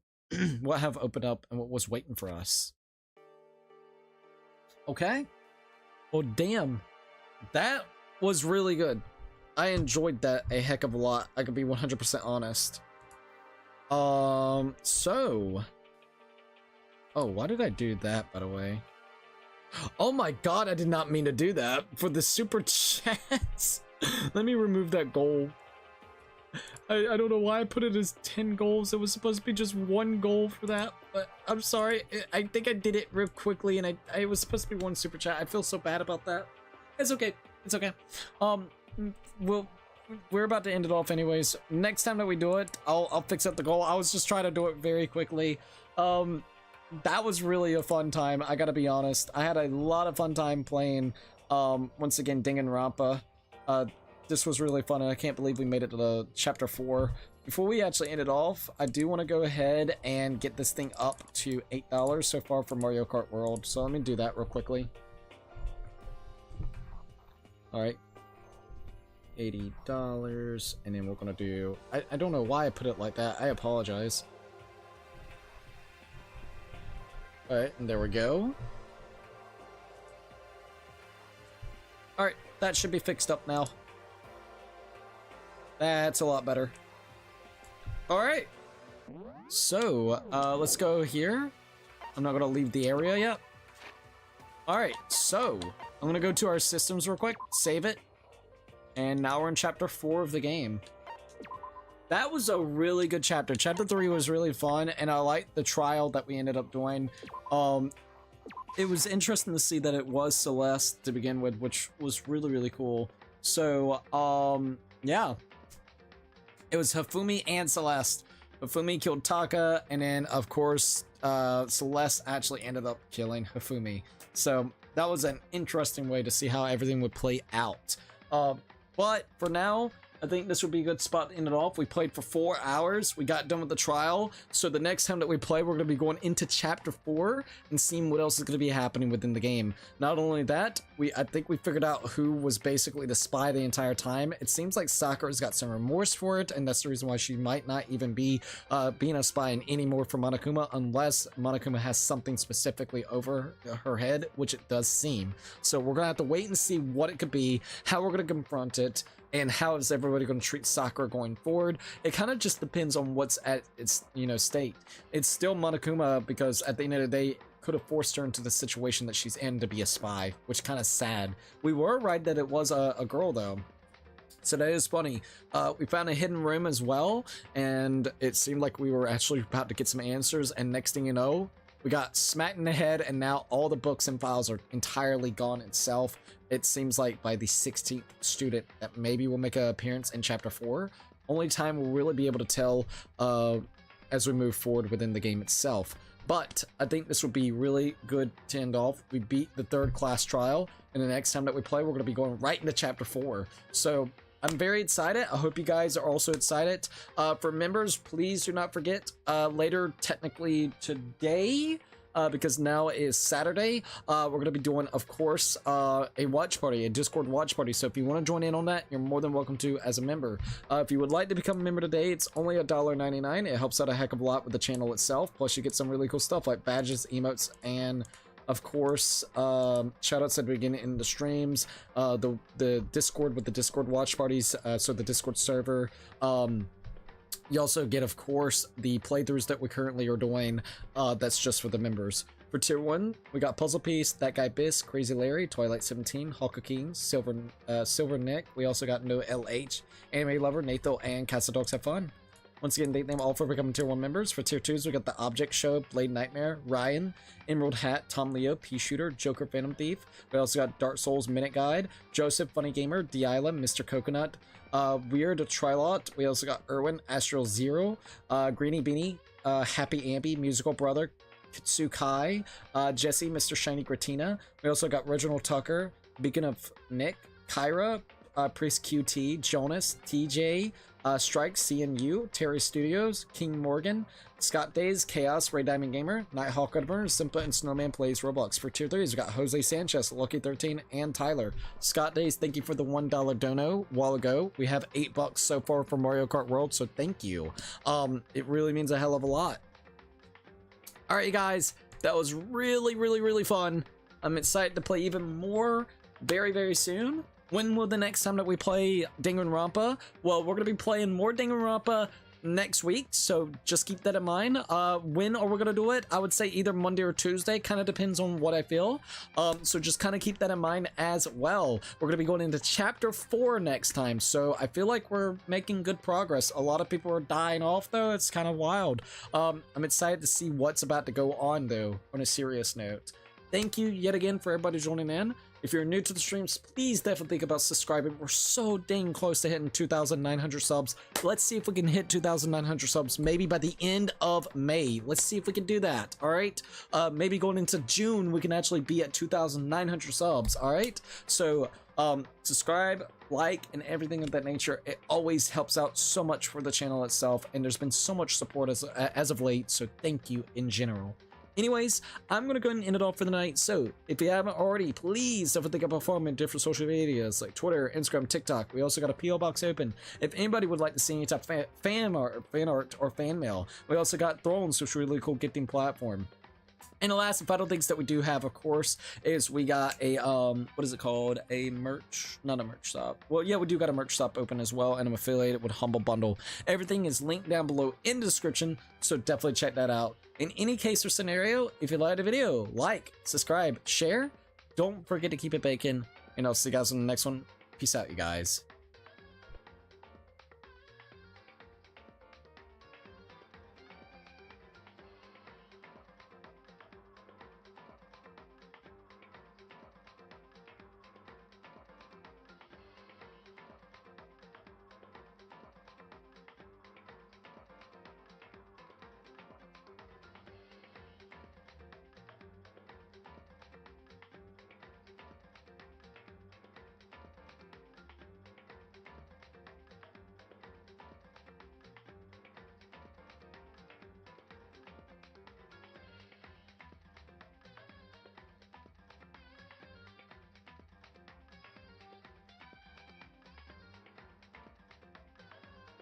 what have opened up and what was waiting for us. Okay. Well, damn. That was really good. I enjoyed that a heck of a lot. I could be 100% honest. So. Oh, why did I do that, by the way? Oh my god, I did not mean to do that for the super chats. Let me remove that goal. I don't know why I put it as 10 goals. It was supposed to be just 1 goal for that, but I'm sorry. I think I did it real quickly, and it was supposed to be 1 super chat. I feel so bad about that. It's okay. It's okay. We're about to end it off anyways. Next time that we do it, I'll fix up the goal. I was just trying to do it very quickly. That was really a fun time, I gotta be honest. I had a lot of fun time playing, once again, Danganronpa. This was really fun, and I can't believe we made it to chapter 4. Before we actually end it off, I do want to go ahead and get this thing up to $8 so far for Mario Kart World. So let me do that real quickly. Alright. $80, and then we're gonna do... I don't know why I put it like that. I apologize. Alright, and there we go. Alright, that should be fixed up now. That's a lot better. Alright. So, let's go here. I'm not gonna leave the area yet. Alright, so, I'm gonna go to our systems real quick, save it. And now we're in chapter 4 of the game. That was a really good chapter. Chapter 3 was really fun, and I liked the trial that we ended up doing. It was interesting to see that it was Celeste to begin with, which was really, really cool. So, yeah. It was Hifumi and Celeste. Hifumi killed Taka, and then, of course, Celeste actually ended up killing Hifumi. So, that was an interesting way to see how everything would play out. But, for now, I think this would be a good spot to end it off. We played for 4 hours. We got done with the trial. So the next time that we play, we're going to be going into chapter 4 and seeing what else is going to be happening within the game. Not only that, I think we figured out who was basically the spy the entire time. It seems like Sakura's got some remorse for it, and that's the reason why she might not even be being a spy anymore for Monokuma, unless Monokuma has something specifically over her head, which it does seem. So we're going to have to wait and see what it could be, how we're going to confront it, and how is everybody going to treat Sakura going forward. It kind of just depends on what's at its, state. It's still Monokuma, because at the end of the day, could have forced her into the situation that she's in to be a spy, which kind of sad. We were right that it was a girl, though. So that is funny. We found a hidden room as well, and it seemed like we were actually about to get some answers, and next thing you know, we got smacked in the head, and now all the books and files are entirely gone itself. It seems like by the 16th student that maybe will make an appearance in chapter 4. Only time we'll really be able to tell as we move forward within the game itself. But I think this would be really good to end off. We beat the 3rd class trial, and the next time that we play, we're going to be going right into chapter 4. So I'm very excited. I hope you guys are also excited. For members, please do not forget, later, technically today, because now is Saturday, we're going to be doing, of course, a watch party, a Discord watch party. So if you want to join in on that, you're more than welcome to as a member. If you would like to become a member today, it's only $1.99. It helps out a heck of a lot with the channel itself. Plus, you get some really cool stuff like badges, emotes, and of course, shoutouts at the beginning in the streams, the Discord with the Discord watch parties, so the Discord server. You also get, of course, the playthroughs that we currently are doing, that's just for the members. For Tier 1, we got Puzzle Piece, That Guy Biss, Crazy Larry, Twilight 17, Hawk King, Silver Nick. We also got No LH, Anime Lover, Nathan, and Cats and Dogs Have Fun. Once again, thank them all for becoming Tier 1 members. For Tier 2s, we got The Object Show, Blade Nightmare, Ryan, Emerald Hat, Tom Leo, Pea Shooter, Joker Phantom Thief. We also got Dark Souls Minute Guide, Joseph Funny Gamer, Deila, Mr. Coconut, Weird Trilot. We also got Erwin, Astral Zero, Greeny Beanie, Happy Ambi, Musical Brother, Kitsukai, Jesse, Mr. Shiny Gratina. We also got Reginald Tucker, Beacon of Nick, Kyra, Priest QT, Jonas, TJ, Strike, CNU, Terry Studios, King Morgan, Scott Days, Chaos, Ray Diamond Gamer, Nighthawk Udburn, Simpa, and Snowman Plays Roblox. For Tier 3s, we got Jose Sanchez, Lucky13, and Tyler. Scott Days, thank you for the $1 dono a while ago. We have $8 so far for Mario Kart World, so thank you. It really means a hell of a lot. Alright, you guys, that was really, really, really fun. I'm excited to play even more very, very soon. When will the next time that we play Danganronpa? Well, we're going to be playing more Danganronpa next week, so just keep that in mind. When are we gonna do it? I would say either Monday or Tuesday, kind of depends on what I feel. So just kind of keep that in mind as well. We're gonna be going into chapter 4 next time, so I feel like we're making good progress. A lot of people are dying off though. It's kind of wild. I'm excited to see what's about to go on though, on a serious note. Thank you yet again for everybody joining in. If you're new to the streams, please definitely think about subscribing. We're so dang close to hitting 2,900 subs. Let's see if we can hit 2,900 subs maybe by the end of May. Let's see if we can do that, all right? Maybe going into June, we can actually be at 2,900 subs, all right? So subscribe, like, and everything of that nature. It always helps out so much for the channel itself, and there's been so much support as of late, so thank you in general. Anyways, I'm going to go ahead and end it off for the night. So, if you haven't already, please don't think about following me on different social medias like Twitter, Instagram, TikTok. We also got a PO box open. If anybody would like to see any type of fan art, or fan mail, we also got Thrones, which is a really cool gifting platform. And the last and final things that we do have, of course, is we got a, what is it called? Not a merch shop. Well, yeah, we do got a merch shop open as well, and I'm affiliated with Humble Bundle. Everything is linked down below in the description, so definitely check that out. In any case or scenario, if you liked the video, like, subscribe, share. Don't forget to keep it baking, and I'll see you guys in the next one. Peace out, you guys.